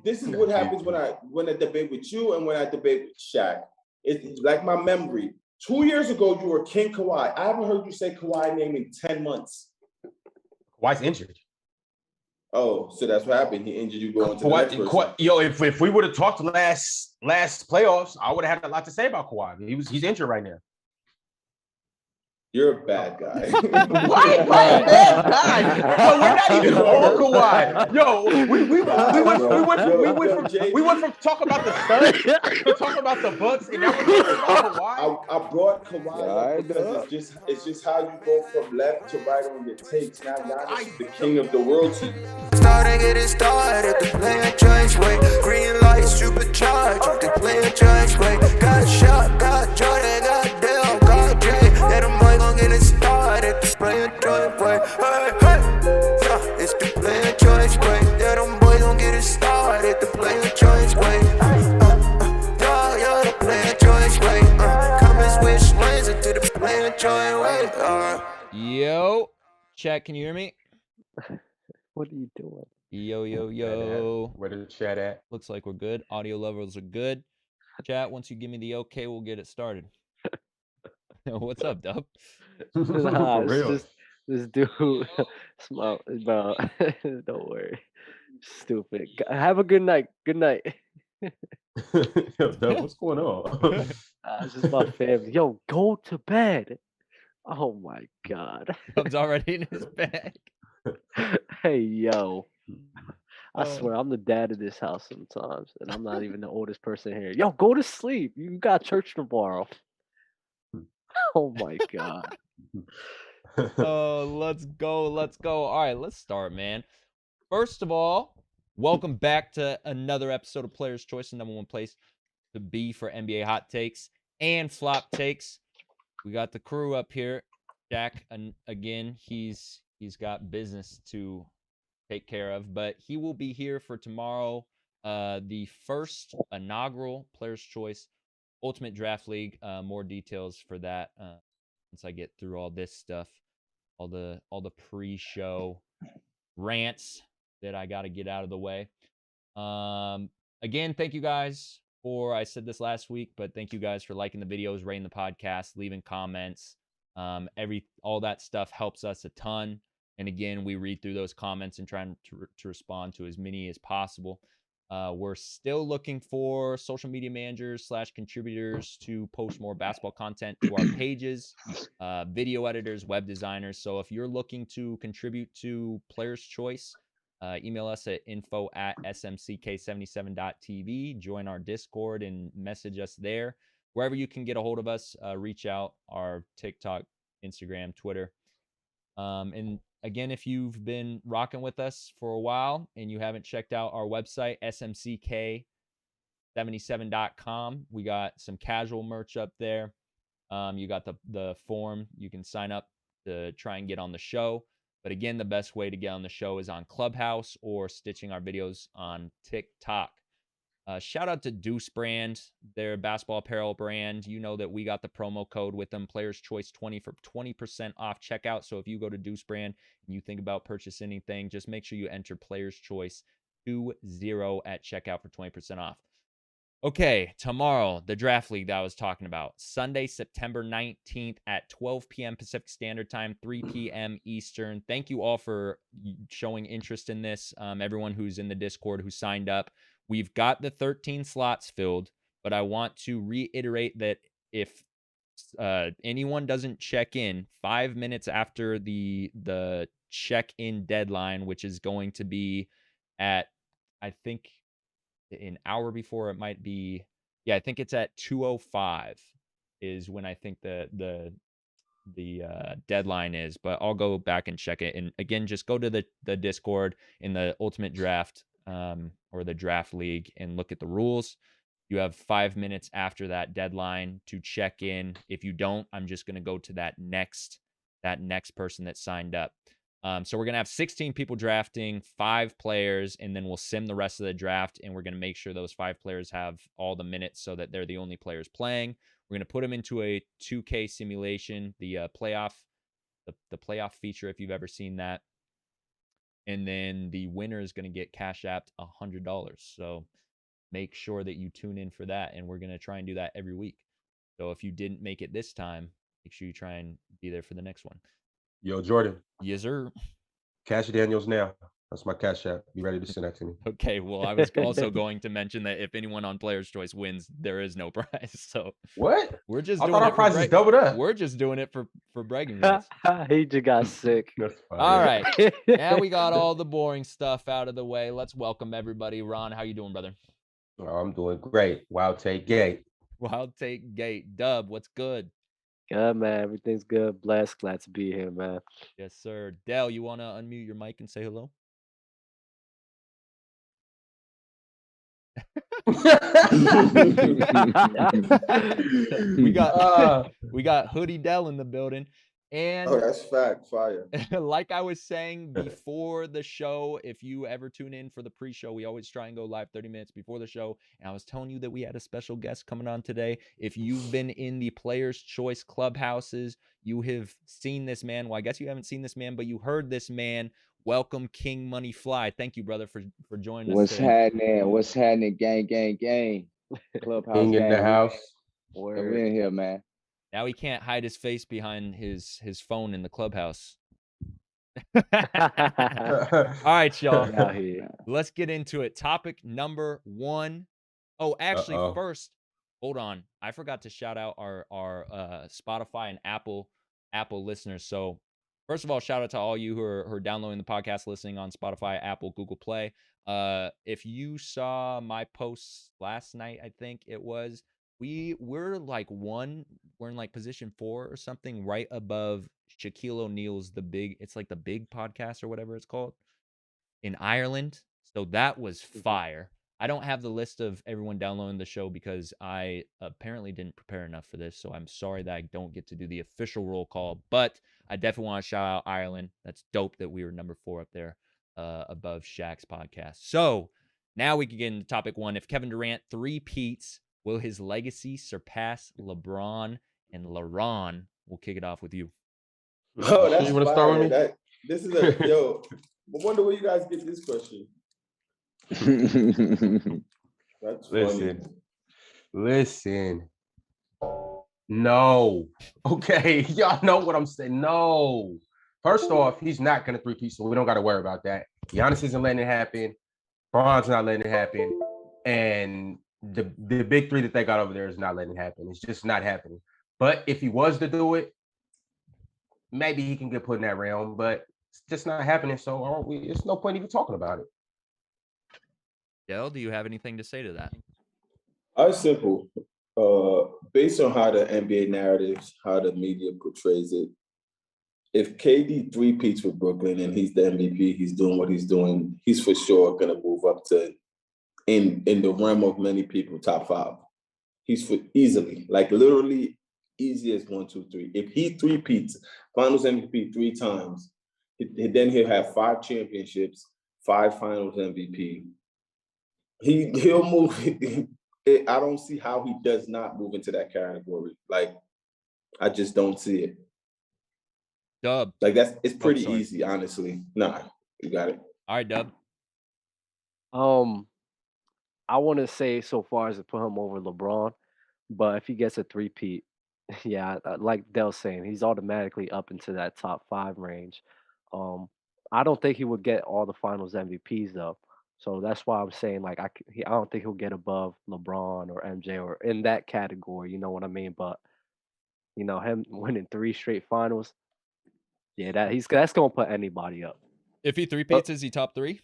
this is what happens when I debate with you and when I debate with Shaq. It's like my memory. 2 years ago, you were King Kawhi. I haven't heard you say Kawhi name in 10 months. Kawhi's injured. Oh, so that's what happened. He injured you going to the next person. Yo, if we would have talked last playoffs, I would have had a lot to say about Kawhi. He's injured right now. You're a bad guy. Why am I a bad guy? Yo, we're not even on Kawhi. Yo, we went from talking about the Suns to talking about the Bucks, and now we're talking about Kawhi. I brought Kawhi up because it's just how you go from left to right on your takes. Now Giannis is the king of the world to you. Starting it is started, the player choice way. Green light, supercharged, the player choice way. Got shot, got Jordan, got Dale, got Jay. Yeah, the boy gon' get it started, the player choice way. Hey, hey, yeah, it's the player choice way. Yeah, the boy gon' get it started, the player choice way. Yeah, the player choice way. Come and switch lanes into the player choice way. Yo, chat, can you hear me? What are you doing? Yo. Where the chat at? Looks like we're good. Audio levels are good. Chat, once you give me the okay, we'll get it started. What's up, Dub? Nah, it's just this dude. Smile, bro. Don't worry. Stupid. Have a good night. Good night. Yo, Dub, what's going on? It's just my family. Yo, go to bed. Oh my God. Dub's already in his bag. Hey, yo. I swear, I'm the dad of this house sometimes, and I'm not even the oldest person here. Yo, go to sleep. You got church tomorrow. Oh, my God. Let's go. All right, let's start, man. First of all, welcome back to another episode of Player's Choice, the number one place to be for NBA hot takes and flop takes. We got the crew up here. Jack, and again, he's got business to take care of, but he will be here for tomorrow, the first inaugural Player's Choice Ultimate Draft League. More details for that once I get through all this stuff, all the pre-show rants that I got to get out of the way. Again, thank you guys for, I said this last week, but thank you guys for liking the videos, rating the podcast, leaving comments. All that stuff helps us a ton. And again, we read through those comments and try to respond to as many as possible. We're still looking for social media managers / contributors to post more basketball content to our pages, video editors, web designers. So if you're looking to contribute to Player's Choice, email us at info@smck77.tv. Join our Discord and message us there. Wherever you can get a hold of us, reach out, our TikTok, Instagram, Twitter. And again, if you've been rocking with us for a while and you haven't checked out our website, smck77.com, we got some casual merch up there. You got the form. You can sign up to try and get on the show. But again, the best way to get on the show is on Clubhouse or stitching our videos on TikTok. Shout out to Deuce Brand, their basketball apparel brand. You know that we got the promo code with them, Player's Choice 20 for 20% off checkout. So if you go to Deuce Brand and you think about purchasing anything, just make sure you enter Player's Choice 20 at checkout for 20% off. Okay, tomorrow, the draft league that I was talking about. Sunday, September 19th at 12 p.m. Pacific Standard Time, 3 p.m. Eastern. Thank you all for showing interest in this. Everyone who's in the Discord who signed up. We've got the 13 slots filled, but I want to reiterate that if anyone doesn't check in 5 minutes after the check-in deadline, which is going to be at, I think, an hour before, it might be, yeah, I think it's at 2:05 is when I think the deadline is, but I'll go back and check it. And again, just go to the Discord in the Ultimate Draft or the Draft League and look at the rules. You have 5 minutes after that deadline to check in. If you don't, I'm just going to go to that next person that signed up. So we're going to have 16 people drafting, 5 players, and then we'll sim the rest of the draft, and we're going to make sure those 5 players have all the minutes so that they're the only players playing. We're going to put them into a 2K simulation, the playoff feature, if you've ever seen that. and then the winner is going to get Cash Apped $100. So make sure that you tune in for that, and we're going to try and do that every week. So if you didn't make it this time, make sure you try and be there for the next one. Yo, Jordan. Yes, sir. Cash Daniels now. That's my Cash App. Be ready to send that to me. Okay, well, I was also going to mention that if anyone on Player's Choice wins, there is no prize. So what? We're just I doing thought our prize is doubled up. We're just doing it for bragging rights. He just got sick. All right. Now we got all the boring stuff out of the way. Let's welcome everybody. Ron, how you doing, brother? Oh, I'm doing great. Wild Take Gate. Wild Take Gate. Dub, what's good? Good, man. Everything's good. Blessed. Glad to be here, man. Yes, sir. Dell, you want to unmute your mic and say hello? we got Hoodie Dell in the building. And that's fire. Like I was saying before the show, if you ever tune in for the pre-show, we always try and go live 30 minutes before the show. And I was telling you that we had a special guest coming on today. If you've been in the Player's Choice clubhouses, you have seen this man. Well, I guess you haven't seen this man, but you heard this man. Welcome, King Money Fly. Thank you, brother, for joining us. What's happening? What's happening? Gang. Clubhouse King in the house. We're in here, man. Now he can't hide his face behind his phone in the clubhouse. All right, y'all. Let's get into it. Topic number 1. Oh, actually, first, hold on. I forgot to shout out our Spotify and Apple listeners. So first of all, shout out to all you who are downloading the podcast, listening on Spotify, Apple, Google Play. If you saw my posts last night, I think it was, we're in like position 4 or something, right above Shaquille O'Neal's it's like the Big Podcast or whatever it's called in Ireland. So that was fire. I don't have the list of everyone downloading the show because I apparently didn't prepare enough for this. So I'm sorry that I don't get to do the official roll call, but I definitely want to shout out Ireland. That's dope that we were number 4 up there above Shaq's podcast. So now we can get into topic 1. If Kevin Durant three-peats, will his legacy surpass LeBron and LeBron? We'll kick it off with you. Oh, that's you want to start with me? This is I wonder where you guys get this question. That's Listen. No. Okay, y'all know what I'm saying. No. First off, he's not gonna three-peat, so we don't got to worry about that. Giannis isn't letting it happen. Bron's not letting it happen, and the big 3 that they got over there is not letting it happen. It's just not happening. But if he was to do it, maybe he can get put in that realm, but it's just not happening. So it's no point even talking about it. Dell, do you have anything to say to that? It's simple. Based on how the NBA narratives, how the media portrays it, if KD three-peats with Brooklyn and he's the MVP, he's doing what he's doing, he's for sure going to move up to, in the realm of many people, top 5. He's for easily, like literally easy as 1, 2, 3. If he three-peats, finals MVP 3 times, then he'll have 5 championships, 5 finals MVP. He'll move. I don't see how he does not move into that category. Like, I just don't see it. Dub. Like it's pretty easy, honestly. Nah, you got it. All right, Dub. I want to say so far as to put him over LeBron, but if he gets a three-peat, yeah, like Dell's saying, he's automatically up into that top 5 range. I don't think he would get all the Finals MVPs though, so that's why I'm saying like I don't think he'll get above LeBron or MJ or in that category. You know what I mean? But him winning 3 straight Finals, yeah, that's gonna put anybody up. If he three-peats, is he top 3?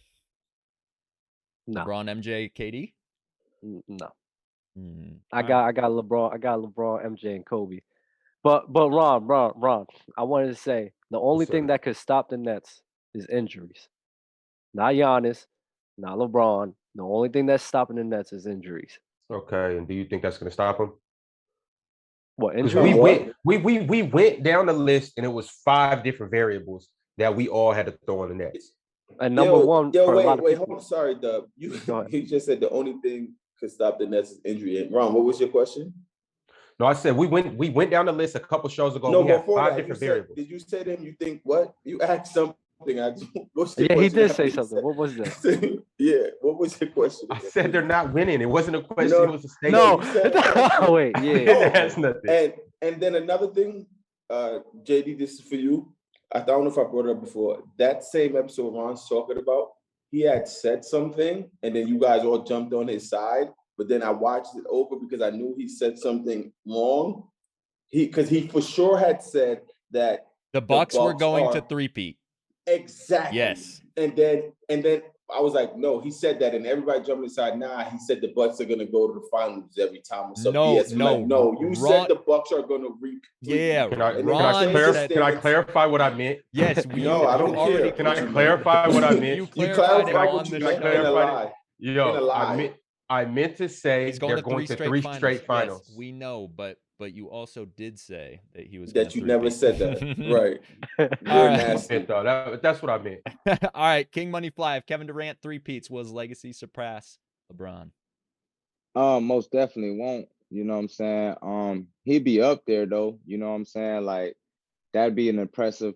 No. LeBron, MJ, KD? No. I got LeBron, MJ, and Kobe. But Ron, I wanted to say the only thing that could stop the Nets is injuries. Not Giannis, not LeBron. The only thing that's stopping the Nets is injuries. Okay, and do you think that's going to stop him? What injuries? We went down the list, and it was 5 different variables that we all had to throw on the Nets. And number one, wait, hold on. Sorry, Dub. You just said the only thing could stop the Nets is injury. And Ron, what was your question? No, I said we went down the list a couple shows ago. No, we had before 5 that, different variables. Did you say to him, you think what? You asked somebody something. What's the Yeah, he question did after say he something. said- What was that? Yeah, what was your question? I said they're not winning. It wasn't a question. know- It was a statement. No. you said- Oh, wait, yeah. It has nothing. And then another thing, JD, this is for you. I don't know if I brought it up before. That same episode Ron's talking about, he had said something, and then you guys all jumped on his side. But then I watched it over because I knew he said something wrong. Because he for sure had said that The Bucks were Bucks going are- to three-peat. Exactly. Yes. And then I was like, no, he said that, and everybody jumped inside. Nah, he said the Bucks are gonna go to the finals every time or something. No, Yes, no, like, no, you Ron- said the Bucks are gonna reap. Yeah, Can I, And can, then I Ron clarify, said- can I clarify what I meant? Yes, we. No, I don't you already care. Can I What you clarify what I meant? You You clarified it clarified on what you the meant in a show. lie. In a Yo, lie. I meant to say He's going they're to going to three straight finals. Yes, we know, but you also did say that he was That you gonna never three-peat. said that, right? All You're right. nasty. That's what I meant. All right, King Money Fly. If Kevin Durant three-peats, will his legacy surpass LeBron? Most definitely won't. You know what I'm saying? He'd be up there though. You know what I'm saying? Like that'd be an impressive,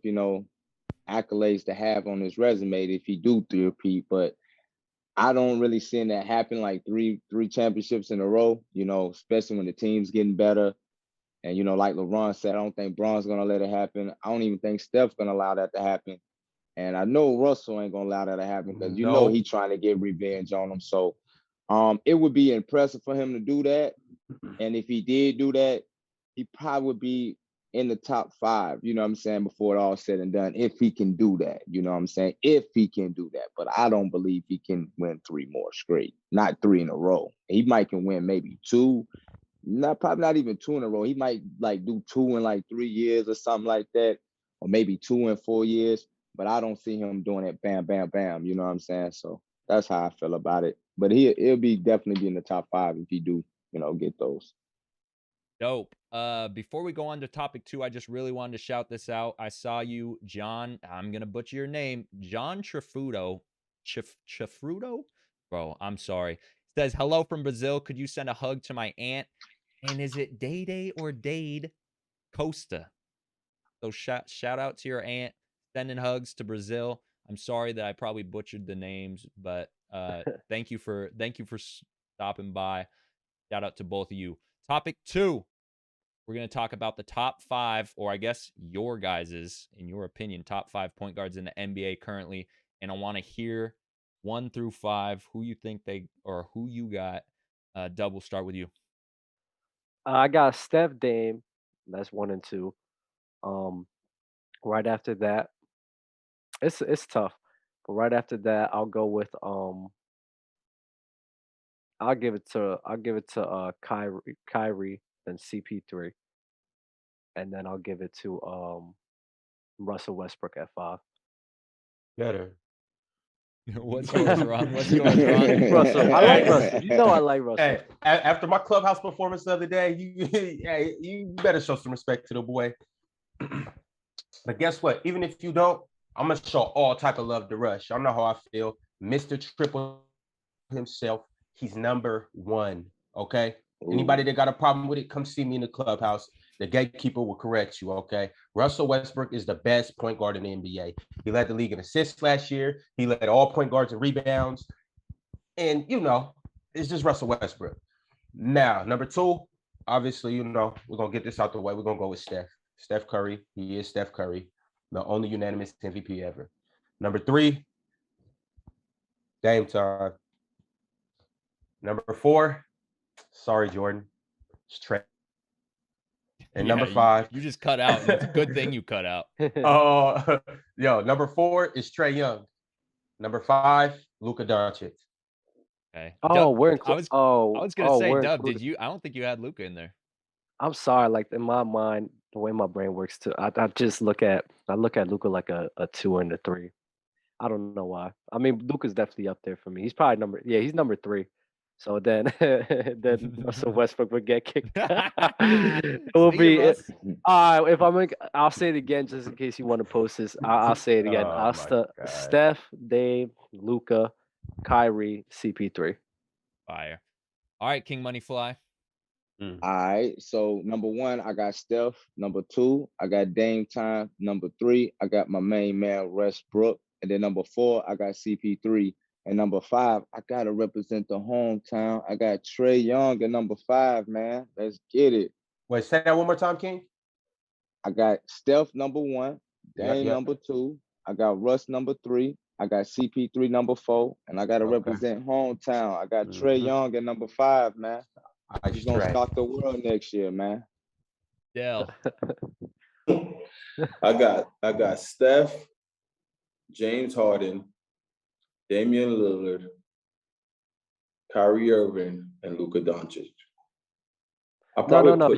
accolades to have on his resume if he do three-peat. But I don't really see that happen. Like three championships in a row. Especially when the team's getting better. And like LeBron said, I don't think Bron's gonna let it happen. I don't even think Steph's gonna allow that to happen. And I know Russell ain't gonna allow that to happen because he's trying to get revenge on him. So it would be impressive for him to do that. And if he did do that, he probably would be in the top 5, you know what I'm saying, before it all said and done, if he can do that, you know what I'm saying, if he can do that. But I don't believe he can win 3 more straight, not 3 in a row. He might can win maybe 2, probably not even 2 in a row. He might like do 2 in like 3 years or something like that, or maybe 2 in 4 years. But I don't see him doing it bam, bam, bam, you know what I'm saying? So that's how I feel about it. But he'll be definitely be in the top 5 if he do, get those. Dope. Before we go on to topic 2, I just really wanted to shout this out. I saw you, John. I'm gonna butcher your name, John Trifrudo. Trifrudo? Bro, I'm sorry. Says, hello from Brazil. Could you send a hug to my aunt? And is it Day or Dade Costa? So shout out to your aunt. Sending hugs to Brazil. I'm sorry that I probably butchered the names, but thank you for stopping by. Shout out to both of you. Topic 2. We're going to talk about the top 5, or I guess your guys's, in your opinion, top 5 point guards in the NBA currently. And I want to hear 1 through 5, who you think who you got. Double, start with you. I got Steph, Dame. That's 1 and 2. Right after that, it's tough. But right after that, I'll go with I'll give it to Kyrie, then CP3, and then I'll give it to Russell Westbrook at 5. Better. What's yours, Ron? What's yours, Ron? Russell, I like Russell. You know I like Russell. Hey, after my Clubhouse performance the other day, you better show some respect to the boy. But guess what? Even if you don't, I'm gonna show all type of love to Rush. Y'all know how I feel. Mr. Triple himself, he's number 1. Okay. Ooh. Anybody that got a problem with it, come see me in the Clubhouse. The gatekeeper will correct you. Okay. Russell Westbrook is the best point guard in the NBA. He led the league in assists last year. He led all point guards in rebounds. And it's just Russell Westbrook. Now, number 2, obviously, we're gonna get this out the way. We're gonna go with Steph. Steph Curry. He is Steph Curry, the only unanimous MVP ever. Number 3, Dame time. Number 4, sorry, Jordan, it's Trey. And number 5, you just cut out. And it's a good thing you cut out. Number 4 is Trae Young. Number 5, Luka Doncic. Okay. Oh, Dub, we're I was gonna say, Dub, did you? I don't think you had Luka in there. I'm sorry, like in my mind, the way my brain works too, I just look at Luka like a 2 and a 3. I don't know why. I mean, Luka's definitely up there for me. He's probably he's number 3. So then Russell Westbrook would get kicked. It will be if I'll say it again just in case you want to post this. I'll say it again. Steph, Dame, Luka, Kyrie, CP3. Fire. All right, King Money Fly. Mm. All right. So number 1, I got Steph. Number 2, I got Dame time. Number 3, I got my main man Westbrook. And then number 4, I got CP3. And number 5, I gotta represent the hometown. I got Trae Young at number 5, man. Let's get it. Wait, say that one more time, King. I got Steph number 1, Dame Yep. number 2. I got Russ number 3. I got CP3 number 4, and I gotta represent hometown. I got Trae Young at number 5, man. He's gonna start the world next year, man. Dell. I got Steph, James Harden, Damian Lillard, Kyrie Irving, and Luka Doncic. No.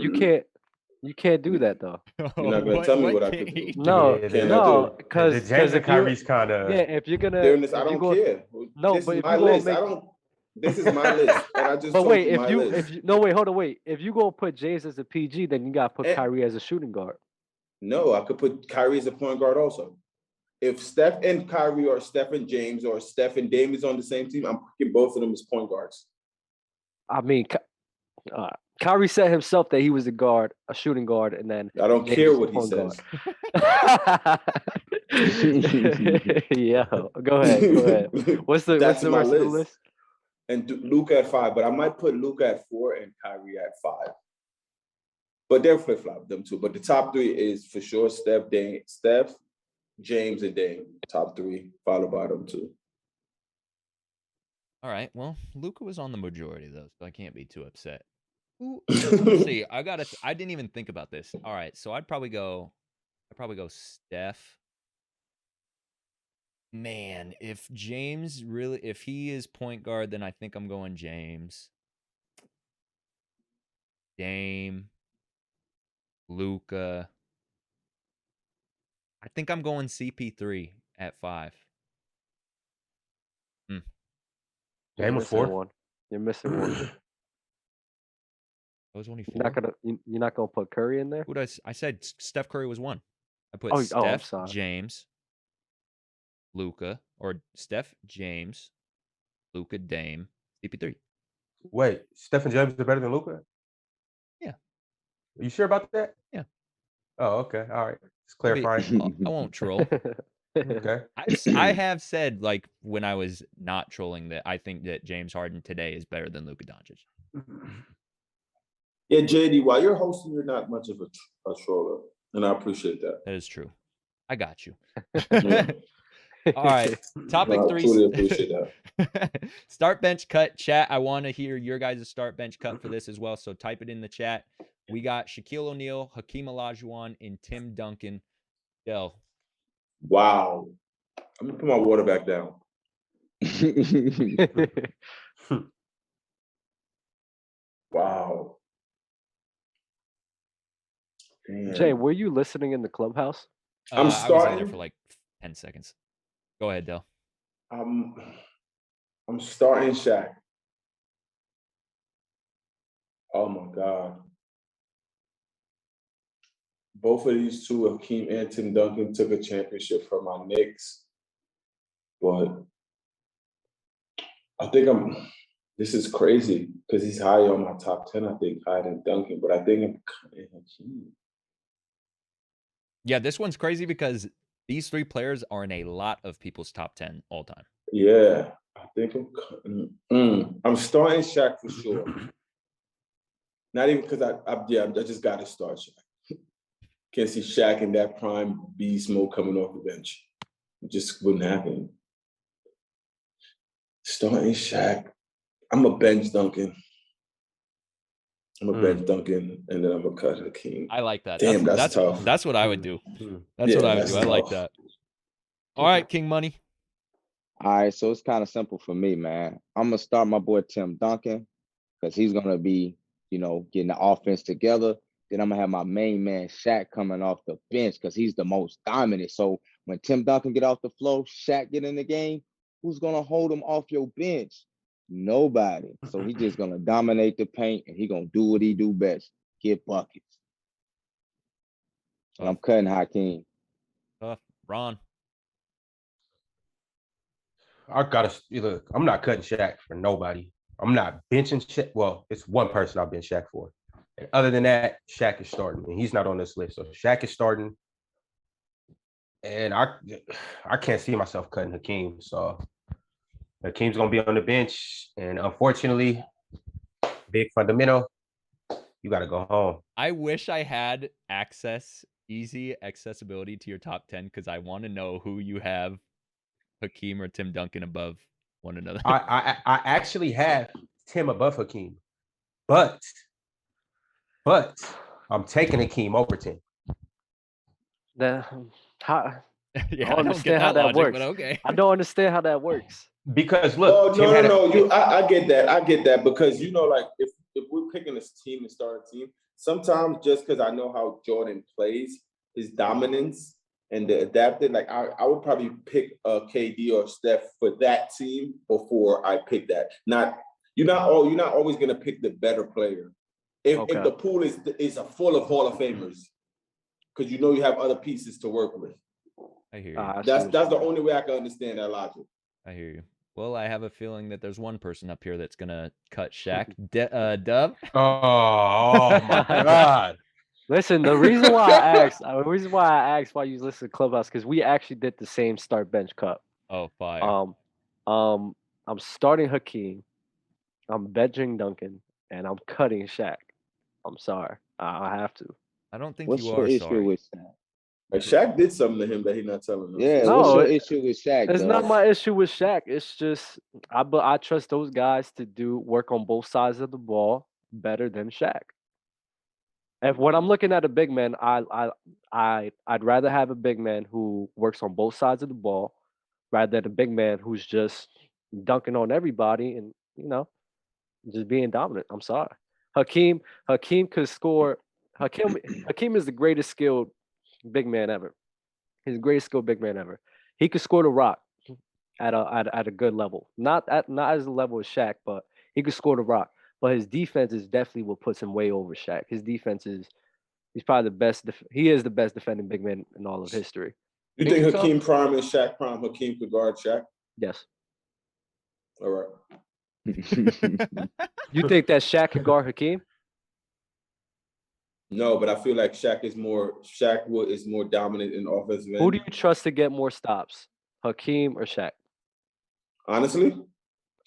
You can't do that though. You're not gonna tell me what I could do. No, because James and Kyrie's kind of if you're gonna, I don't care. No, this but is if my you go list. make, This is my list, and I just. But wait, if wait. If you go put James as a PG, then you gotta put Kyrie as a shooting guard. No, I could put Kyrie as a point guard also. If Steph and Kyrie or Steph and James or Steph and Dame is on the same team, I'm picking both of them as point guards. I mean, Kyrie said himself that he was a shooting guard, and then I don't care what he says. Yeah, go ahead. What's the rest of the list? And Luka at 5, but I might put Luka at 4 and Kyrie at 5. But they're flip-flop, them two. But the top 3 is for sure Steph, James, and Dame. Top 3, followed by them 2. All right. Well, Luka was on the majority of those, so I can't be too upset. Let's see. I didn't even think about this. All right. So I'd probably go Steph. Man, if he is point guard, then I think I'm going James. Dame. Luka. I think I'm going CP3 at 5. Dame was 4. You're missing one. That was only 4. You're not gonna put Curry in there? I said Steph Curry was 1. I put Steph, James, Luka, or Steph, James, Luka, Dame, CP3. Wait, Steph and James are better than Luka? Yeah. Are you sure about that? Yeah. Oh, okay. All right. Just clarifying. I won't troll. Okay. I have said, like, when I was not trolling, that I think that James Harden today is better than Luka Doncic. Yeah, JD, while you're hosting, you're not much of a troller, and I appreciate that. That is true. I got you. Yeah. All right. Topic 3. I truly appreciate that. Start bench cut. Chat, I want to hear your guys' start bench cut for this as well, so type it in the chat. We got Shaquille O'Neal, Hakeem Olajuwon, and Tim Duncan. Dell. Wow. I'm going to put my water back down. Wow. Damn. Jay, were you listening in the clubhouse? I'm starting. I was in there for like 10 seconds. Go ahead, Dell. I'm starting Shaq. Oh my God. Both of these two, Hakeem and Tim Duncan, took a championship for my Knicks. But I think this is crazy because he's high on my top 10, I think, higher than Duncan. But I think I'm cutting Hakeem. Yeah, this one's crazy because these 3 players are in a lot of people's top 10 all time. Yeah, I think I'm starting Shaq for sure. Not even because I just got to start Shaq. Can't see Shaq in that prime beast mode coming off the bench. It just wouldn't happen. Starting Shaq. I'm a bench Duncan. I'm a bench Duncan, and then I'm a cut Hakeem. I like that. Damn, that's tough. That's what I would do. That's what I would do. I like that. All right, King Money. All right, so it's kind of simple for me, man. I'm going to start my boy Tim Duncan because he's going to be, getting the offense together. Then I'm going to have my main man Shaq coming off the bench because he's the most dominant. So when Tim Duncan get off the floor, Shaq get in the game, who's going to hold him off your bench? Nobody. So he's just going to dominate the paint, and he's going to do what he do best, get buckets. And I'm cutting Hakeem. Ron. I gotta look. I'm not cutting Shaq for nobody. I'm not benching Shaq. Well, it's one person I've been Shaq for. Other than that, Shaq is starting, and he's not on this list. So Shaq is starting, and I can't see myself cutting Hakeem. So Hakeem's gonna be on the bench, and unfortunately, big fundamental, you got to go home. I wish I had easy accessibility to your top 10 because I want to know who you have, Hakeem or Tim Duncan, above one another. I actually have Tim above Hakeem, but I'm taking Hakeem over Tim. Yeah, I don't understand how that logic, works. But okay. I don't understand how that works. Because look, I get that because like if we're picking a team to start a team, sometimes just because I know how Jordan plays, his dominance and the adapted, like I would probably pick KD or Steph for that team before I pick that. You're not always gonna pick the better player. If the pool is full of Hall of Famers, because you have other pieces to work with. I hear you. That's the only way I can understand that logic. I hear you. Well, I have a feling that there's one person up here that's gonna cut Shaq. Dub. Oh my God! Listen, the reason why I asked why you listen to Clubhouse because we actually did the same start bench cut. Oh, fire. I'm starting Hakeem, I'm benching Duncan, and I'm cutting Shaq. I'm sorry, I have to. I don't think What's you your are issue sorry. with Shaq? Like Shaq did something to him that he's not telling us. Yeah, No, what's your issue with Shaq? It's not my issue with Shaq. It's just I trust those guys to work on both sides of the ball better than Shaq. If when I'm looking at a big man, I'd rather have a big man who works on both sides of the ball rather than a big man who's just dunking on everybody and just being dominant. I'm sorry. Hakeem could score. Hakeem is the greatest skilled big man ever. He's the greatest skilled big man ever. He could score the rock at a good level. Not as the level as Shaq, but he could score the rock. But his defense is definitely what puts him way over Shaq. His defense he's probably the best. He is the best defending big man in all of history. You think Hakeem prime and Shaq prime, Hakeem could guard Shaq? Yes. All right. You think that Shaq could guard Hakeem? No, but I feel like Shaq is more dominant in offensive end. Who do you trust to get more stops, Hakeem or Shaq? Honestly,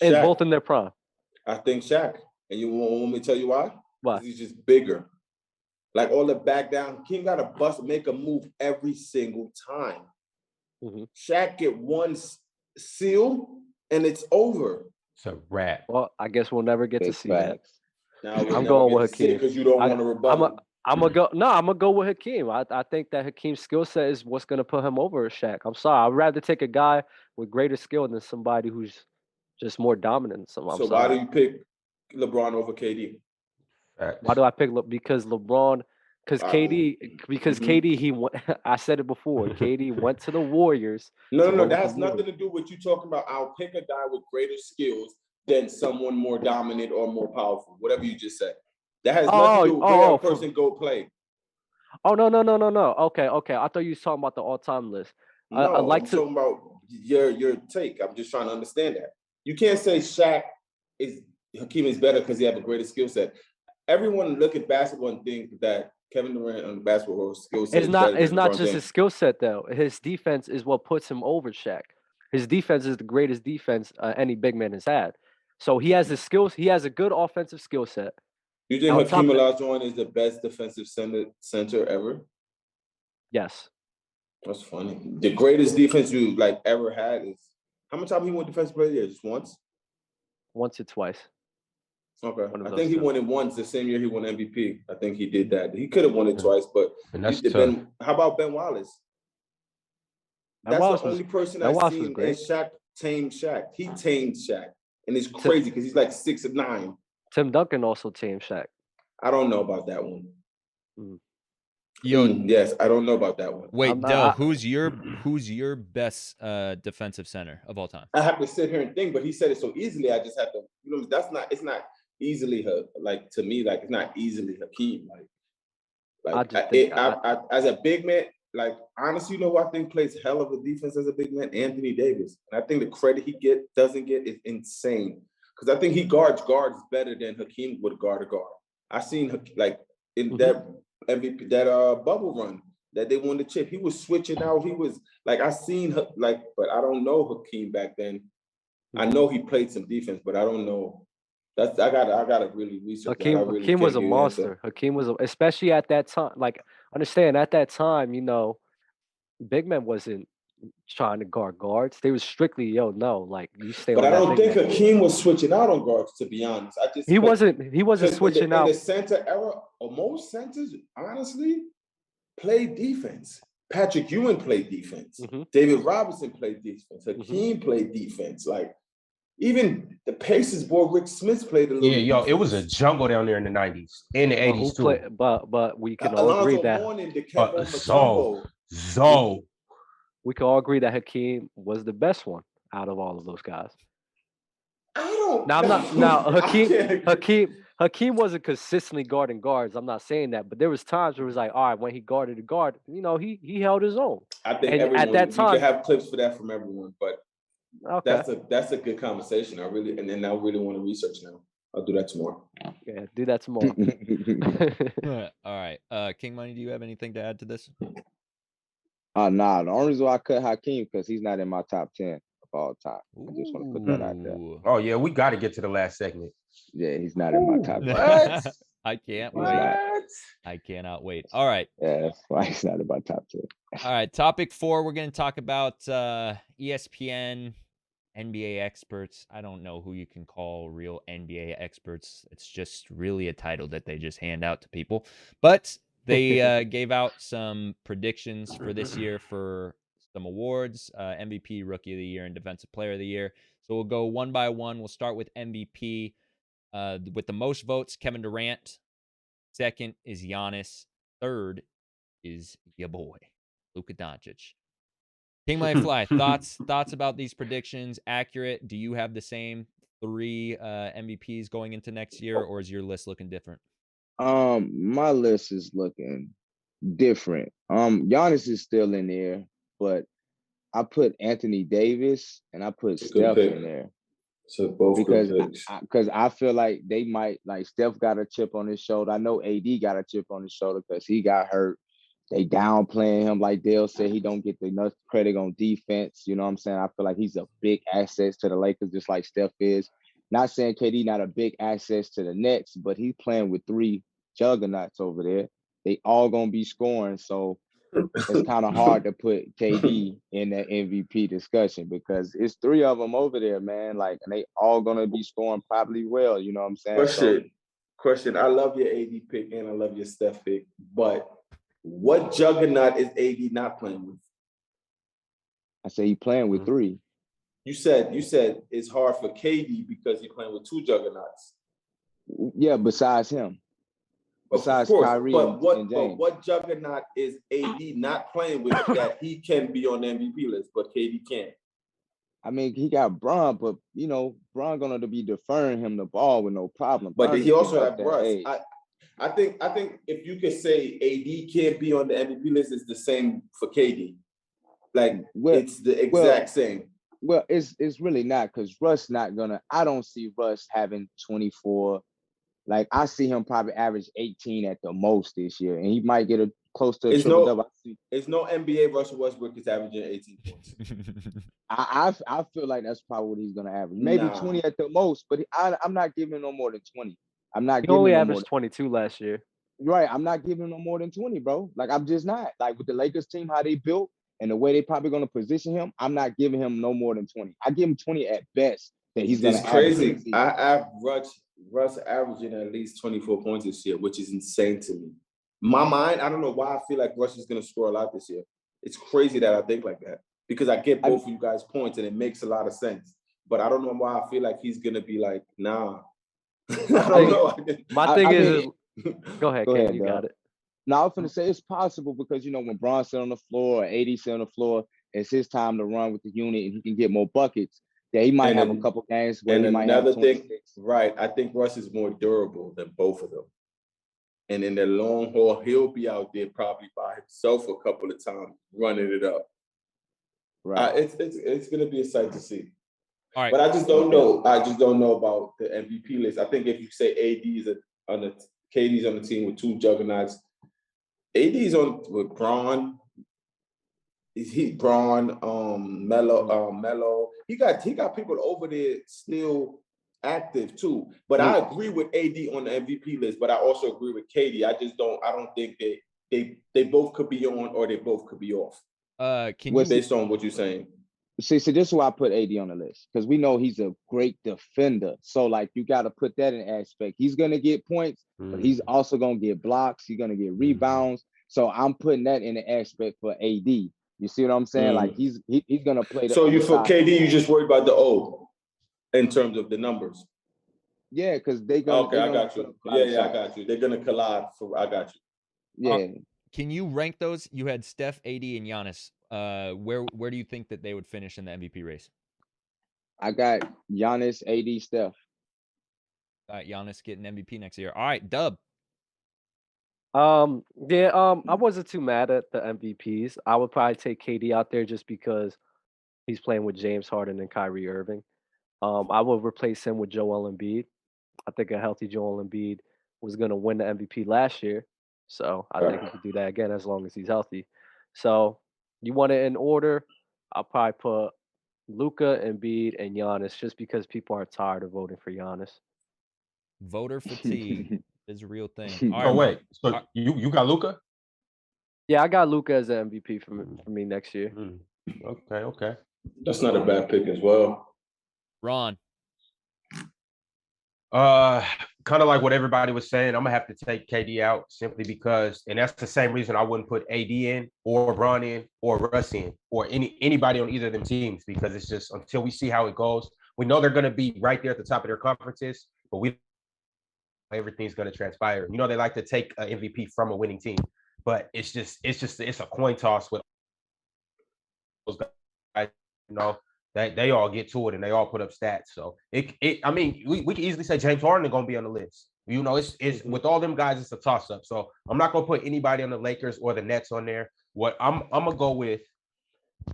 and both in their prime. I think Shaq. And you want me to tell you why? Why? He's just bigger. Like all the back down, Hakeem got to make a move every single time. Mm-hmm. Shaq get one seal and it's over. It's a wrap. Well, I guess we'll never get to see that. Now I'm going with Hakeem because you don't want to rebuttal. I'm gonna go with Hakeem. I think that Hakeem's skill set is what's gonna put him over Shaq. I'm sorry. I'd rather take a guy with greater skill than somebody who's just more dominant. So why do you pick LeBron over KD? Why do I pick because LeBron? Because KD, he went. I said it before. KD went to the Warriors. No, that has nothing to do with you talking about. I'll pick a guy with greater skills than someone more dominant or more powerful. Whatever you just said. That has nothing to do with where a person go play. Oh no. Okay. I thought you was talking about the all-time list. No, I'm talking about your take. I'm just trying to understand that. You can't say Hakeem is better because he has a greater skill set. Everyone look at basketball and think that Kevin Durant on the basketball skill set. It's not just his skill set though. His defense is what puts him over Shaq. His defense is the greatest defense any big man has had. So he has the skills. He has a good offensive skill set. You think Hakeem Olajuwon is the best defensive center ever? Yes. That's funny. The greatest defense you ever had is how much time he won defensive player of the year? Just once? Once or twice. Okay. I think he won it once the same year he won MVP. I think he did that. He could have won it twice, but how about Ben Wallace? That's the only person I've seen. And Shaq tamed Shaq. He tamed Shaq. And it's crazy because he's 6'9". Tim Duncan also tamed Shaq. I don't know about that one. Yo, yes, I don't know about that one. Wait, Del, who's your best defensive center of all time? I have to sit here and think, but he said it so easily. I just have to. It's not easily to me. It's not easily Hakeem. As a big man, honestly, who I think plays hell of a defense as a big man? Anthony Davis. And I think the credit he doesn't get is insane. Because I think he guards better than Hakeem would guard a guard. I seen like in that MVP, that bubble run that they won the chip. He was switching out. He was like, I seen like, but I don't know Hakeem back then. I know he played some defense, but I don't know. I gotta really research. Hakeem was a monster. Hakeem was, especially at that time. Like, understand at that time, you know, big men wasn't trying to guard guards. They was strictly, like you stay. But on I don't think man. Hakeem was switching out on guards. To be honest, He wasn't switching out. In the center era, most centers honestly played defense. Patrick Ewing played defense. David Robinson played defense. Hakeem played defense. Like, even the Pacers boy Rick Smith played a little. Yeah, yo, it was a jungle down there in the 90s, in the 80s too. But we can all agree that we can all agree that Hakeem was the best one out of all of those guys. Hakeem wasn't consistently guarding guards. I'm not saying that, but there was times where it was like, all right, when he guarded a guard, you know, he held his own. I think at that time, you can have clips for that from everyone, but that's a good conversation. I really want to research now. I'll do that tomorrow. Yeah, do that tomorrow. All right. King Money, do you have anything to add to this? Nah. The only reason why I cut Hakeem because he's not in my top 10 of all time. I just want to put that out there. Oh yeah, we got to get to the last segment. Yeah, he's not in my top 10. I can't wait. I cannot wait. All right. Yeah, that's why he's not in my top 10. All right. Topic 4, we're going to talk about ESPN NBA Experts. I don't know who you can call real NBA experts. It's just really a title that they just hand out to people. But they gave out some predictions for this year for some awards, MVP, Rookie of the Year, and Defensive Player of the Year. So we'll go one by one. We'll start with MVP. With the most votes, Kevin Durant. Second is Giannis. Third is your boy, Luka Doncic. King My Fly, thoughts about these predictions? Accurate? Do you have the same 3 MVPs going into next year, or is your list looking different? My list is looking different. Giannis is still in there, but I put Anthony Davis and I put Steph in there. So both because I feel like they might, like, Steph got a chip on his shoulder. I know AD got a chip on his shoulder because he got hurt. They downplaying him, like Dale said. He don't get enough credit on defense. You know what I'm saying? I feel like he's a big asset to the Lakers, just like Steph is. Not saying KD not a big asset to the Nets, but he's playing with 3 juggernauts over there. They all gonna be scoring, so it's kind of hard to put KD in that MVP discussion because it's 3 of them over there, man. Like, and they all gonna be scoring probably well. You know what I'm saying? Question. I love your AD pick and I love your Steph pick, but what juggernaut is AD not playing with? I say he playing with 3. You said it's hard for KD because he's playing with 2 juggernauts. Yeah, besides him. Besides Kyrie and James. But what juggernaut is AD not playing with that he can be on the MVP list, but KD can't? I mean, he got Bron, but, you know, Bron going to be deferring him the ball with no problem. But he also have Russ. I think if you could say AD can't be on the MVP list, it's the same for KD. Like, it's the exact same. Well, it's really not because Russ not gonna. I don't see Russ having 24. Like, I see him probably average 18 at the most this year, and he might get close to a triple double. It's no NBA Russell Westbrook is averaging 18 points. I feel like that's probably what he's gonna average. Maybe 20 at the most, but I'm not giving him no more than 20. I'm not. He only averaged 22 last year. Right, I'm not giving him no more than 20, bro. Like, I'm just not. Like, with the Lakers team, how they built and the way they probably gonna position him, I'm not giving him no more than 20. I give him 20 at best. That he's gonna. It's crazy. I have Russ averaging at least 24 points this year, which is insane to me. My mind, I don't know why I feel like Russ is gonna score a lot this year. It's crazy that I think like that because I get both of you guys' points and it makes a lot of sense. But I don't know why I feel like he's gonna be like, nah. I don't know. My thing is, go ahead, Ken, you got it. Now, I was going to say it's possible because, you know, when Bron sit on the floor or AD sit on the floor, it's his time to run with the unit and he can get more buckets. Yeah, he might have a couple games where he might have 26. Right. I think Russ is more durable than both of them. And in the long haul, he'll be out there probably by himself a couple of times running it up. Right. It's going to be a sight to see. All right. But I just don't know. I just don't know about the MVP list. I think if you say AD is on the KD's on the team with two juggernauts. AD's on with Braun. Melo. He got people over there still active too. But I agree with AD on the MVP list. But I also agree with KD. I don't think they both could be on or they both could be off. Based on what you're saying. See, this is why I put AD on the list, because we know he's a great defender. So, like, you got to put that in aspect. He's going to get points, but he's also going to get blocks. He's going to get rebounds. So I'm putting that in the aspect for AD. You see what I'm saying? Like, he's going to play the So for KD, you just worried about the O in terms of the numbers? Yeah, because they going to... Okay, I got you. Yeah, I got you. They're going to collide. I got you. Yeah. Can you rank those? You had Steph, AD, and Giannis. Where do you think that they would finish in the MVP race? I got Giannis, AD, Steph. Giannis getting MVP next year. All right, Dub. I wasn't too mad at the MVPs. I would probably take KD out there just because he's playing with James Harden and Kyrie Irving. I would replace him with Joel Embiid. I think a healthy Joel Embiid was going to win the MVP last year. So I think he could do that again as long as he's healthy. So you want it in order, I'll probably put Luka, Embiid, and Giannis just because people are tired of voting for Giannis. Voter fatigue is a real thing. All right, wait. So you got Luka? Yeah, I got Luka as an MVP for me next year. Okay. That's not a bad pick as well. Ron. Kind of like what everybody was saying, I'm gonna have to take KD out simply because, and that's the same reason I wouldn't put AD in or Braun in or Russ in or anybody on either of them teams, because it's just until we see how it goes. We know they're gonna be right there at the top of their conferences, but everything's gonna transpire. You know, they like to take an MVP from a winning team, but it's a coin toss with those guys. You know, they all get to it and they all put up stats. So we can easily say James Harden is gonna be on the list. You know, it's with all them guys, it's a toss up. So I'm not gonna put anybody on the Lakers or the Nets on there. What I'm gonna go with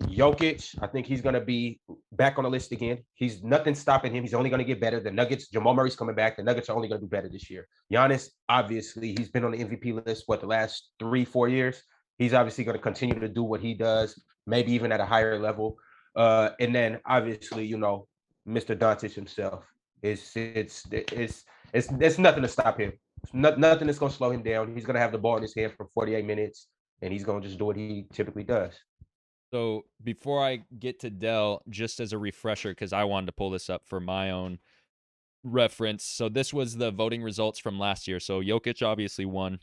Jokic. I think he's gonna be back on the list again. He's nothing stopping him. He's only gonna get better. The Nuggets, Jamal Murray's coming back. The Nuggets are only gonna do better this year. Giannis, obviously, he's been on the MVP list the last 3-4 years. He's obviously gonna continue to do what he does, maybe even at a higher level. And then obviously, you know, Mr. Doncic himself. It's nothing to stop him. Nothing that's gonna slow him down. He's gonna have the ball in his hand for 48 minutes, and he's gonna just do what he typically does. So before I get to Dell, just as a refresher, because I wanted to pull this up for my own reference. So this was the voting results from last year. So Jokic obviously won.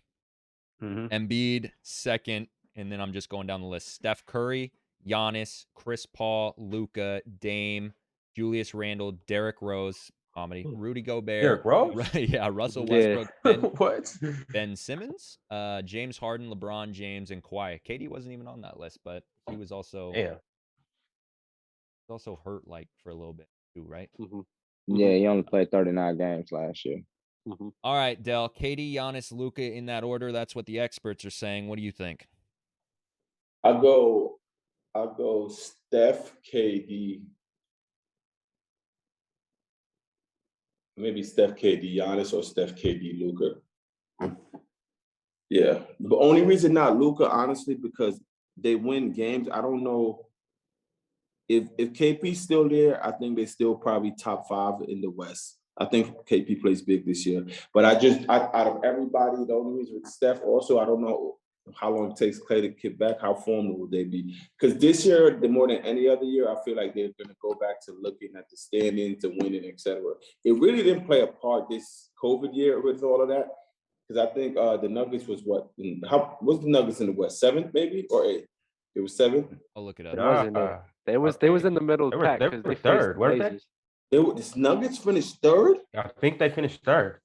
Embiid second, and then I'm just going down the list. Steph Curry, Giannis, Chris Paul, Luka, Dame, Julius Randle, Derrick Rose, comedy, Rudy Gobert, Derrick Rose, yeah, Russell Westbrook, what? Ben Simmons, James Harden, LeBron James, and Kawhi. KD wasn't even on that list, but he was also hurt like for a little bit too, right? Yeah, he only played 39 games last year. All right, Del, KD, Giannis, Luka in that order. That's what the experts are saying. What do you think? I'll go Steph, KD, maybe Steph, KD, Giannis, or Steph, KD, Luka. Yeah, the only reason not Luka, honestly, because they win games. I don't know if KP's still there. I think they're still probably top 5 in the West. I think KP plays big this year. But out of everybody, the only reason with Steph also, I don't know how long it takes Clay to get back, how formed will they be? Because this year, more than any other year, I feel like they're going to go back to looking at the standings, to winning, etc. It really didn't play a part this COVID year with all of that, because I think the Nuggets was what's the Nuggets in the West? 7th, maybe, or 8th? It was 7th. I'll look it It up. wasn't it. They was in the middle of the pack because they third, weren't they? The Nuggets finished 3rd. I think they finished 3rd.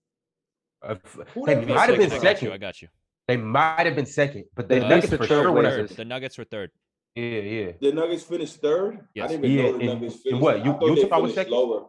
They might have been second. I got you. They might have been second, but the They Nuggets faced for the sure went Trailblazers. The Nuggets were 3rd. Yeah. The Nuggets finished 3rd? Yes. I didn't even know the Nuggets finished. What, I thought they Utah was finished second? lower.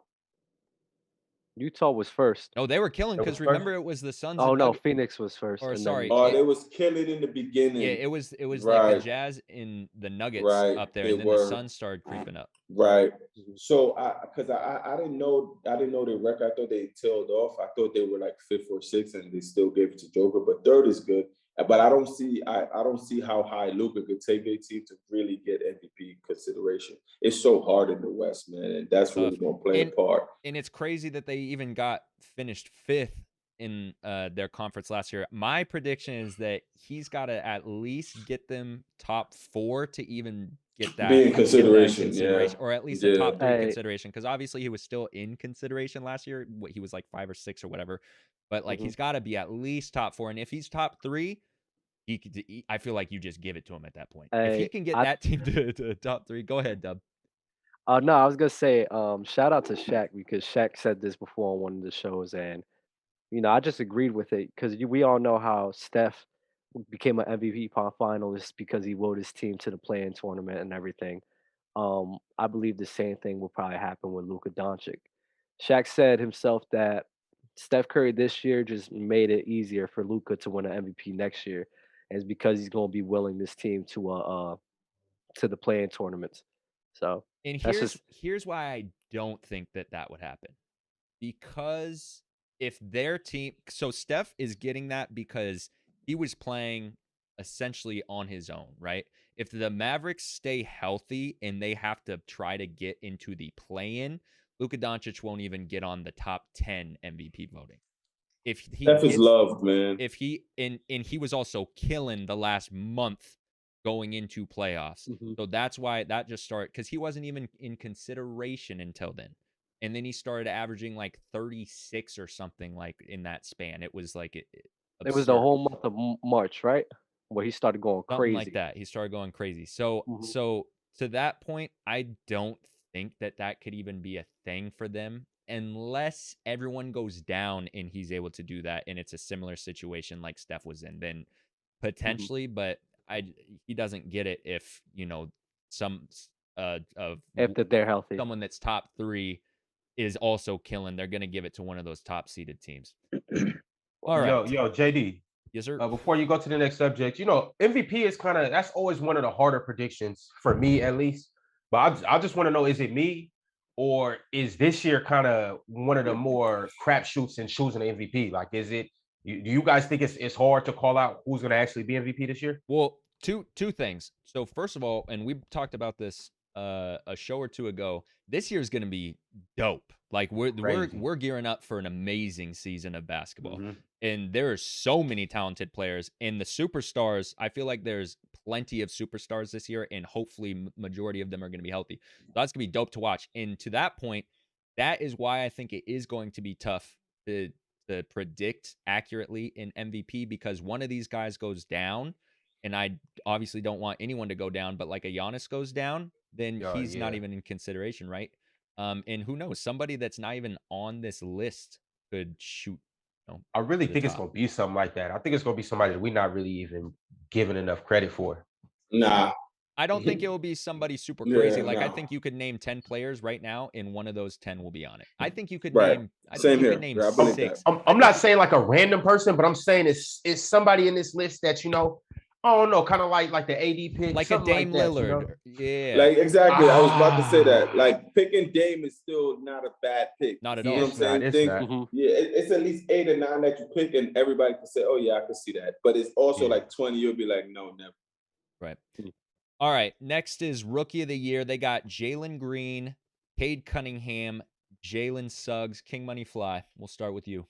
Utah was first. No, they were killing That because was remember it was the Suns. Oh and no, Nuggets. Phoenix was first. Or and sorry, then Oh, it- they was killing in the beginning. Yeah, it was like the Right. Jazz and the Nuggets Right, up there, they and then were. the Suns started creeping up. Right. Mhm. So because I didn't know their record. I thought they tailed off. I thought they were like 5th or 6th, and they still gave it to Joker. But 3rd is good. But I don't see how high Luka could take a team to really get MVP consideration. It's so hard in the West, man, and that's really going to play a part. And it's crazy that they even got finished 5th in their conference last year. My prediction is that he's got to at least get them top 4 to even get that Be in consideration, yeah. or at least Yeah. a top 3 Hey. consideration, because obviously he was still in consideration last year. He was like 5 or 6 or whatever, but like he's got to be at least top 4, and if he's top 3, he could. I feel like you just give it to him at that point. If he Hey, can get that team to top 3, go ahead, Dub. no, I was gonna say, shout out to Shaq because Shaq said this before on one of the shows, and I just agreed with it because we all know how Steph became an MVP finalist because he willed his team to the play-in tournament and everything. I believe the same thing will probably happen with Luka Doncic. Shaq said himself that Steph Curry this year just made it easier for Luka to win an MVP next year, and it's because he's going to be willing this team to the play-in tournaments. So And that's just here's why I don't think that would happen. Because if their team, so Steph is getting that because he was playing essentially on his own, right? If the Mavericks stay healthy and they have to try to get into the play-in, Luka Doncic won't even get on the top 10 MVP voting. If he Steph is loved, man. If he and he was also killing the last month going into playoffs. So that's why that just started, because he wasn't even in consideration until then. And then he started averaging like 36 or something like in that span. It was like it was the absurd. whole month of March, right? Where he started going Something crazy. like that. He started going crazy. So so to that point, I don't think that could even be a thing for them unless everyone goes down and he's able to do that, and it's a similar situation like Steph was in. Then potentially, but he doesn't get it if some if they're healthy. someone that's top 3 is also killing. They're gonna give it to one of those top seeded teams. All right. Yo, JD. Yes, sir. Before you go to the next subject, MVP is that's always one of the harder predictions for me, at least. But I just want to know, is it me, or is this year kind of one of the more crapshoots in choosing an MVP? Like, is it? Do you guys think it's hard to call out who's going to actually be MVP this year? Well, two things. So first of all, and we talked about this a show or two ago, this year is going to be dope. Like we're gearing up for an amazing season of basketball. And there are so many talented players, and the superstars, I feel like there's plenty of superstars this year, and hopefully majority of them are going to be healthy. So that's going to be dope to watch. And to that point, that is why I think it is going to be tough to predict accurately in MVP, because one of these guys goes down, and I obviously don't want anyone to go down, but like a Giannis goes down, then he's not even in consideration, right? And who knows, somebody that's not even on this list could shoot. I really think it's going to be something like that. I think it's going to be somebody that we're not really even giving enough credit for. Nah. I don't think it will be somebody super crazy. I think you could name 10 players right now, and one of those 10 will be on it. I think you could name. I think you could name 6. I'm not saying like a random person, but I'm saying it's somebody in this list that I don't know, kind of like the AD pick, like a Dame like that, Lillard. Yeah, like exactly. I was about to say that. Like picking Dame is still not a bad pick. Not at all. all. You know what I'm saying? Yeah, it's at least 8 or 9 that you pick, and everybody can say, "Oh yeah, I can see that." But it's also like 20. You'll be like, "No, never." Right. All right. Next is Rookie of the Year. They got Jalen Green, Cade Cunningham, Jalen Suggs, King Money Fly. We'll start with you.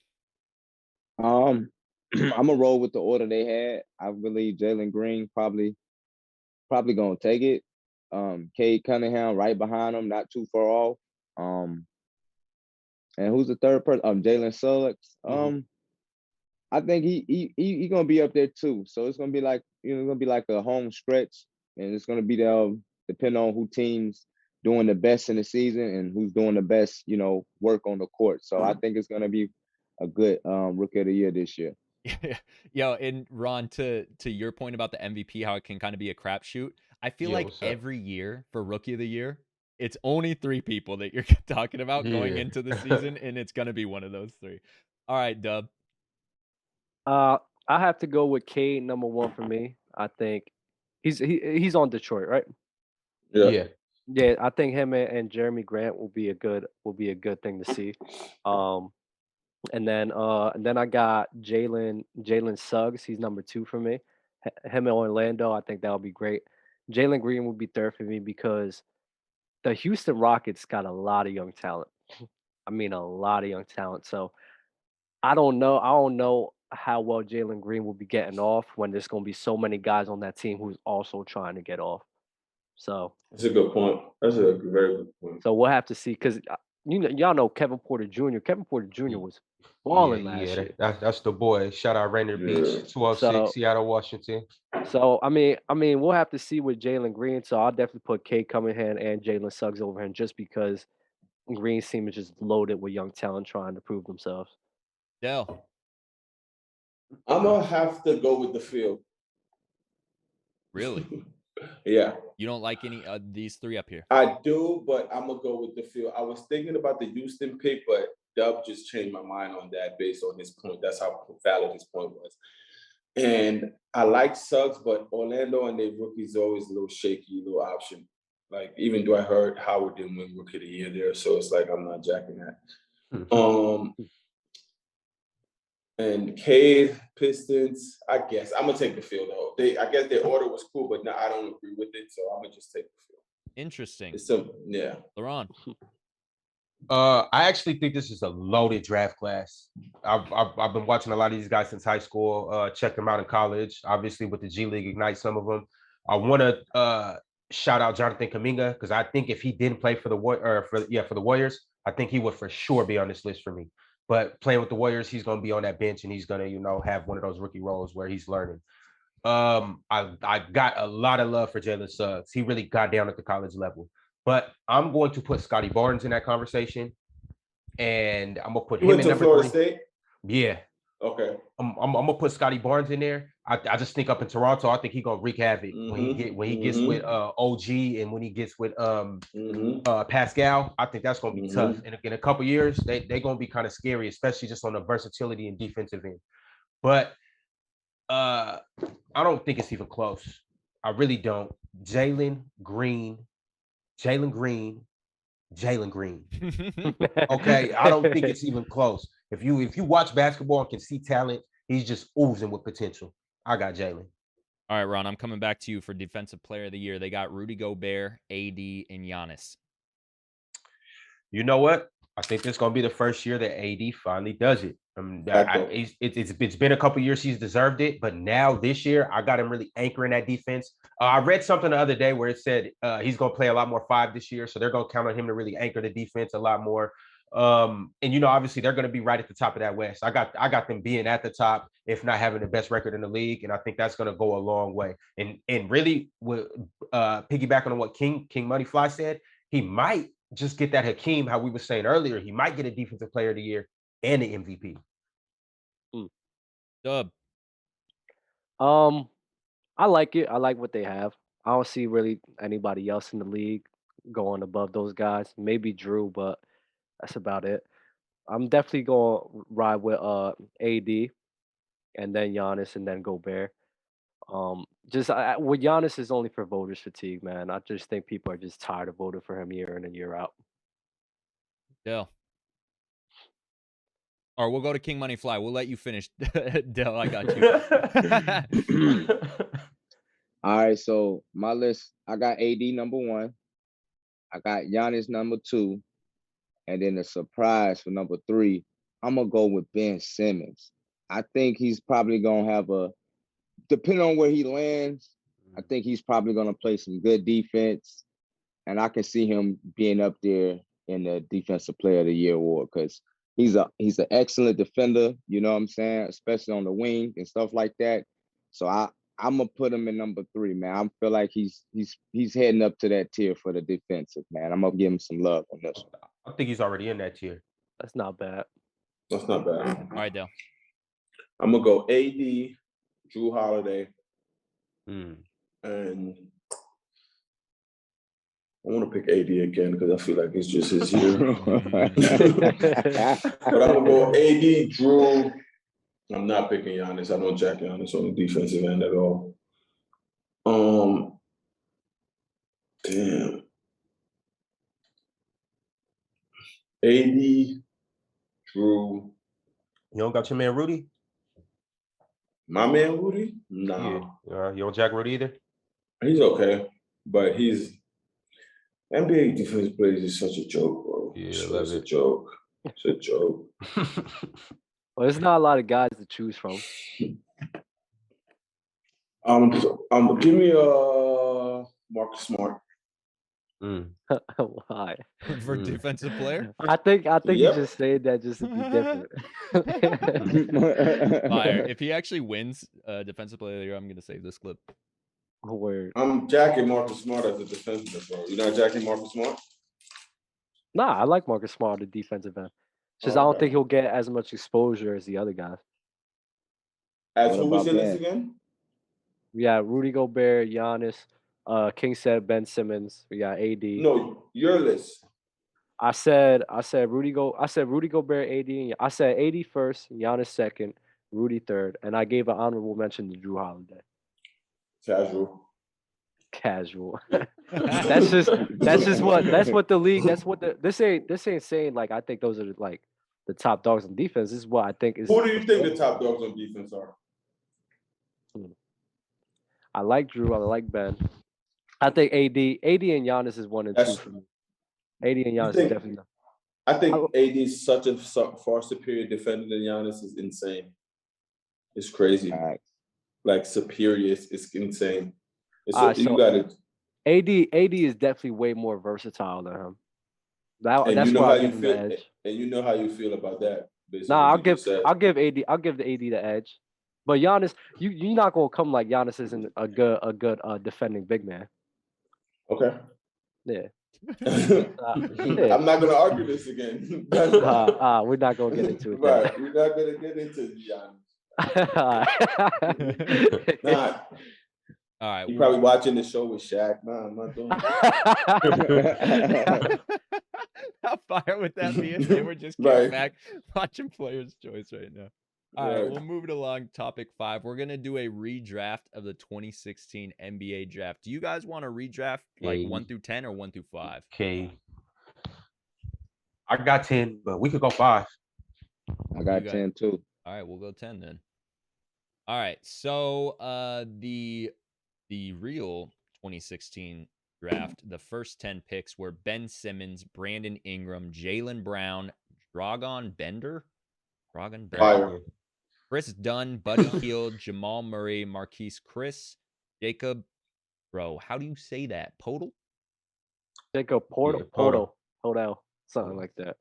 I'm gonna roll with the order they had. I believe Jalen Green probably gonna take it. Cade Cunningham right behind him, not too far off. And who's the third person? Jalen Suggs. I think he gonna be up there too. So it's gonna be like a home stretch, and it's gonna be depending on who teams doing the best in the season and who's doing the best, work on the court. So I think it's gonna be a good Rookie of the Year this year. Yo, and Ron, to your point about the MVP, how it can kind of be a crapshoot. I feel like every year for Rookie of the Year, It's only 3 people that you're talking about going into the season, and it's gonna be one of those 3. All right, Dub. I have to go with Cade number 1 for me. I think he's on Detroit, right? Yeah. Yeah, I think him and Jeremy Grant will be a good thing to see. And then I got Jalen Suggs. He's number 2 for me. Him in Orlando, I think that would be great. Jalen Green would be 3rd for me because the Houston Rockets got a lot of young talent. I mean, a lot of young talent. So I don't know. I don't know how well Jalen Green will be getting off when there's going to be so many guys on that team who's also trying to get off. So That's a good point. That's a very good point. we'll have to see because y'all know Kevin Porter Jr. Kevin Porter Jr. was balling last year. That's the boy. Shout out Rainier Beach, 206, Seattle, Washington. So I mean, we'll have to see with Jalen Green. So I'll definitely put Cade Cunningham and Jalen Suggs over him just because Green's team is just loaded with young talent trying to prove themselves. Dell. I'm gonna have to go with the field. Really? Yeah. You don't like any of these 3 up here? I do, but I'm gonna go with the field. I was thinking about the Houston pick, but Dub just changed my mind on that based on his point. That's how valid his point was. And I like Suggs, but Orlando and their rookies always a little shaky, little option. Like, even though I heard Howard didn't win Rookie of the Year there, so it's like I'm not jacking that. And Cade, Pistons, I guess. I'm going to take the field, though. I guess their order was cool, but no, I don't agree with it, so I'm going to just take the field. Interesting. It's simple, yeah. LeRon. I actually think this is a loaded draft class. I've been watching a lot of these guys since high school, checked them out in college, obviously with the G League Ignite, some of them. I want to shout out Jonathan Kuminga because I think if he didn't play for the Warriors, I think he would for sure be on this list for me. But playing with the Warriors, he's going to be on that bench and he's going to, have one of those rookie roles where he's learning. I got a lot of love for Jalen Suggs. He really got down at the college level. But I'm going to put Scottie Barnes in that conversation. And I'm going to put him in number Florida 3. State? Yeah. Okay. I'm going to put Scottie Barnes in there. I just think up in Toronto, I think he's going to wreak havoc when he gets with OG and when he gets with Pascal. I think that's going to be tough. And in a couple years, they're going to be kind of scary, especially just on the versatility and defensive end. But I don't think it's even close. I really don't. Jalen Green. Okay, I don't think it's even close. If you watch basketball and can see talent, he's just oozing with potential. I got Jalen. All right, Ron, I'm coming back to you for Defensive Player of the Year. They got Rudy Gobert, AD, and Giannis. You know what? I think this is going to be the first year that AD finally does it. It's been a couple years he's deserved it, but now this year I got him really anchoring that defense. I read something the other day where it said he's going to play a lot more 5 this year, so they're going to count on him to really anchor the defense a lot more. And obviously they're going to be right at the top of that West. I got them being at the top, if not having the best record in the league, and I think that's going to go a long way. And really, with piggybacking on what King Money Fly said, he might just get that Hakeem, how we were saying earlier. He might get a Defensive Player of the Year and the MVP. Dub. I like it. I like what they have. I don't see really anybody else in the league going above those guys. Maybe Drew, but that's about it. I'm definitely going to ride with AD and then Giannis and then Gobert. With Giannis is only for voters fatigue, man. I just think people are just tired of voting for him year in and year out. Dell. Or we'll go to King Money Fly. We'll let you finish. Dell, I got you. All right, so my list, I got AD number 1. I got Giannis number 2. And then the surprise for number 3, I'm going to go with Ben Simmons. I think he's probably going to have depending on where he lands, I think he's probably going to play some good defense. And I can see him being up there in the Defensive Player of the Year award because he's an excellent defender, you know what I'm saying, especially on the wing and stuff like that. So I'm gonna put him in number 3, man. I feel like he's heading up to that tier for the defensive, man. I'm gonna give him some love on this one. I think he's already in that tier. That's not bad. That's not bad. All right, Dale. I'm gonna go AD, Drew Holiday, Mm. and I want to pick AD again because I feel like it's just his year. But I'm going to go AD, Drew. I'm not picking Giannis. I don't jack Giannis on the defensive end at all. Damn. AD, Drew. You don't got your man Rudy? My man Rudy? No. Yeah. You don't jack Rudy either? He's okay. But NBA defensive players is such a joke, bro. Yeah, it's a joke. It's a joke. Well, there's not a lot of guys to choose from. Give me Marcus Smart. Why? For defensive player? I think you just said that just to be different. Fire. If he actually wins defensive player of the year, I'm gonna save this clip. Word. I'm jacking Marcus Smart as a defensive, bro. You're not jacking Marcus Smart? Nah, I like Marcus Smart, the defensive end. Just I don't think he'll get as much exposure as the other guys. As who was in this again? Yeah, Rudy Gobert, Giannis, King said Ben Simmons. We got AD. No, your list. I said Rudy Gobert, AD. And I said AD first, Giannis second, Rudy third, and I gave an honorable mention to Drew Holiday. Casual. That's what the league. This ain't saying like I think those are like the top dogs on defense. This is what I think is. Who do you think the top dogs on defense are? I like Drew. I like Ben. I think AD and Giannis is 1 and 2 for me. AD and Giannis is definitely. I think AD is such a far superior defender than Giannis is insane. It's crazy. Like superior, it's insane. You got it. AD is definitely way more versatile than him. That's you know why how I give you him feel, the edge. and you know how you feel about that. Nah, I'll give the AD the edge. But Giannis, you're not gonna come like Giannis isn't a good defending big man. Okay. Yeah. I'm not gonna argue this again. We're not gonna get into it. Right, we're not gonna get into Giannis. Nah. All right. You're probably watching the show with Shaq. Nah, I'm not doing it. How fire would that be if they were just kicking back watching Player's Choice right now? All right, we'll move it along. Topic 5. We're gonna do a redraft of the 2016 NBA draft. Do you guys want to redraft like 1 through 10 or 1 through 5? Okay. I got 10, but we could go 5. I got 10 too. All right, we'll go 10 then. All right, so the real 2016 draft, the first 10 picks were Ben Simmons, Brandon Ingram, Jaylen Brown, Dragan Bender, Chris Dunn, Buddy Hield, Jamal Murray, Marquise Chris, Jacob, how do you say that? Podol? Jacob Podol, something like that.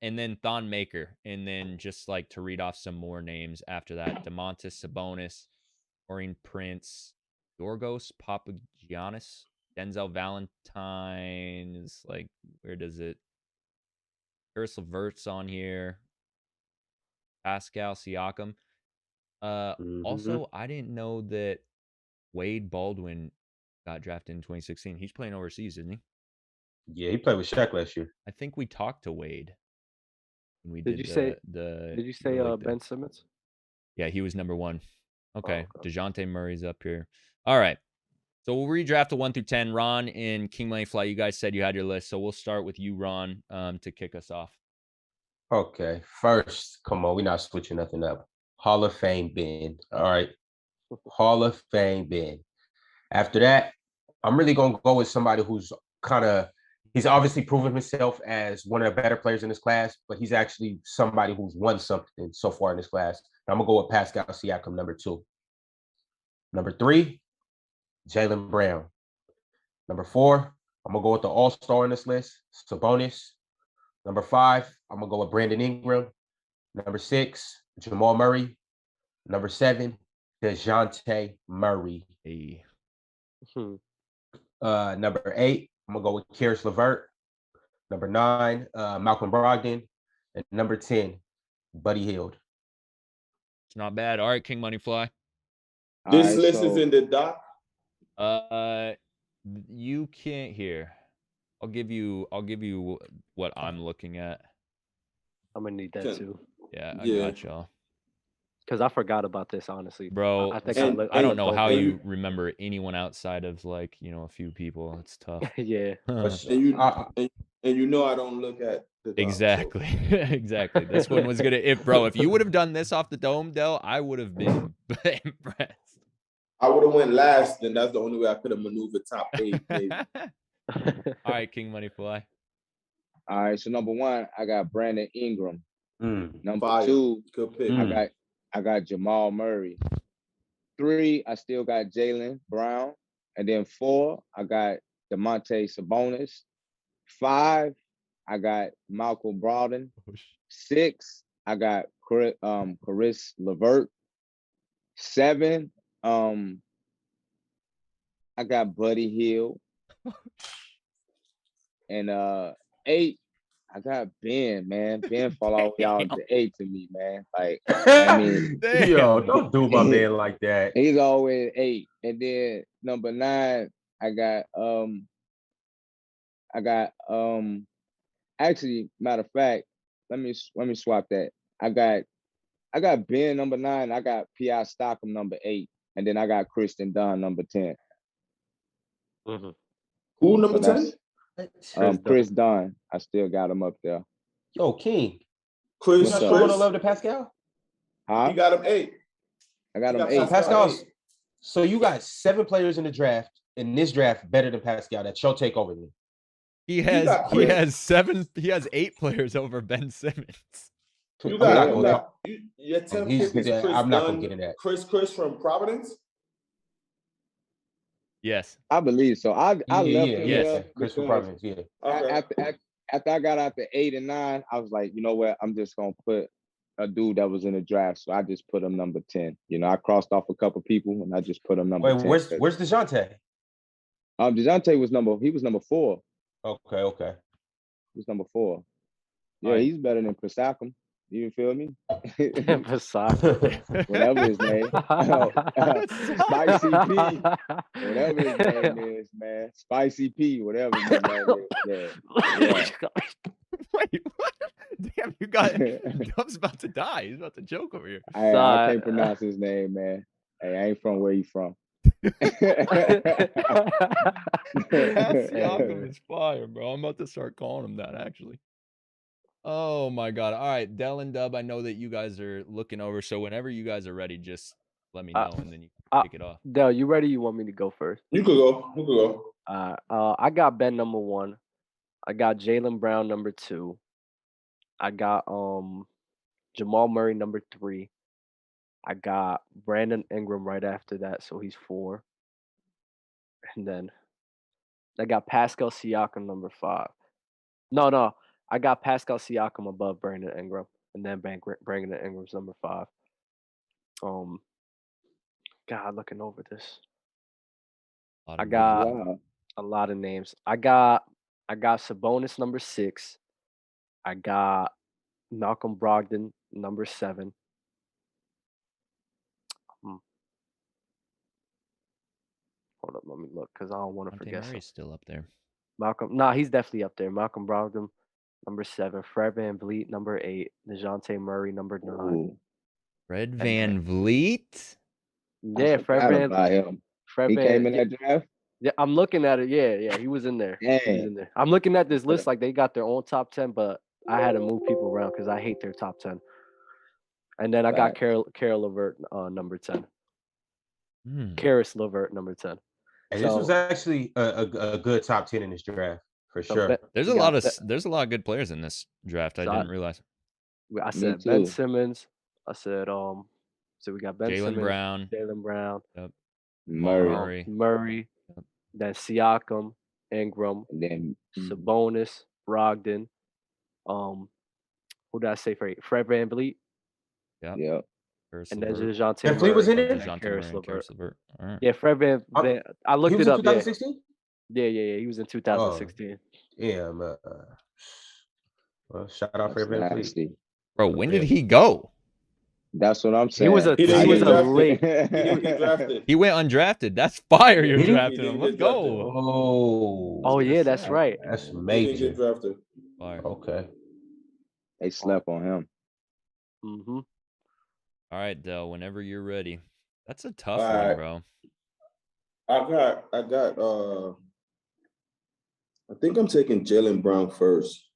And then Thon Maker, and then just like to read off some more names after that: Domantas Sabonis, Maureen Prince, Yorgos Papagiannis, Denzel Valentine is like, where does it? Curse Levert's on here. Pascal Siakam. Also, I didn't know that Wade Baldwin got drafted in 2016. He's playing overseas, isn't he? Yeah, he played with Shaq last year. I think we talked to Wade. When we did you say Ben Simmons? Yeah, he was number 1. Okay. DeJounte Murray's up here. All right. So we'll redraft to 1 through 10. Ron and King Money Fly, you guys said you had your list. So we'll start with you, Ron, to kick us off. Okay. First, come on. We're not switching nothing up. Hall of Fame Ben. All right. Hall of Fame Ben. After that, I'm really going to go with somebody who's he's obviously proven himself as one of the better players in this class, but he's actually somebody who's won something so far in this class. I'm going to go with Pascal Siakam, number 2. Number 3, Jaylen Brown. Number 4, I'm going to go with the all-star in this list, Sabonis. Number 5, I'm going to go with Brandon Ingram. Number 6, Jamal Murray. Number 7, DeJounte Murray. Hey. Number 8, I'm going to go with Karis Levert. Number 9, Malcolm Brogdon. And number 10, Buddy Hield. It's not bad. All right, King Money Fly. This list is in the doc? You can't hear. I'll give you what I'm looking at. I'm gonna need that too. Yeah, I Yeah. got y'all. Because I forgot about this, honestly. Bro, I think I don't know how and you remember anyone outside of like, a few people. It's tough. Yeah. And you know I don't look at the dome, Exactly. Exactly. This one was gonna if you would have done this off the dome, Del, I would have been impressed. I would have went last, then that's the only way I could have maneuvered top 8, maybe. All right, King Money Fly. All right, so number 1, I got Brandon Ingram. Number Fire. 2, good pick. I got Jamal Murray. 3, I still got Jaylen Brown. And then 4, I got DeMonte Sabonis. 5, I got Malcolm Brogdon. 6, I got Caris Levert. 7, I got Buddy Hield. And 8, I got Ben, man. Ben fall all the way out to 8 to me, man. Like, I mean, yo, don't do my man like that. He's always 8. And then number 9, I got actually, matter of fact, let me swap that. I got Ben number 9, I got P.I. Stockham number 8, and then I got Kristen Dunn number 10. Mm-hmm. Who number 10? Chris Dunn. I still got him up there. Yo, King. Chris. You not love to Pascal? Huh? You got him 8. I got him 8. Pascal. So you got 7 players in the draft, in this draft, better than Pascal. That's your take over me. He has 7. He has 8 players over Ben Simmons. Your 10th pick is Chris I'm not gonna Dunn, get in that. Chris from Providence. Yes, I believe so. I left him there. Chris from Providence. Yeah. Okay. After I got out to 8 and 9, I was like, you know what? I'm just gonna put a dude that was in the draft, so I just put him number 10. I crossed off a couple people and I just put him number 10. Where's DeJounte? DeJounte was number 4. Okay. He was number 4. Yeah, he's better than Pasacum. You feel me? Pasacum. Whatever his name. Spicy P. Whatever his name is, man. Spicy P, whatever his name is. Yeah. Wait, what? Damn, you got Dub's about to die. He's about to choke over here. I can't pronounce his name, man. Hey, I ain't from where you from. Siakam is fire, bro. I'm about to start calling him that, actually. Oh my God. All right, Del and Dub, I know that you guys are looking over, so whenever you guys are ready, just let me know and then you can kick it off. Del, you ready? You want me to go first? You could go. I got Ben number 1. I got Jaylen Brown number 2. I got Jamal Murray number 3. I got Brandon Ingram right after that, so he's 4. And then I got Pascal Siakam number 5. No. I got Pascal Siakam above Brandon Ingram, and then Brandon Ingram's number 5. God, looking over this, I got a lot of names. I got Sabonis number 6. I got Malcolm Brogdon number 7. Hold up, let me look because I don't want to forget. Murray's still up there. He's definitely up there. Malcolm Brogdon number 7, Fred VanVleet number 8, DeJounte Murray number 9. Ooh. Fred VanVleet? Yeah, Fred VanVleet. He came in that draft? Yeah, I'm looking at it. Yeah, he was in there. He was in there. I'm looking at this list like they got their own top 10, but I had to move people around because I hate their top 10. And then I got Carol Levert number 10. Caris Levert number 10. And this was actually a good top 10 in this draft. For sure. There's a lot of good players in this draft. I didn't realize. I said Ben Simmons. I said so we got Ben Simmons, Jaylen Brown. Yep. Murray. Yep. Then Siakam, Ingram, and then Sabonis, Brogdon. Who did I say for 8? Fred VanVleet. Yep. And then DeJounte Murray. VanVleet was in there? Caris Levert. Right. Yeah, Fred VanVleet. I looked it up. 2016? Yeah. He was in 2016. Yeah, well, shout out Fred VanVleet. Bro, when did he go? That's what I'm He saying. was a He didn't he was get a drafted. late. He didn't get drafted. He went undrafted. That's fire. You're He didn't- drafting he him. didn't Let's get drafted. go. Oh. Oh yeah, that's sad. right. That's He didn't major. get drafted. Fire. Okay. They slept on him. Mm-hmm. All right, Del, whenever you're ready. That's a tough All one, right. bro. I think I'm taking Jaylen Brown first.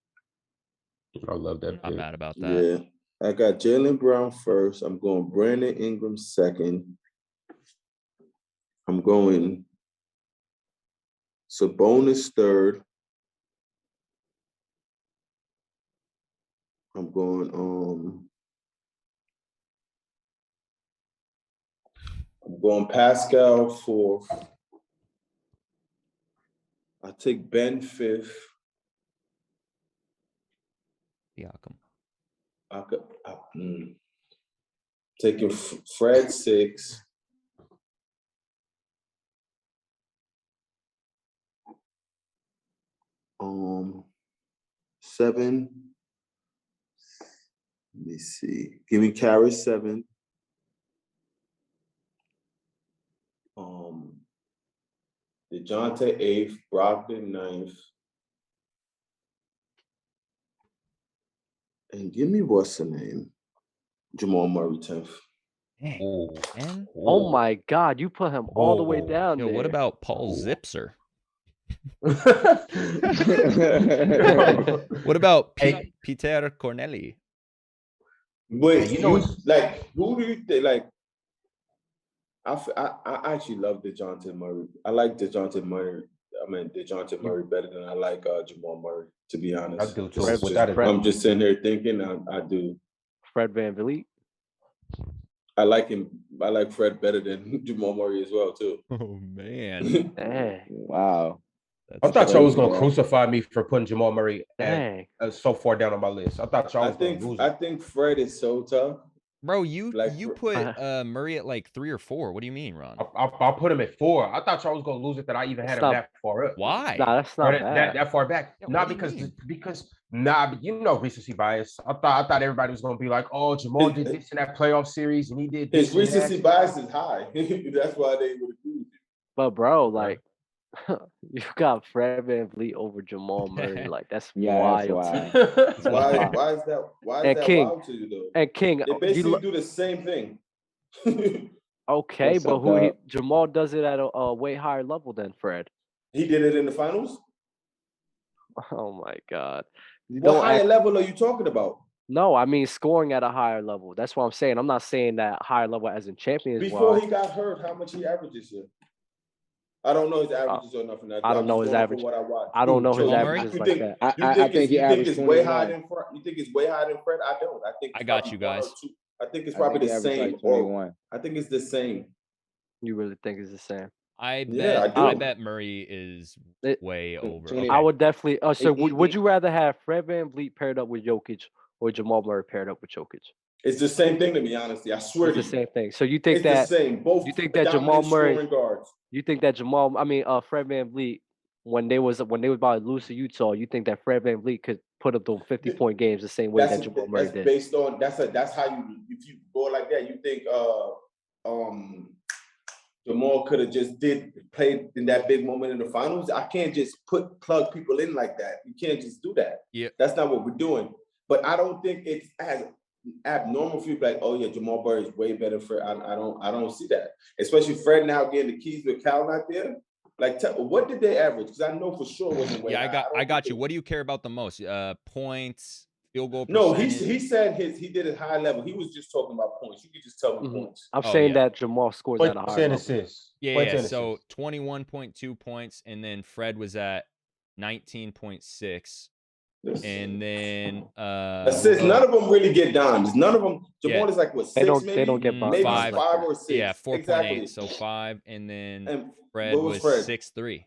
I love that I'm pick. mad about that. Yeah. I got Jaylen Brown first. I'm going Brandon Ingram second. I'm going Sabonis third. I'm going Pascal fourth. I take Ben fifth. Siakam. Taking Fred six. Seven. Let me see. Give me Kyrie seven. DeJounte eighth. Brogdon ninth. And give me what's the name? Jamal Murray 10th. Ooh. And Oh my God, you put him all the way Oh. down yo, there. what about Paul Ooh. Zipser? What about Peter Corneli? Wait, Yeah, you know who do you think? Like, I actually love DeJounte Murray. I like DeJounte Murray. DeJounte Murray better than I like Jamal Murray, to be honest. I do too. This is Without just- a doubt. I'm just sitting here thinking I do. Fred VanVleet. I like him. I like Fred better than Jamal Murray as well, too. Oh man. Dang. Wow. I thought y'all was gonna Yeah. crucify me for putting Jamal Murray Dang. so far down on my list. I thought y'all was gonna lose I it. think Fred is so tough. Bro, you Like, put Murray at like 3 or 4. What do you mean, Ron? I'll put him at 4. I thought y'all was gonna lose it that I even had It's him not- that far up. Why? Nah, that's not Or bad. that far back. Yeah, Not what do you because you know recency bias. I thought everybody was gonna be like, oh, Jamal did this in that playoff series and he did this. His recency bias is high. That's why they would agree with you. But bro, like, you got Fred VanVleet over Jamal Murray. Like, that's Yeah, that's wild. wild. That's Why wild. is that? Why is And that King, wild to you though? And King, They basically do the same thing. okay, What's but up, Jamal does it at a way higher level than Fred. He did it in the finals. Oh my God. You What don't higher act- level are you talking about? No, I mean scoring at a higher level. That's what I'm saying. I'm not saying that higher level as in champions. Before he got hurt, how much he averaged this year? I don't know his averages or nothing. I don't know his average. What I watched. I don't know his Jamal Murray? averages You like think- that. I think he averaged it's way 21. higher than Fred? You think it's way higher than Fred? I don't. I think I it's got probably you one or guys. two. I think it's I probably think the he averaged same. like 21. I think it's the same. You really think it's the same? I Yeah, bet I I do. bet Murray is It- way over. 20. I would definitely. So He- would you rather have Fred VanVleet paired up with Jokic or Jamal Murray paired up with Jokic? It's the same thing to me, honestly. I swear It's to the you. same thing. So you think It's that the same. Both you think that dominant Jamal Murray- scoring guards. Fred VanVleet when they was about to lose to Utah, you think that Fred VanVleet could put up those 50-point games the same way that Jamal Murray That's did? based on that's how you if you go like that, you think Jamal could have just played in that big moment in the finals. I can't just plug people in like that. You can't just do that. Yeah. That's not what we're doing. But I don't think it's as abnormal for you like, oh yeah, Jamal Murray is way better for. I don't see that. Especially Fred now getting the keys with Cal out there. Like, what did they average? Because I know for sure it wasn't way Yeah, high. I got you. What do you care about the most? Points, field goal No, percentage? he said he did it high level. He was just talking about points. You could just tell me points. I'm Oh, saying yeah. that Jamal scores at a Points higher and level. assists. Yeah, Points yeah. and So assists. 21.2 points, and then Fred was at 19.6. And then Assists. None of them really get dimes. None of them. Jamal Yeah. is like what, They 6 don't- maybe? they don't get maybe five. 5 or 6. Yeah, 4.8. Exactly. So 5, and then And Fred what was was Fred? 6.3.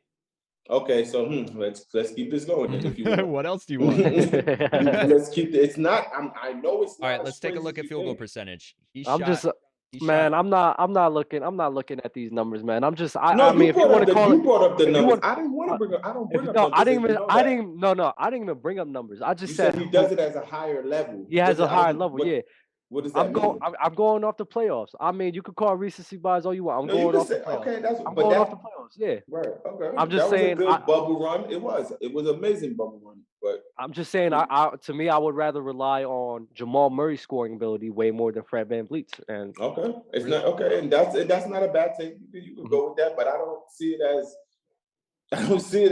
Okay, so let's keep this going then. If you want. What else do you want? Let's keep it. It's not. I know it's not. All right, as let's take a crazy look as at you field goal think. percentage. He I'm shot. just he man. shot- I'm not looking at these numbers, man. I'm just. I No, mean, if you want to call you it. brought up the if you numbers. want- I didn't want to bring up. I don't bring up No, numbers. I didn't if you even. know I that. didn't. No, I didn't even bring up numbers. I just You said said he does it as a higher level. he has a I higher don't- level. but- Yeah. What does that mean? I'm going off the playoffs. I mean, you could call recency bias all you want. I'm going off the playoffs. Okay, I'm going off the playoffs. Yeah. Right. Okay. I'm just saying. That was a good bubble run. It was an amazing bubble run. But I'm just saying. To me, I would rather rely on Jamal Murray's scoring ability way more than Fred VanVleet's. And okay, it's not okay, and that's not a bad thing. You can go with that, but I don't see it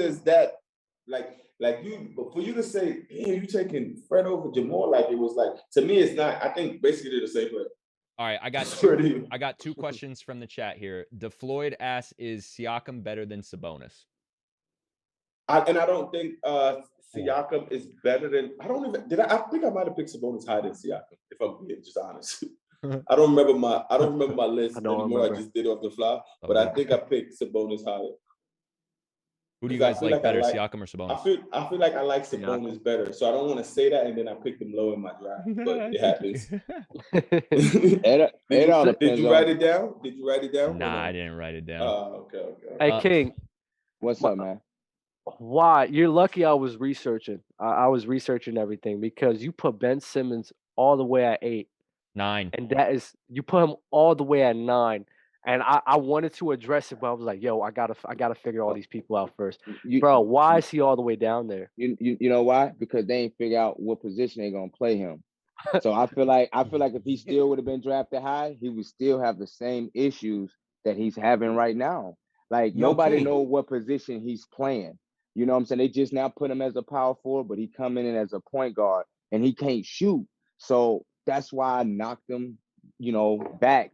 as that. Like you, but for you to say, "Hey, you taking Fred over Jamal," like it was like to me, it's not. I think basically they're the same player. All right, I got two questions from the chat here. DeFloyd asks, "Is Siakam better than Sabonis?" I don't think Siakam is better than. I don't even. I think I might have picked Sabonis higher than Siakam. If I'm being just honest, I don't remember my list anymore. I just did it off the fly, but I think I picked Sabonis higher. Who do you guys like better, Siakam or Sabonis? I feel like I like Sabonis better, so I don't want to say that, and then I picked him low in my draft, but it happens. Did you write it down? Nah, I didn't write it down. Okay. Hey, King. What's up, man? Why? You're lucky I was researching. I was researching everything because you put Ben Simmons all the way at 8. 9. And you put him all the way at 9. And I wanted to address it, but I was like, yo, I gotta figure all these people out first. Bro, why is he all the way down there? You know why? Because they ain't figure out what position they're gonna play him. So I feel like if he still would have been drafted high, he would still have the same issues that he's having right now. Like nobody know what position he's playing. You know what I'm saying? They just now put him as a power forward, but he coming in as a point guard and he can't shoot. So that's why I knocked him, back.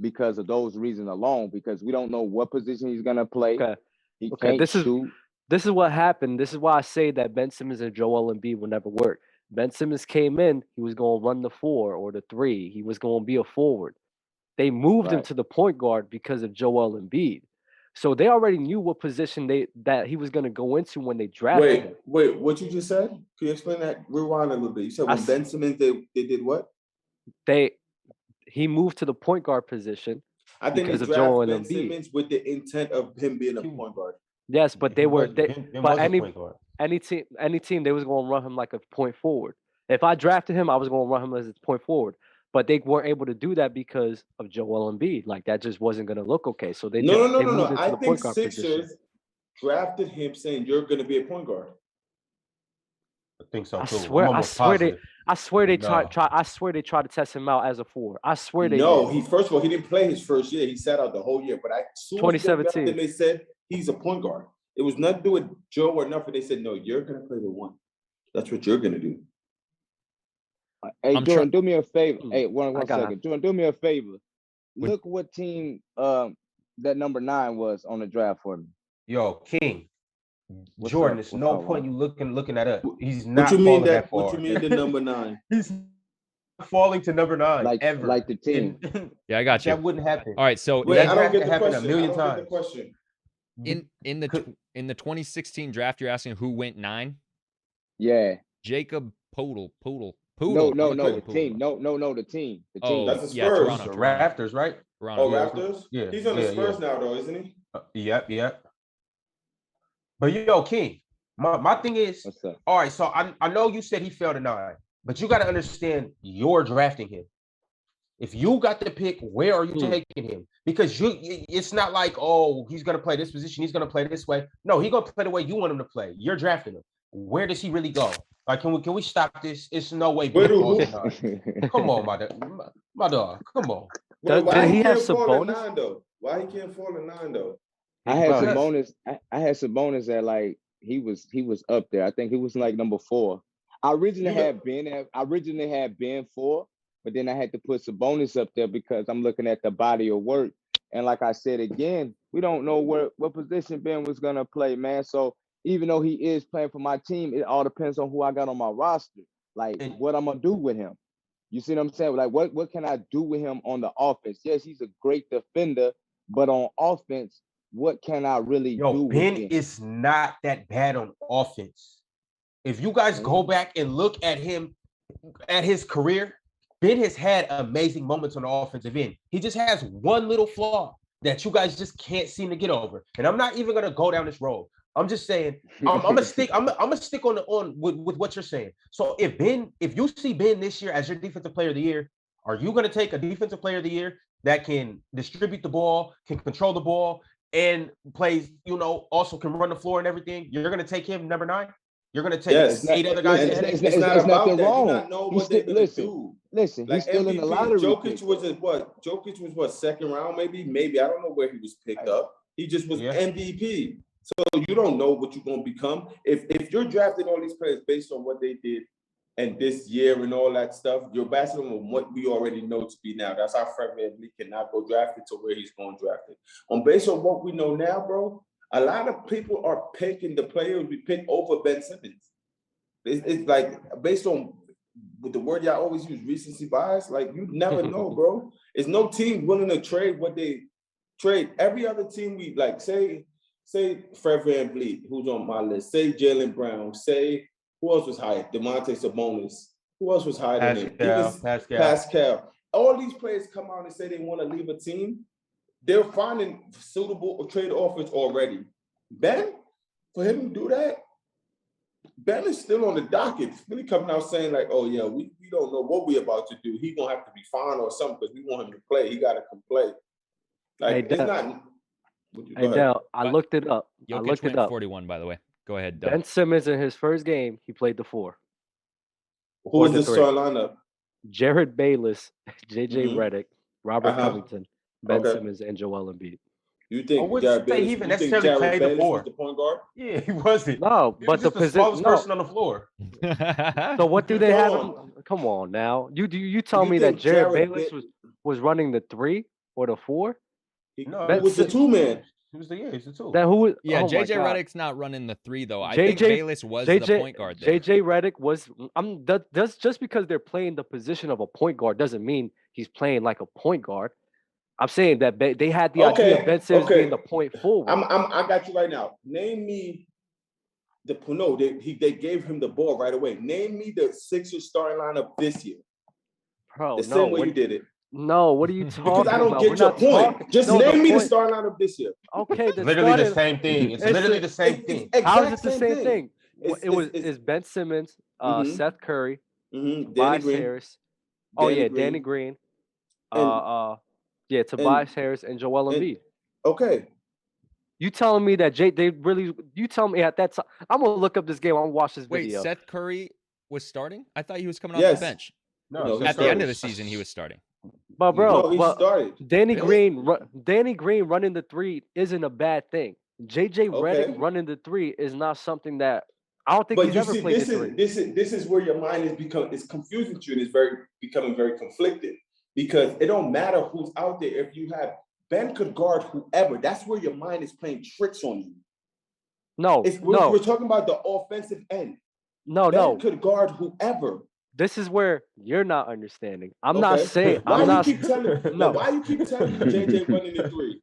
Because of those reasons alone, because we don't know what position he's gonna play. Okay. He can't shoot. This is what happened. This is why I say that Ben Simmons and Joel Embiid will never work. Ben Simmons came in, he was gonna run the 4 or the 3. He was gonna be a forward. They moved him to the point guard because of Joel Embiid. So they already knew what position that he was gonna go into when they drafted him. Wait, what you just said? Can you explain that? Rewind a little bit. You said when Ben Simmons they did what? He moved to the point guard position. I think because of Joel Ben Simmons with the intent of him being a point guard. Yes, but any team they was going to run him like a point forward. If I drafted him, I was going to run him as a point forward. But they weren't able to do that because of Joel Embiid. Like that just wasn't going to look okay. So they no. I think Sixers drafted him saying you're going to be a point guard. I think so too. I swear they tried to test him out as a 4. I swear they did. First of all, he didn't play his first year. He sat out the whole year. But 2017. They said he's a point guard. It was nothing to do with Joe or nothing. They said, no, you're gonna play the 1. That's what you're gonna do. Hey, Jordan, do me a favor. Hey, one second. Jordan, do me a favor. Look what team that number 9 was on the draft for me. Yo, King. Jordan, it's no point you looking at up. He's not. What you mean that? What you mean the number 9? He's falling to number 9 ever. Like the team. Yeah, I got you. That wouldn't happen. All right, so I don't get the happen question. a million times. In the 2016 draft, you're asking who went 9? Yeah. Jacob Poodle. No, the team. No, the team. The team. That's the Spurs. Yeah, Toronto. Raptors, right? Toronto. Raptors? Yeah. He's on the Spurs now, though, isn't he? Yep. But yo, King, my thing is, all right, so I know you said he fell to 9, but you got to understand you're drafting him. If you got the pick, where are you taking him? Because it's not like, oh, he's going to play this position, he's going to play this way. No, he's going to play the way you want him to play. You're drafting him. Where does he really go? Like, can we stop this? It's no way. Come on, my dog. Come on. Did he have some bonus? Why he can't fall in 9 though? I had some bonus. I had some bonus that like he was up there. I think he was like number 4. I originally had Ben 4, but then I had to put some bonus up there because I'm looking at the body of work. And like I said again, we don't know what position Ben was gonna play, man. So even though he is playing for my team, it all depends on who I got on my roster. Like what I'm gonna do with him. You see what I'm saying? Like what can I do with him on the offense? Yes, he's a great defender, but on offense, what can I really do? Ben is not that bad on offense. If you guys go back and look at him, at his career, Ben has had amazing moments on the offensive end. He just has one little flaw that you guys just can't seem to get over. And I'm not even gonna go down this road. I'm just saying, I'm gonna stick on with what you're saying. So if you see Ben this year as your defensive player of the year, Are you going to take a defensive player of the year that can distribute the ball, can control the ball, and plays, also can run the floor and everything? You're going to take him number 9? You're going to take 8 other guys? It's not about that. Wrong. You not know what they're going to do. Listen, Like he's still MVP, in the lottery. Jokic was what, second round, maybe. I don't know where he was picked up. He just was MVP. So you don't know what you're going to become. If you're drafting all these players based on what they did and this year and all that stuff, you're basing on what we already know to be now. That's how Fred VanVleet cannot go drafted to where he's going drafted. Based on what we know now, bro, a lot of people are picking the players we pick over Ben Simmons. It's like based on with the word y'all always use, recency bias. Like you never know, bro. It's no team willing to trade what they trade. Every other team we like, say Fred VanVleet, who's on my list. Say Jaylen Brown. Say who else was hired? Demonte Sabonis. Who else was hired? Pascal. All these players come out and say they want to leave a team. They're finding suitable trade offers already. Ben, for him to do that, Ben is still on the docket. He's really coming out saying like, oh yeah, we don't know what we're about to do. He's gonna have to be fine or something because we want him to play. He gotta come play. Like it's not. Hey Dell, I looked it up. Jokic went 41, by the way. Go ahead, Dell. Ben Simmons in his first game, he played the 4. Who was the starting lineup? Jared Bayless, JJ Redick, Robert Covington, Ben Simmons, and Joel Embiid. You think Jared Bayless was the point guard? Yeah, he wasn't. No, he but was the smallest person on the floor. So what do they have? Come on now. You tell me that Jared Bayless was running the 3 or the 4? No, it was the 2-man. He's the 2. Then who was? Yeah, JJ Redick's not running the 3 though. I think Bayless was the point guard there. JJ Redick was. Just because they're playing the position of a point guard doesn't mean he's playing like a point guard. I'm saying that they had the idea of Ben Simmons being the point forward. I got you right now. Name me they gave him the ball right away. Name me the Sixers starting lineup this year. Bro, the same way you did it. No, what are you talking about? Because I don't get your point. Just name me the starting lineup this year. Okay, literally the same thing. It's literally the same thing. How is it the same thing? It's Ben Simmons, Seth Curry, Tobias Harris. Danny Green. Tobias Harris and Joel Embiid. Okay. You telling me that you tell me at that time, I'm going to look up this game. I'm going to watch this video. Wait, Seth Curry was starting? I thought he was coming off the bench. No, at the end of the season, he was starting. But bro, he started. Danny Green running the 3 isn't a bad thing. JJ Redick running the 3 is not something that I don't think he's ever played the 3. This is where your mind is confusing to you and is becoming very conflicted. Because it don't matter who's out there. If you have Ben could guard whoever, that's where your mind is playing tricks on you. We're talking about the offensive end. Ben could guard whoever. This is where you're not understanding. I'm not saying. Why you keep telling me JJ running the 3?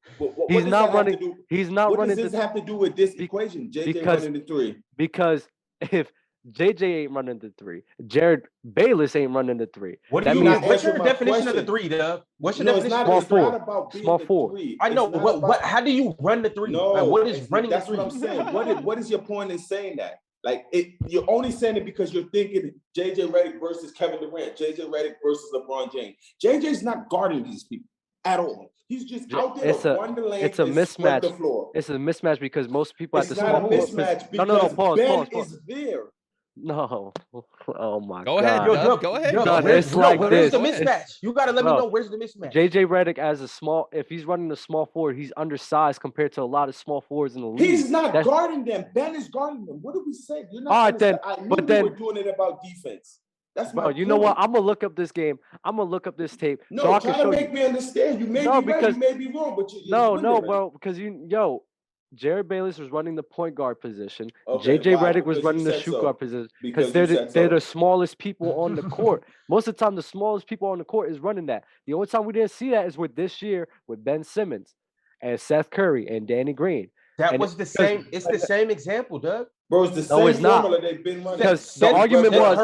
He's not running. He's not running. What does this have to do with this equation? JJ running the 3. Because if JJ ain't running the 3, Jared Bayless ain't running the 3. What's your definition of the 3, Dub? What's your definition? Small 4. I know. What? How do you run the 3? No, like, what is running the 3? That's what I'm saying. What is your point in saying that? Like you're only saying it because you're thinking JJ Redick versus Kevin Durant, JJ Redick versus LeBron James. JJ's not guarding these people at all. He's just out there to run the lane. It's a mismatch. The floor. It's a mismatch because most people at the small floor. It's not a mismatch because Ben is there. No. Oh my God. Go ahead, Doug. Go ahead. It's like where's this. the mismatch? You got to let me know where's the mismatch. JJ Redick if he's running a small forward, he's undersized compared to a lot of small forwards in the league. He's not guarding them. Ben is guarding them. What do we say? You're not all right, then. But then we're doing it about defense. That's my you know what? I'm gonna look up this game. I'm gonna look up this tape. No, so I try can to make me understand. You may be right, you may be wrong, but bro, because Jared Bayless was running the point guard position. JJ Redick was running the shoot guard position because they're the smallest people on the court. Most of the time, the smallest people on the court is running that. The only time we didn't see that is with this year with Ben Simmons and Seth Curry and Danny Green. That was the same. It's the same example, Doug. Bro, it's the same formula they've been running. Because the argument was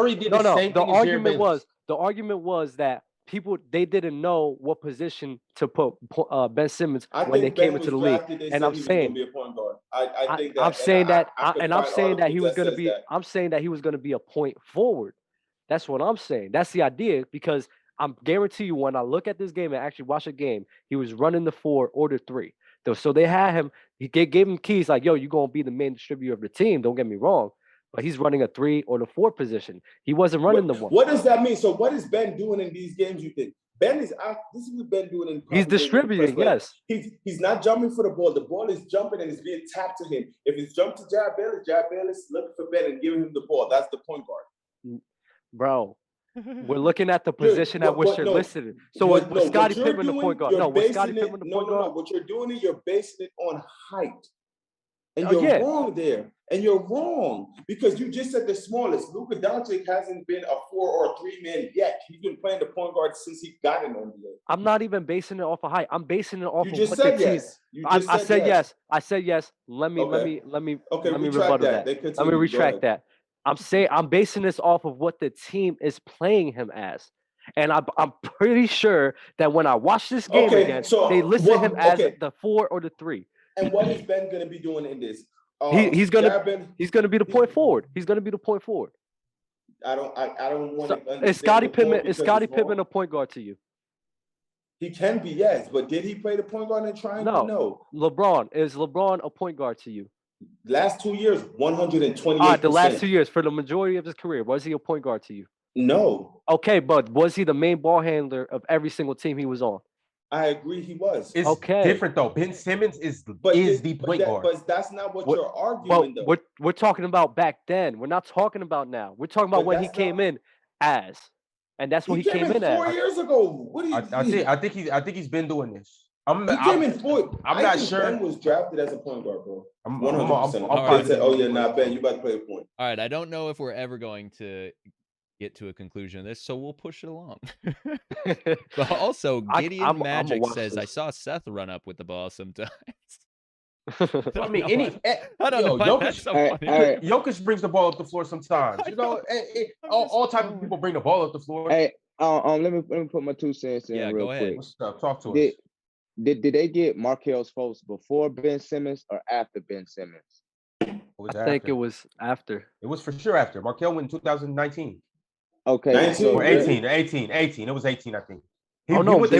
the argument was that they didn't know what position to put Ben Simmons when they came into the league. And I'm saying that he was going to be. I'm saying that he was going to be a point forward. That's what I'm saying. That's the idea because I'm guarantee you when I look at this game and actually watch a game, he was running the 4 or the 3. So they had him. He gave him keys like, yo, you're gonna be the main distributor of the team. Don't get me wrong, but he's running a 3 or the 4 position. He wasn't running the 1. What does that mean? So what is Ben doing in these games? You think Ben is out? This is what Ben doing in. He's distributing. Yes. He's not jumping for the ball. The ball is jumping and it's being tapped to him. If it's jumped to Jared Bayless looking for Ben and giving him the ball. That's the point guard. Bro, we're looking at the position at which you're listed. So was Scottie Pippen the point guard? No, was Scottie Pippen the point guard? No. What you're doing is you're basing it on height. And you're wrong there. And you're wrong because you just said the smallest. Luka Doncic hasn't been a 4 or a 3 man yet. He's been playing the point guard since he got in the NBA. I'm not even basing it off of height. I'm basing it off of what the team. Yes. I said yes. I said yes. Let me rebuttal that. Let me retract that. I'm basing this off of what the team is playing him as. And I'm pretty sure that when I watch this game again, they listed him as the 4 or the 3. And what is Ben going to be doing in this? He's gonna be the point forward. He's gonna be the point forward. I don't want to understand. Is Scottie Pippen a point guard to you? He can be, yes, but did he play the point guard in the triangle? No. Is LeBron a point guard to you? Last 2 years, 128%. All right, the last 2 years for the majority of his career, was he a point guard to you? No. Okay, but was he the main ball handler of every single team he was on? I agree he was. It's different though. Ben Simmons is the point guard. But that's not what you're arguing though. We're talking about back then. We're not talking about now. We're talking about when he came in as. And that's what he came in as. 4 years ago. What do you I think he's been doing this. He came in 4. I'm not sure. Ben was drafted as a point guard, bro. 100%. Ben, you about to play a point. All right, I don't know if we're ever going to get to a conclusion of this, so we'll push it along. But also, Gideon Magic says, I saw Seth run up with the ball sometimes. I mean, I don't know. Jokic brings the ball up the floor sometimes. You know, all type of people bring the ball up the floor. Hey, let me put my 2 cents in real quick. What's up? Talk to us. Did they get Markelle Fultz before Ben Simmons or after Ben Simmons? I think it was after. It was for sure after. Markelle went in 2019. Okay. 19 or 18. It was 18, I think. No. In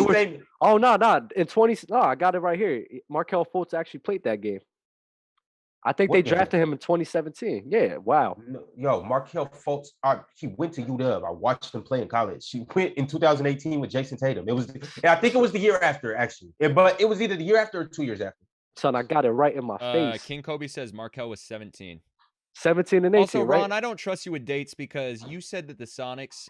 20. No, I got it right here. Markelle Fultz actually played that game. I think they drafted him in 2017. Yeah, wow. Yo, Markelle Fultz, he went to UW. I watched him play in college. He went in 2018 with Jason Tatum. I think it was the year after, actually. But it was either the year after or 2 years after. Son, I got it right in my face. King Kobe says Markelle was 17. 17 and 18, also, right? Ron, I don't trust you with dates because you said that the Sonics,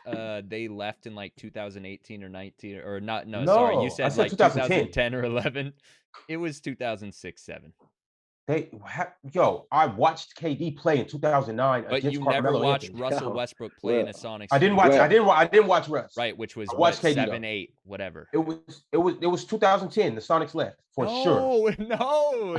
they left in like 2018 or 19 or not. No, sorry. You said like 2010 or 11. It was 2006-7. I watched KD play in 2009. But you never watched Russell Westbrook play in a Sonics. I didn't watch Russ. Right, which was what, 7, 8, whatever. It was 2010. The Sonics left for sure. No.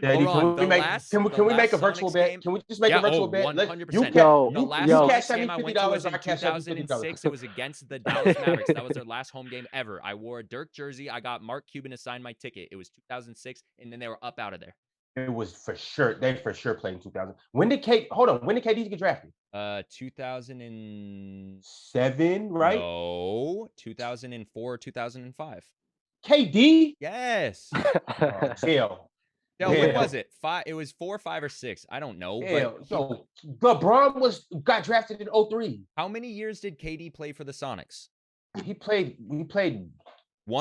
Daddy, can we make a virtual bet? Can we just make a virtual bet? 100%. The last game I went to was in 2006. It was against the Dallas Mavericks. That was their last home game ever. I wore a Dirk jersey. I got Mark Cuban to sign my ticket. It was 2006, and then they were up out of there. It was for sure. They for sure played in 2000. When did KD get drafted? 2007, right? No, 2004, 2005. KD? Yes. Hell. No, when was it? It was 4, 5, or 6. I don't know. So LeBron got drafted in 2003. How many years did KD play for the Sonics? He played 1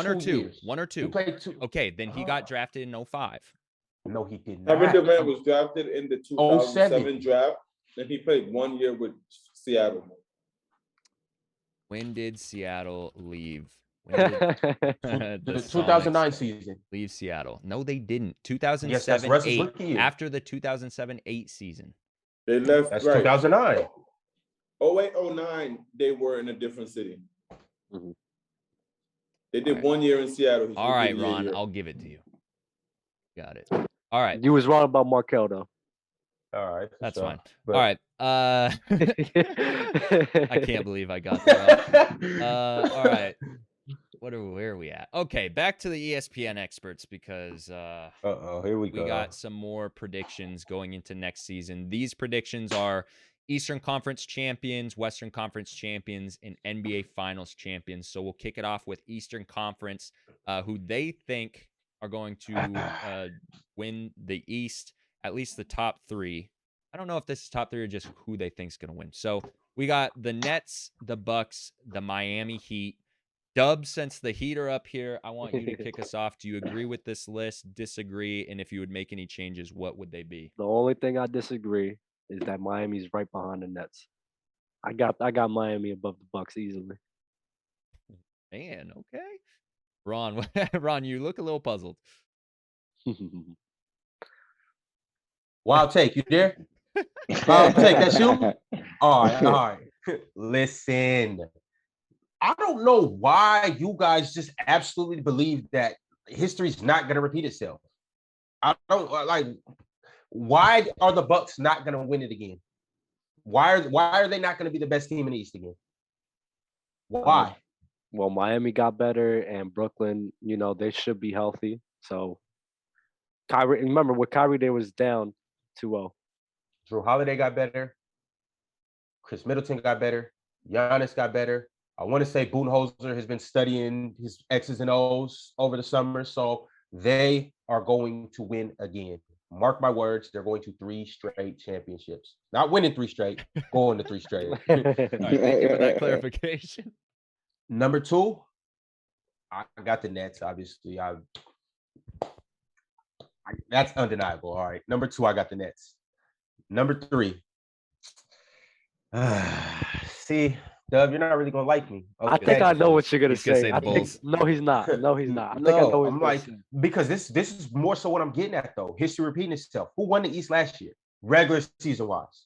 or 2. Years. 1 or 2. He played 2. Okay, then he got drafted in 2005. No, he didn't. Kevin Durant was drafted in the 2007 draft, and he played 1 year with Seattle. When did Seattle leave? The 2009 season. Leave Seattle. No, they didn't. 2007-8. After the 2007-8 season. They left. That's 2009. 08-09, they were in a different city. Mm-hmm. They did 1 year in Seattle. All right, Ron, I'll give it to you. Got it. All right. You was wrong about Markelle, though. All right. That's fine. All right. I can't believe I got that wrong. All right. Where are we at? Okay, back to the ESPN experts because here we go. We got some more predictions going into next season. These predictions are Eastern Conference champions, Western Conference champions, and NBA Finals champions. So we'll kick it off with Eastern Conference, who they think are going to win the East, at least the top three. I don't know if this is top three or just who they think is going to win. So we got the Nets, the Bucks, the Miami Heat. Dub, since the Heat are up here, I want you to kick us off. Do you agree with this list, disagree? And if you would make any changes, what would they be? The only thing I disagree is that Miami's right behind the Nets. I got Miami above the Bucks easily. Man, okay. Ron, you look a little puzzled. Wild take, you there? Wild take, that's you? All right. Listen, I don't know why you guys just absolutely believe that history's not going to repeat itself. I don't like. Why are the Bucks not going to win it again? Why are they not going to be the best team in the East again? Why? Well, Miami got better, and Brooklyn, they should be healthy. So, remember, with Kyrie, they was down 2-0. Drew Holiday got better. Chris Middleton got better. Giannis got better. I want to say Budenholzer has been studying his X's and O's over the summer, so they are going to win again. Mark my words, they're going to 3 straight championships. Not winning 3 straight, going to 3 straight. All right, thank you for that clarification. Number 2, I got the Nets, obviously. That's undeniable. All right. Number 2, I got the Nets. Number 3. See, Dub, you're not really gonna like me. Okay. I think I know what you're gonna say. The Bulls. No, he's not. No, he's not. I think I know what he's gonna say. Because this is more so what I'm getting at though. History repeating itself. Who won the East last year? Regular season wise,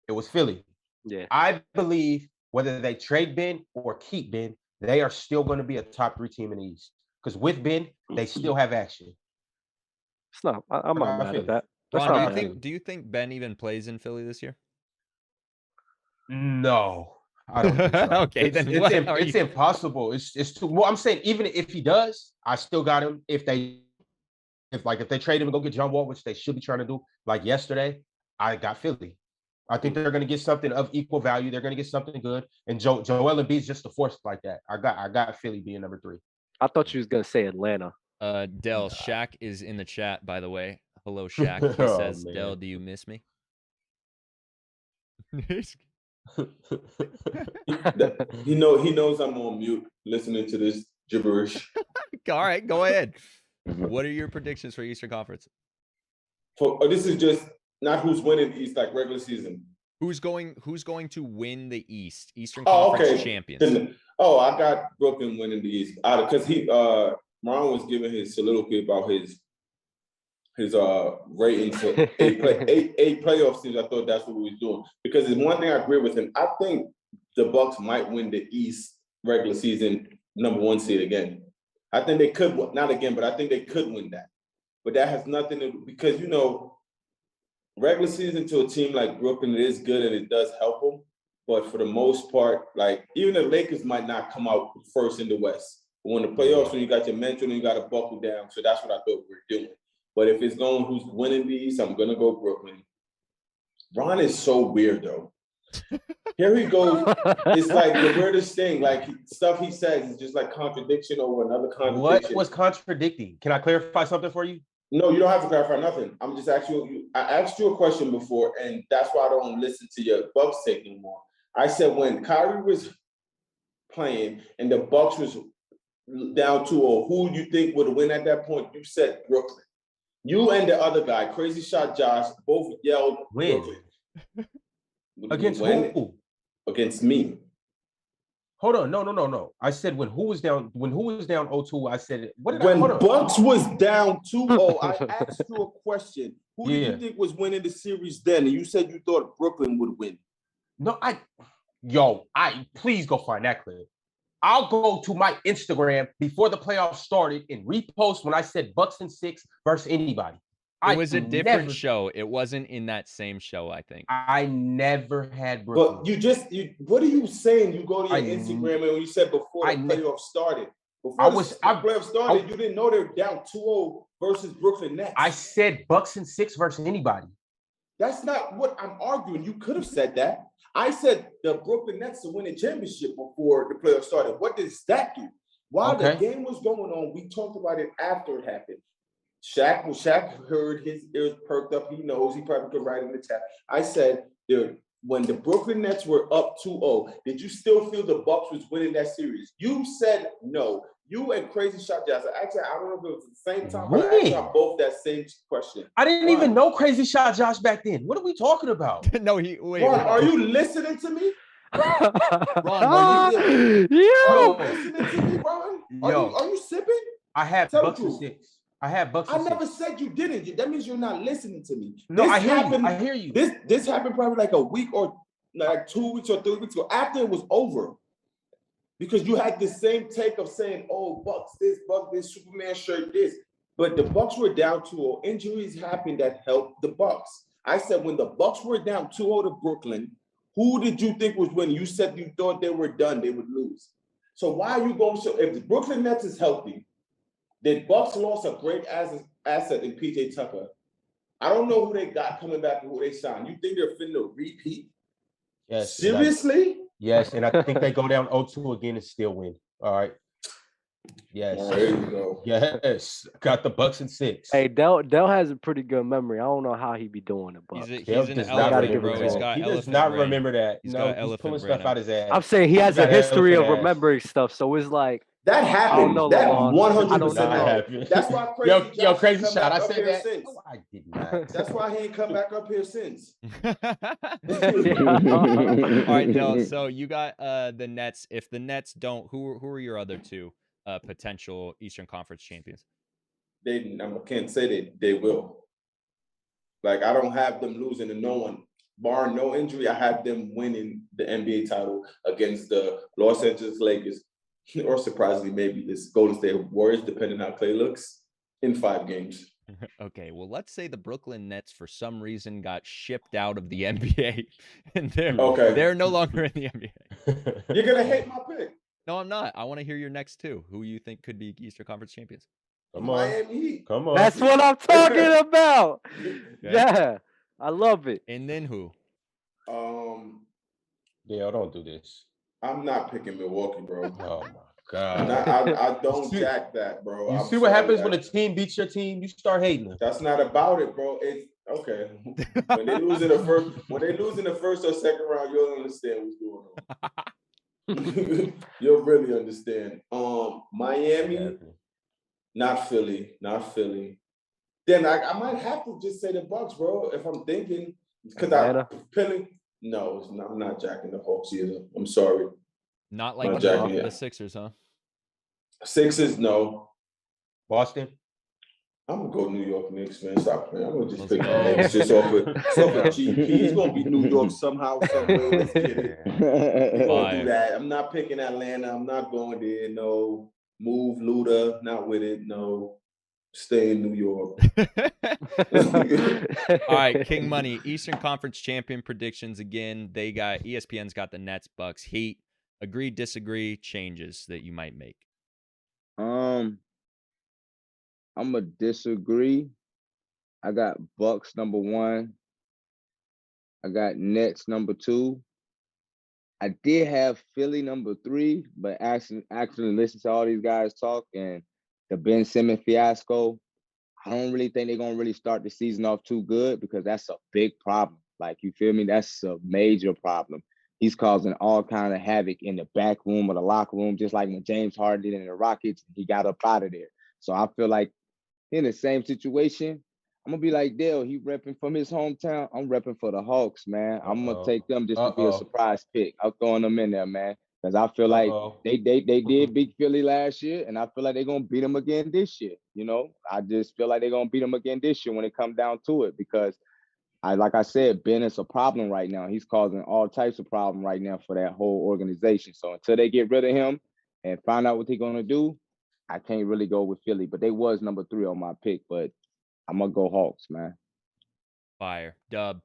it was Philly. Yeah. I believe whether they trade Ben or keep Ben, they are still going to be a top 3 team in the East. Because with Ben, they still have action. It's not. I'm not mad at that. Ron, do you think Ben even plays in Philly this year? No. I don't think so. Okay, then it's impossible. It's too well. I'm saying even if he does, I still got him. If they trade him and go get John Wall, which they should be trying to do, like yesterday, I got Philly. I think they're going to get something of equal value. They're going to get something good. And Joel Embiid's just a force like that. I got Philly being number 3. I thought you was going to say Atlanta. Dell, Shaq is in the chat, by the way. Hello, Shaq. He says, Dell, do you miss me? He knows I'm on mute listening to this gibberish. All right, go ahead. What are your predictions for Eastern Conference? This is just not who's winning the East, like regular season. Who's going to win the East? Eastern Conference champions. I got Brooklyn winning the East. Because Ron was giving his soliloquy about his rating for 8 playoff teams. I thought that's what we was doing. Because it's one thing I agree with him. I think the Bucks might win the East regular season number 1 seed again. I think they could, not again, but I think they could win that. But that has nothing to do, because, regular season to a team like Brooklyn, it is good and it does help them. But for the most part, like, even the Lakers might not come out first in the West. But when the playoffs, when you got your mental and you got to buckle down. So that's what I thought we were doing. But if it's going who's winning these, I'm going to go Brooklyn. Ron is so weird, though. Here he goes. It's like the weirdest thing. Like, stuff he says is just like contradiction over another contradiction. What was contradicting? Can I clarify something for you? No, you don't have to clarify nothing. I'm just asking you. I asked you a question before, and that's why I don't listen to your Bucks take anymore. I said when Kyrie was playing and the Bucks was down 2-0, who do you think would win at that point? You said Brooklyn. You and the other guy, Crazy Shot Josh, both yelled Brooklyn. Against who? Against me. Hold on, no. I said when who was down 0-2, I said when Bucks was down 2-0, I asked you a question. Who do you think was winning the series then? And you said you thought Brooklyn would win. No, please go find that clip. I'll go to my Instagram before the playoffs started and repost when I said Bucks in 6 versus anybody. It was a different show. It wasn't in that same show, I think. I never had Brooklyn. But what are you saying? You go to your Instagram and when you said before the playoffs started. Before the playoffs started, you didn't know they were down 2-0 versus Brooklyn Nets. I said Bucks in 6 versus anybody. That's not what I'm arguing. You could have said that. I said the Brooklyn Nets to win a championship before the playoffs started. What did Shaq do? While the game was going on, we talked about it after it happened. When Shaq heard, his ears perked up. He knows. He probably could write in the chat. I said, when the Brooklyn Nets were up 2-0, did you still feel the Bucks was winning that series? You said no. You and Crazy Shot Josh. Actually, I don't know if it was the same time, but I asked y'all both that same question. I didn't even know Crazy Shot Josh back then. What are we talking about? No, Ron, are you listening to me? Ron, are you listening to me, Ron? Are you sipping? I have Bucks and 6. I have Bucks. I never said you didn't. That means you're not listening to me. No, I hear you. This happened probably like a week or like 2 weeks or 3 weeks ago after it was over. Because you had the same take of saying, oh, Bucks this, Superman shirt this. But the Bucks were down 2-0. Injuries happened that helped the Bucks. I said when the Bucks were down 2-0 to Brooklyn, who did you think was winning? You said you thought they were done, they would lose. So why are you going so if the Brooklyn Nets is healthy, the Bucks lost a great asset in PJ Tucker. I don't know who they got coming back and who they signed. You think they're finna repeat? Yes. Seriously? Yes, and I think they go down 0-2 again and still win. All right. Yes. There you go. Yes. Got the Bucks and 6. Hey, Dell has a pretty good memory. I don't know how he be doing it, but he's an elephant, bro. He does not remember that. He's pulling stuff out his ass. I'm saying he has a history of remembering stuff, so it's like that happened. That 100% happened. That's why Crazy Crazy Shot. I said that. No, I did not. That's why he ain't come back up here since. All right, Del. So you got the Nets. If the Nets don't, who are your other two potential Eastern Conference champions? I can't say they will. Like I don't have them losing to no one. Barring no injury, I have them winning the NBA title against the Los Angeles Lakers. Or surprisingly, maybe this Golden State Warriors, depending on how Clay looks, in 5 games. Okay, well, let's say the Brooklyn Nets for some reason got shipped out of the NBA, and they're no longer in the NBA. You're gonna hate my pick. No, I'm not. I want to hear your next two. Who you think could be Eastern Conference champions? Come on, Miami Heat. Come on. That's what I'm talking about. Okay. Yeah, I love it. And then who? Yeah, don't do this. I'm not picking Milwaukee, bro. Oh my God. I don't jack that, bro. You see what happens when a team beats your team? You start hating them. That's not about it, bro. It's okay. When they lose in the first or second round, you'll understand what's going on. You'll really understand. Miami, not Philly. Then I might have to just say the Bucks, bro. If I'm thinking, because I'm not jacking the Hawks either. I'm sorry. Not like the Sixers, huh? Sixers, no. Boston? I'm gonna go New York Knicks, man. Stop playing. I'm gonna just pick the Knicks just off of GP. He's gonna be New York somehow, some way. Let's get it. We're gonna do that. I'm not picking Atlanta. I'm not going there. No. Move Luda. Not with it. No. Stay in New York. All right, King Money, Eastern Conference champion predictions again. They got ESPN's got the Nets, Bucks, Heat. Agree, disagree, changes that you might make. I'm a disagree. I got Bucks number 1. I got Nets number 2. I did have Philly number 3, but actually listen to all these guys talk and the Ben Simmons fiasco, I don't really think they're gonna really start the season off too good because that's a big problem. Like, you feel me? That's a major problem. He's causing all kind of havoc in the back room or the locker room, just like when James Harden did in the Rockets, he got up out of there. So I feel like in the same situation, I'm gonna be like Dale. He repping from his hometown. I'm repping for the Hawks, man. I'm gonna take them just to be a surprise pick. I'm throwing them in there, man. Because I feel like they did beat Philly last year, and I feel like they're going to beat them again this year. You know, I just feel like they're going to beat them again this year when it comes down to it because, like I said, Ben is a problem right now. He's causing all types of problems right now for that whole organization. So until they get rid of him and find out what they're going to do, I can't really go with Philly. But they was number 3 on my pick, but I'm going to go Hawks, man. Fire. Dub.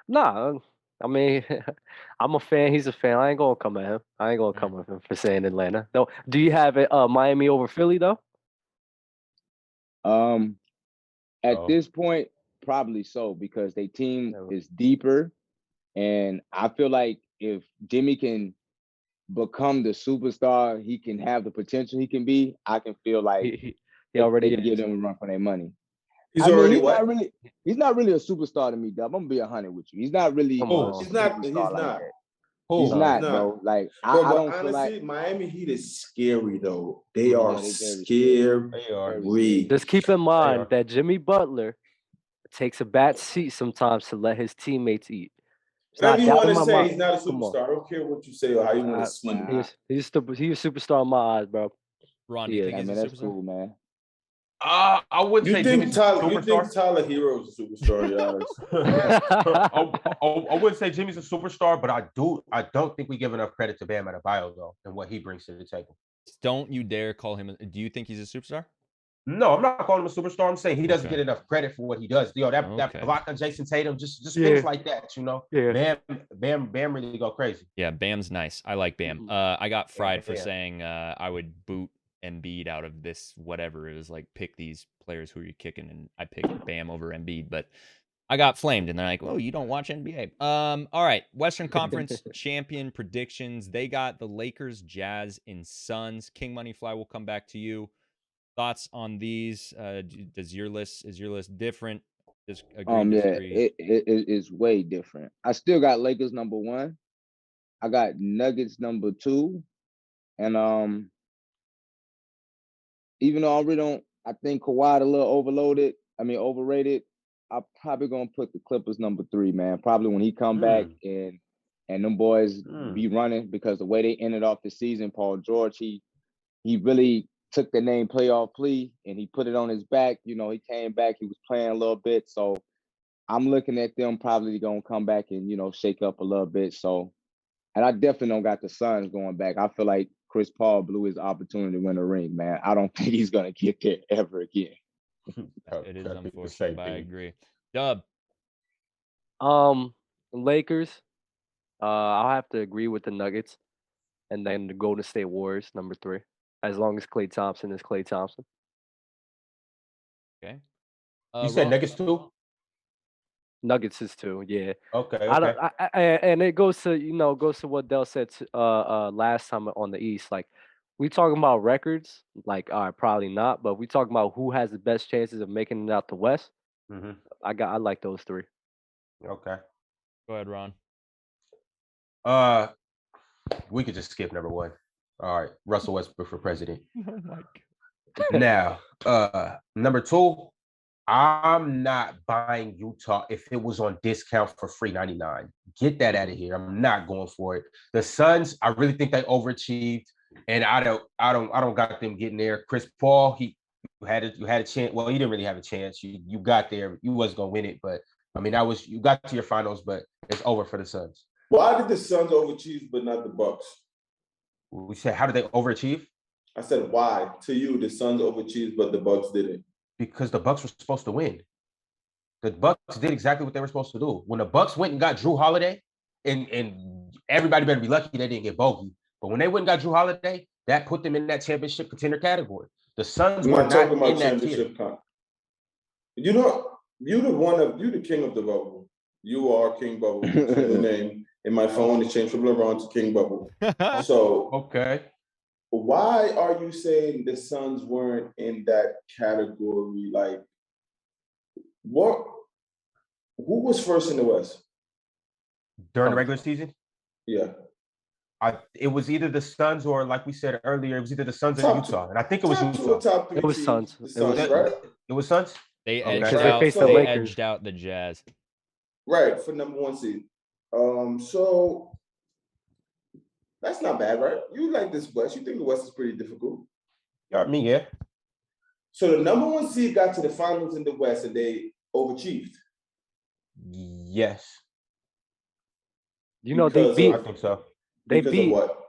Nah. I mean, I'm a fan. He's a fan. I ain't gonna come at him. I ain't gonna come at him for saying Atlanta. No, do you have it Miami over Philly though? At this point, probably so, because their team is deeper. And I feel like if Jimmy can become the superstar he can have the potential he can be, I can feel like He already they can give is. them a run for their money. He's already he's not really a superstar to me, Dub. I'm gonna be 100 with you. He's not really Come a on. He's superstar not. He's like not. that. Who? He's not, not. bro. Like Bro, I but don't feel honestly, like Miami Heat is scary though. They are they're very scary. They are. Just keep in are. mind that Jimmy Butler takes a back seat sometimes to let his teammates eat. It's Whatever not you want doubting to my say, mind. he's not a Come on. superstar. I don't care what you say or how you want to swing it. He's a superstar in my eyes, bro. Ron, do you think I he's mean, a that's superstar? cool, man. I wouldn't say Jimmy's a You think superstar. Tyler Hero's a superstar in your eyes? I wouldn't say Jimmy's a superstar, but I don't think we give enough credit to Bam Adebayo though, and what he brings to the table. Don't you dare call him. Do you think he's a superstar? No, I'm not calling him a superstar. I'm saying he doesn't get enough credit for what he does. That block on Jason Tatum, just things like that, you know. Yeah. Bam really go crazy. Yeah, Bam's nice. I like Bam. I got fried for saying I would boot Embiid out of this whatever. It was like pick these players who you're kicking, and I picked Bam over Embiid, but I got flamed, and they're like, "Oh, you don't watch NBA." All right, Western Conference champion predictions. They got the Lakers, Jazz, and Suns. King Money Fly will come back to you. Thoughts on these? Is your list different? Just agree, disagree. It is way different. I still got Lakers number 1. I got Nuggets number 2, and even though I think Kawhi a little overrated. I'm probably gonna put the Clippers number 3, man. Probably when he come back and them boys be running, because the way they ended off the season, Paul George, he really took the name playoff plea and he put it on his back. You know, he came back, he was playing a little bit. So I'm looking at them probably gonna come back and, shake up a little bit. So, and I definitely don't got the Suns going back. I feel like Chris Paul blew his opportunity to win a ring, man. I don't think he's gonna get there ever again. It is unfortunate, but I agree. Dub. Lakers. I'll have to agree with the Nuggets, and then the Golden State Warriors number 3. As long as Klay Thompson is Klay Thompson. Okay. You said Nuggets too? Nuggets is 2, yeah. Okay. And it goes to what Dell said last time on the East. Like, we talking about records, like, all right, probably not, but we talking about who has the best chances of making it out the West. I like those 3. Okay. Go ahead, Ron. We could just skip number 1. All right, Russell Westbrook for president. Oh my God. Now, number 2, I'm not buying Utah if it was on discount for free $99. Get that out of here. I'm not going for it. The Suns, I really think they overachieved, and I don't got them getting there. Chris Paul, you had a chance. Well, you didn't really have a chance. You got there. You wasn't gonna win it, but I mean, you got to your finals, but it's over for the Suns. Why did the Suns overachieve but not the Bucks? We said, how did they overachieve? I said, why? To you, the Suns overachieved, but the Bucks didn't. Because the Bucks were supposed to win. The Bucks did exactly what they were supposed to do. When the Bucks went and got Drew Holiday, and everybody better be lucky they didn't get Bogey. But when they went and got Drew Holiday, that put them in that championship contender category. The Suns were not in that tier. You the king of the bubble. You are King Bubble. The name in my phone is changed from LeBron to King Bubble. So okay. Why are you saying the Suns weren't in that category? Like, what? Who was first in the West during the regular season? Yeah, it was either the Suns or, like we said earlier, it was either the Suns or Utah, and I think it was Utah. It was Suns. It was Suns. They edged out the Jazz. Right, for number 1 seed. So that's not bad, right? You like this West. You think the West is pretty difficult. Yeah. So the number 1 seed got to the finals in the West and they overachieved. Yes. They beat. I think so. They beat what?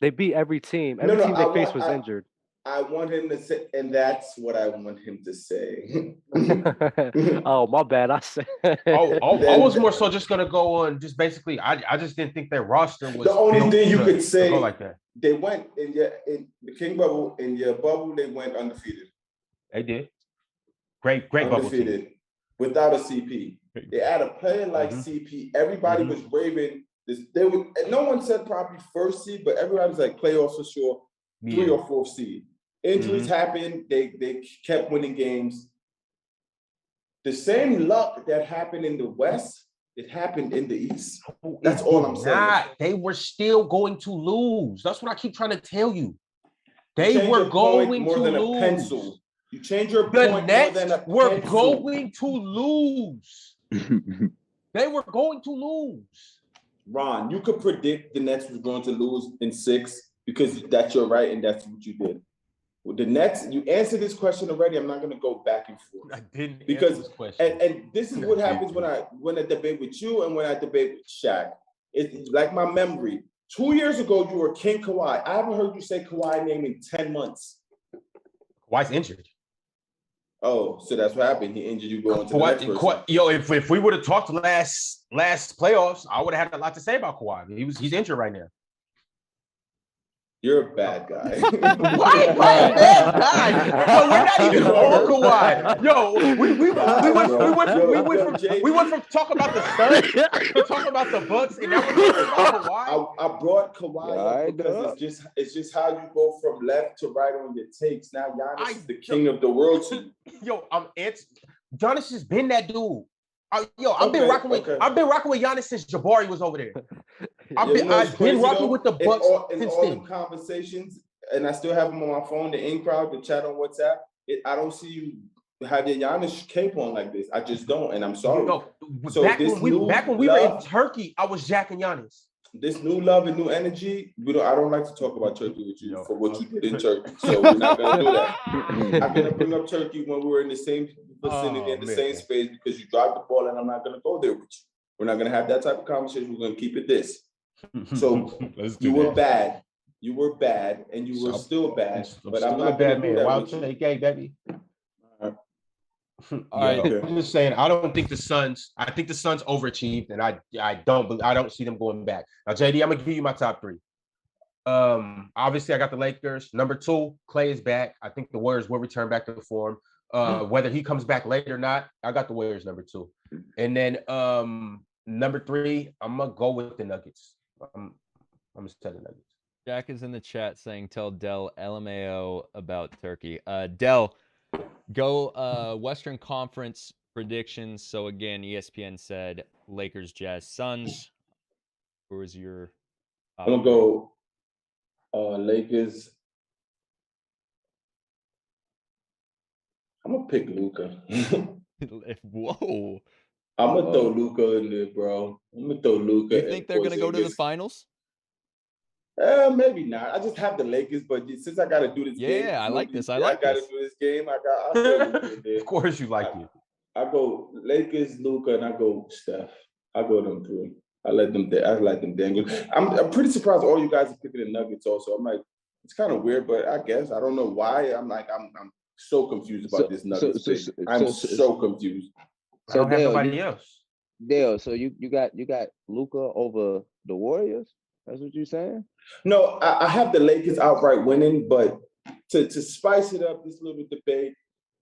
They beat every team. Every team they faced was injured. I want him to say, and that's what I want him to say. Oh, my bad. I said. I was more so just gonna go on. Just basically, I just didn't think their roster was. The only thing you could say like that. They went in the King Bubble. In your bubble, they went undefeated. They did. Great bubble team. Undefeated. Without a CP. They had a player like CP. Everybody was raving. And no one said probably first seed, but everybody was like playoffs for sure. 3 or 4 seed. Injuries happened. They kept winning games. The same luck that happened in the West, it happened in the East. That's all I'm saying. They were still going to lose. That's what I keep trying to tell you. They were going to lose. Pencil. You change your point more than a pencil. Were going to lose. They were going to lose. Ron, you could predict the Nets was going to lose in 6 because that's your right and that's what you did. With the Nets, you answered this question already. I'm not going to go back and forth. I didn't because answer this question. And this is what happens when I debate with you and when I debate with Shaq. It's like my memory. 2 years ago, you were King Kawhi. I haven't heard you say Kawhi name in 10 months. Kawhi's injured. Oh, so that's what happened. He injured you going to the next person. Yo, if we would have talked last playoffs, I would have had a lot to say about Kawhi. He's injured right now. You're a bad guy. Why am I a bad guy? Yo, we're not even on Kawhi. Yo, we went from talking about the Suns to talking about the Bucks, and now we're talking about Kawhi. I brought Kawhi up because it's just how you go from left to right on your takes. Now Giannis is the king of the world. Yo, Giannis has been that dude. I've been rocking with Giannis since Jabari was over there. I've been rocking with the Bucks since all then. the conversations, and I still have them on my phone, the in-crowd, the chat on WhatsApp. I don't see you have your Giannis cape on like this. I just don't, and I'm sorry. So back when we were in Turkey, I was jacking Giannis. This new love and new energy, I don't like to talk about Turkey with you for what you did in Turkey. So we're not going to do that. I'm going to bring up Turkey when we were in the same vicinity, in the same space, because you dropped the ball and I'm not going to go there with you. We're not going to have that type of conversation. We're going to keep it this. So were bad. You were bad, and you were still bad. But I'm not going to do that Wild take, baby. All right, I'm just saying. I think the Suns overachieved, and I don't see them going back. Now, JD, I'm gonna give you my top 3. Obviously, I got the Lakers. Number 2, Klay is back. I think the Warriors will return back to form. Whether he comes back late or not, I got the Warriors number 2. And then number 3, I'm gonna go with the Nuggets. I'm gonna tell the Nuggets. Jack is in the chat saying, "Tell Dell LMAO about Turkey." Dell. Go Western Conference predictions. So again, ESPN said Lakers, Jazz, Suns. Who was your? I'm gonna go Lakers. I'm gonna pick Luka. Whoa! I'm gonna throw Luka in there, bro. I'm gonna throw Luka. You think they're gonna go to the finals? Maybe not. I just have the Lakers, but since I got to do this game, I like this. I got to do this game. Of course, you like it. I go Lakers, Luka, and I go Steph. I go them 3. I let them dangle. I'm pretty surprised all you guys are picking the Nuggets. Also, I'm like, it's kind of weird, but I guess I don't know why. I'm so confused about this Nuggets pick. I'm so confused. I don't have nobody else. Dale, so you got Luka over the Warriors? That's what you're saying? No, I have the Lakers outright winning, but to spice it up, this little debate,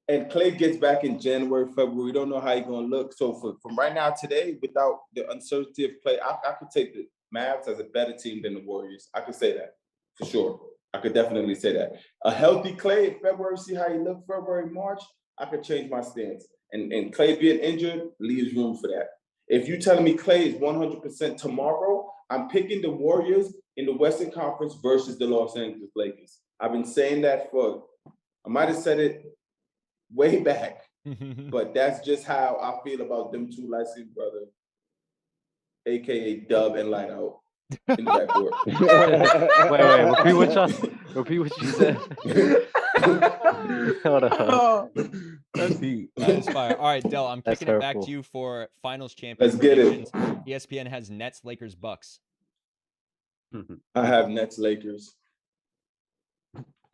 and Klay gets back in January, February. We don't know how he's going to look. So from right now today, without the uncertainty of play, I could take the Mavs as a better team than the Warriors. I could say that for sure. I could definitely say that. A healthy Klay in February, see how he looked February, March, I could change my stance. And Klay being injured leaves room for that. If you're telling me Klay is 100% tomorrow, I'm picking the Warriors in the Western Conference versus the Los Angeles Lakers. I've been saying that I might have said it way back, but that's just how I feel about them 2 light-skinned brothers, a.k.a. Dub and Light Out in the backcourt. Wait, repeat what you said. Hold on. That's deep. That's fire. All right, Del, I'm kicking it back to you for finals champion. Let's get it. ESPN has Nets, Lakers, Bucks. I have Nets, Lakers.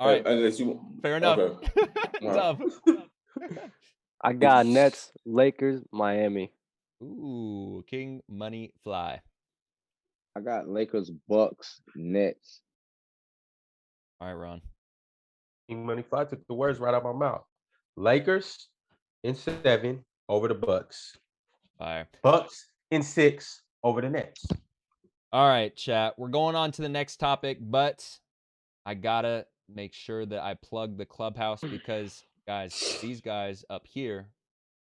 All right. Unless you... Fair enough. Okay. Tough. I got Nets, Lakers, Miami. Ooh, King Money Fly. I got Lakers, Bucks, Nets. All right, Ron. King Money Fly took the words right out of my mouth. Lakers, in 7 over the Bucks. Fire. Bucks in 6 over the Nets. All right, chat. We're going on to the next topic, but I gotta make sure that I plug the Clubhouse because, guys, these guys up here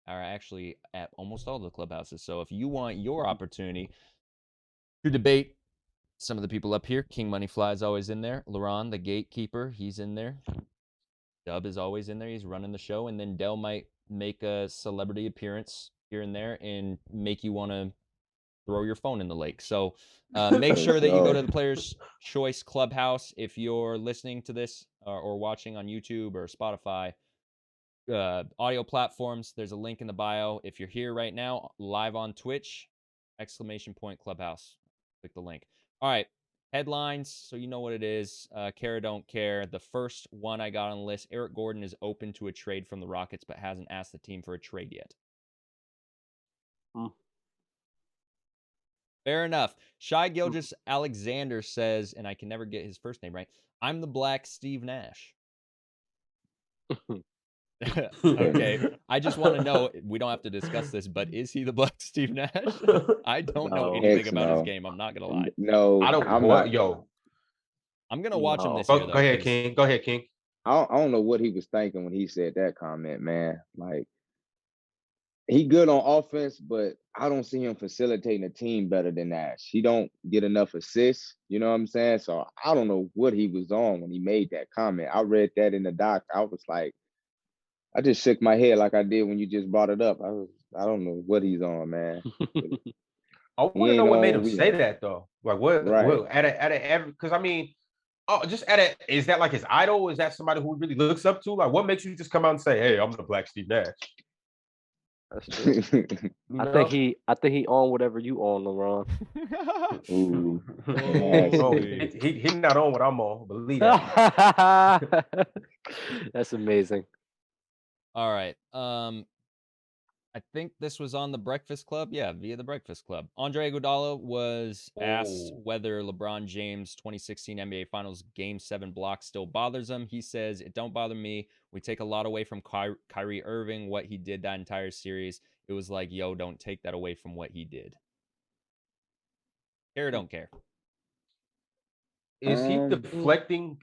are actually at almost all the clubhouses. So if you want your opportunity to debate some of the people up here, King Money Fly is always in there. Laron, the gatekeeper, he's in there. Dub is always in there. He's running the show. And then Dell might make a celebrity appearance here and there and make you want to throw your phone in the lake. So make sure that you go to the Players Choice Clubhouse. If you're listening to this or watching on YouTube or Spotify audio platforms, there's a link in the bio. If you're here right now, live on Twitch, !Clubhouse. Click the link. All right, headlines, so you know what it is. Care or don't care. The first one I got on the list, Eric Gordon is open to a trade from the Rockets, but hasn't asked the team for a trade yet. Fair enough. Shai Gilgeous-Alexander says, and I can never get his first name right, I'm the Black Steve Nash. Okay. I just want to know, we don't have to discuss this, but is he the Black Steve Nash? I don't know anything about his game. I'm not going to lie. No, I don't. I'm What, not. yo? I'm going to watch him this year, though. Go ahead, King. Go ahead, King. I don't know what he was thinking when he said that comment, man. Like, he good on offense, but I don't see him facilitating a team better than Nash. He don't get enough assists, you know what I'm saying? So I don't know what he was on when he made that comment. I read that in the doc. I was like, I just shook my head like I did when you just brought it up. I don't know what he's on, man. I want to know what made him say that though. Like what? Right. What at a because I mean, is that like his idol? Is that somebody who really looks up to? Like, what makes you just come out and say, "Hey, I'm the Black Steve Nash"? That's true. I think he on whatever you on, LeBron. Ooh. He not on what I'm on. Believe that. That's amazing. All right. I think this was on the Breakfast Club. Yeah, via the Breakfast Club. Andre Iguodala was asked whether LeBron James' 2016 NBA Finals Game 7 block still bothers him. He says, "It don't bother me. We take a lot away from Kyrie Irving, what he did that entire series. It was like, yo, don't take that away from what he did." Care or don't care? Is he deflecting?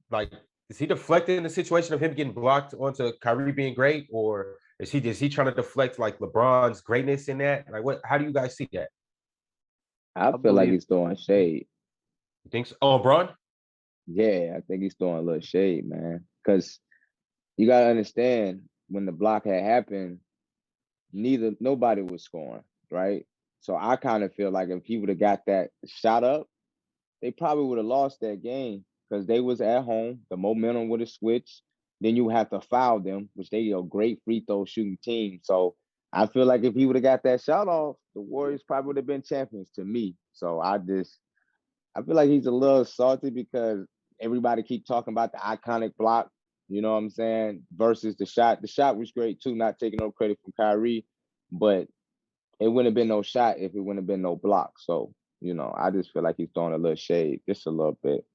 Like, is he deflecting the situation of him getting blocked onto Kyrie being great, or is he trying to deflect like LeBron's greatness in that? Like, what? How do you guys see that? I feel like he's throwing shade. You think so? Oh, LeBron? Yeah, I think he's throwing a little shade, man. Because you gotta understand, when the block had happened, nobody was scoring, right? So I kind of feel like if he would have got that shot up, they probably would have lost that game because they was at home. The momentum would have switched. Then you have to foul them, which they are a great free throw shooting team. So I feel like if he would have got that shot off, the Warriors probably would have been champions to me. So I feel like he's a little salty because everybody keep talking about the iconic block, you know what I'm saying, versus the shot. The shot was great too, not taking no credit from Kyrie, but it wouldn't have been no shot if it wouldn't have been no block. So, you know, I just feel like he's throwing a little shade, just a little bit.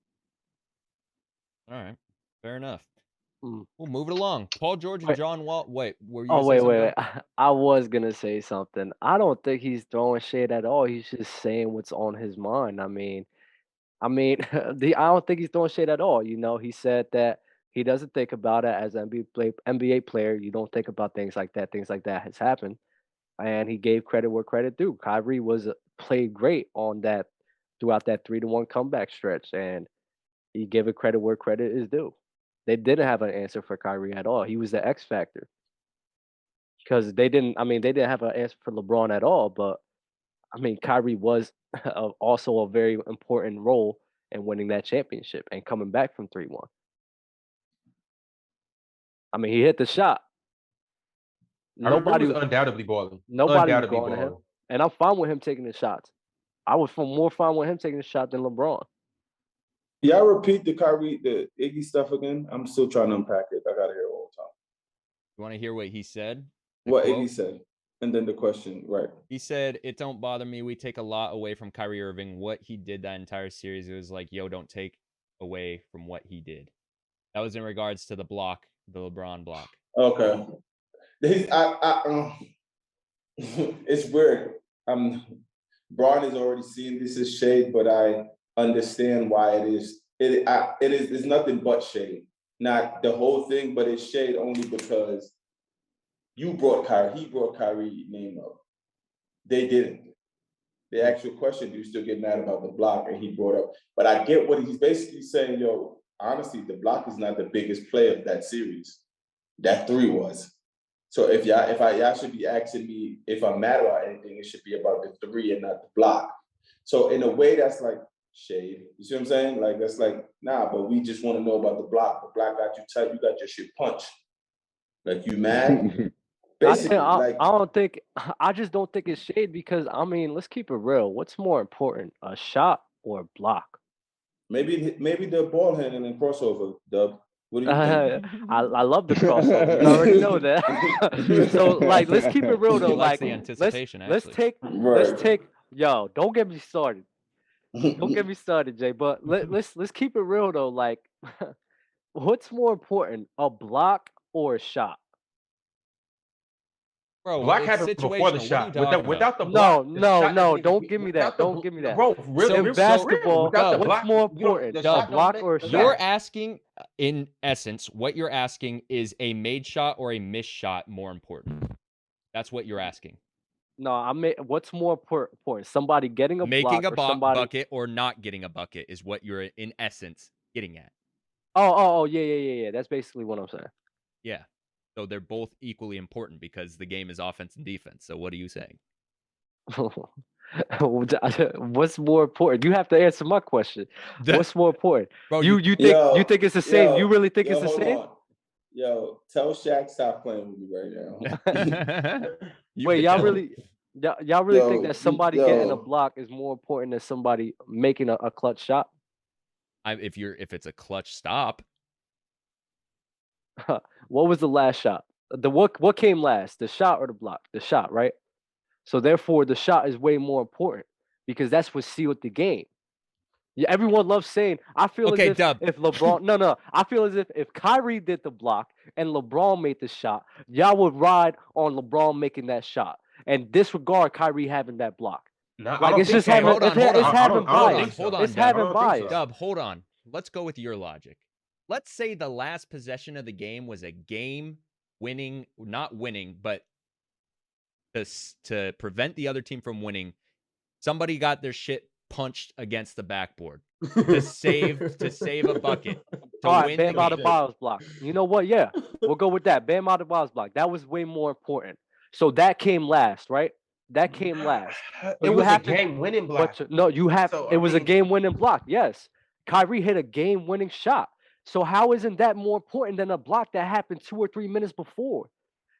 All right. Fair enough. We'll move it along. Paul George and John Wall. Wait, were you? Wait. I was gonna say something. I don't think he's throwing shade at all. He's just saying what's on his mind. I mean, I don't think he's throwing shade at all. You know, he said that he doesn't think about it as an NBA player. You don't think about things like that. Things like that has happened, and he gave credit where credit due. Kyrie played great on that throughout that 3-1 comeback stretch, and he gave it credit where credit is due. They didn't have an answer for Kyrie at all. He was the X factor. Because they didn't have an answer for LeBron at all. But I mean, Kyrie was also a very important role in winning that championship and coming back from 3-1. I mean, he hit the shot. Nobody was undoubtedly balling. Nobody was going to him. And I'm fine with him taking the shots. I was more fine with him taking the shot than LeBron. Yeah, I repeat the Iggy stuff again. I'm still trying to unpack it. I gotta hear it all the time. You want to hear what he said? What Iggy said, and then the question, right? He said, "It don't bother me. We take a lot away from Kyrie Irving. What he did that entire series, it was like, yo, don't take away from what he did." That was in regards to the block, the LeBron block. Okay. It's weird. Braun is already seeing this as shade, but I understand why it is. It's nothing but shade. Not the whole thing, but it's shade only because he brought Kyrie name up. They didn't. The actual question, do you still get mad about the block? And he brought up, but I get what he's basically saying, yo, honestly, the block is not the biggest play of that series. That 3 was. So if y'all should be asking me if I'm mad about anything, it should be about the 3 and not the block. So in a way, that's like shade. You see what I'm saying? Like that's like, nah, but we just want to know about the block. The block got you tight, you got your shit punched. Like you mad? Basically, I just don't think it's shade because I mean, let's keep it real. What's more important, a shot or a block? Maybe the ball handling and crossover, Dub. What do you think? I love the crossover. You already know that. So like, let's keep it real though. Like the anticipation. Let's take. Yo, don't get me started. Don't get me started, Jay. But let's keep it real though. Like, what's more important, a block or a shot? Bro, block happened before the shot. Without the block, no, don't give me that. Don't give me that. Bro, really, in basketball, what's more important, a block or a shot? You're asking, in essence, what you're asking is a made shot or a missed shot more important. That's what you're asking. No, what's more important? Somebody getting a making block a bucket or not getting a bucket is what you're in essence getting at. Oh, yeah. That's basically what I'm saying. Yeah. So they're both equally important because the game is offense and defense. So what are you saying? What's more important? You have to answer my question. What's more important? Bro, you think it's the same? You really think it's the same? Yo, tell Shaq stop playing with me right now. Wait, y'all really think that somebody getting a block is more important than somebody making a clutch shot? If it's a clutch stop. What was the last shot? What came last? The shot or the block? The shot, right? So therefore, the shot is way more important because that's what sealed the game. Yeah, everyone loves saying. I feel as if LeBron. No. I feel as if Kyrie did the block and LeBron made the shot, y'all would ride on LeBron making that shot and disregard Kyrie having that block. No, like it's just having bias. It's having bias. Dub, hold on. Let's go with your logic. Let's say the last possession of the game was a game-winning, not winning, but to prevent the other team from winning, somebody got their shit punched against the backboard to save a bucket. All right, Bam Adebayo's block. You know what? Yeah, we'll go with that. Bam Adebayo's block. That was way more important. So that came last, right? That came last. It was a game-winning block. It was a game-winning block. Yes, Kyrie hit a game-winning shot. So how isn't that more important than a block that happened 2 or 3 minutes before?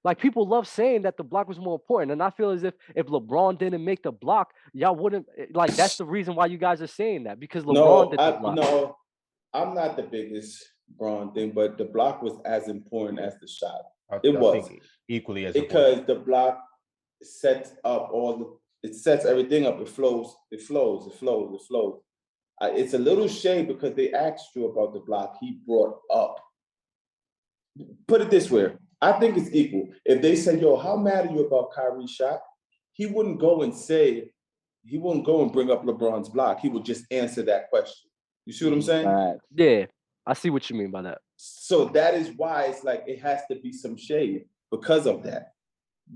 Like people love saying that the block was more important, and I feel as if LeBron didn't make the block, y'all wouldn't like. That's the reason why you guys are saying that because LeBron did the block. No, I'm not the biggest Braun thing, but the block was as important as the shot. It was equally as because the block sets up it sets everything up. It flows. It's a little shade because they asked you about the block he brought up. Put it this way. I think it's equal. If they say, yo, how mad are you about Kyrie's shot? He wouldn't go and bring up LeBron's block. He would just answer that question. You see what I'm saying? Yeah, I see what you mean by that. So that is why it's like it has to be some shade because of that.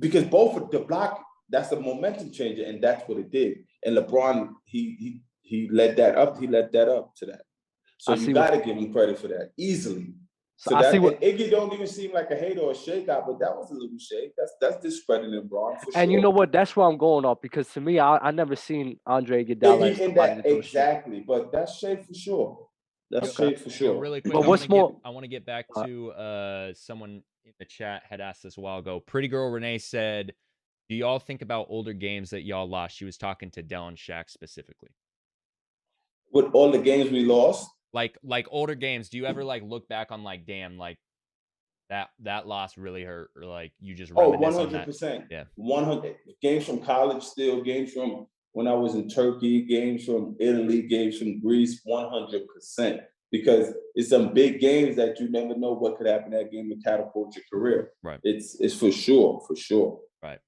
Because both of the block, that's a momentum changer, and that's what it did. And LeBron, he led that up. He led that up to that. So you got to give him credit for that easily. So Iggy don't even seem like a hater or a shakeout, but that was a little shade. That's discrediting Braun for sure. And you know what? That's where I'm going off because to me, I never seen Andre get down like that. Exactly, but that's shade for sure. That's shade for sure. So really quick, but what's more? I want to get back to someone in the chat had asked this a while ago. Pretty Girl Renee said, "Do y'all think about older games that y'all lost?" She was talking to Dell and Shaq specifically. With all the games we lost. Like older games, do you ever like look back on like, damn, like that loss really hurt, or like you just 100%. Yeah, 100 games from college, still games from when I was in Turkey, games from Italy, games from Greece, 100%. because it's some big games that you never know what could happen in that game and catapult your career. Right. It's for sure. Right.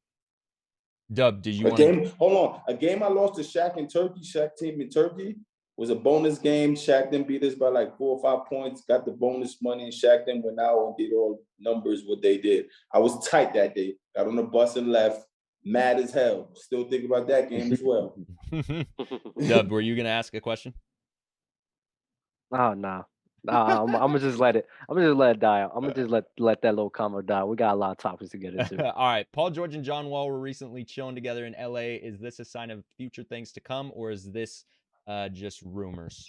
Dub, did you A want game? Hold on. A game I lost to Shaq in Turkey. Shaq team in Turkey was a bonus game. Shaq then beat us by like 4 or 5 points. Got the bonus money, and Shaq then went out and did all numbers what they did. I was tight that day. Got on the bus and left. Mad as hell. Still thinking about that game as well. Dub, were you gonna ask a question? Oh no. I'm gonna just let it. I'm gonna just let it die. I'm gonna just let that little combo die. We got a lot of topics to get into. All right. Paul George and John Wall were recently chilling together in LA. Is this a sign of future things to come, or is this just rumors?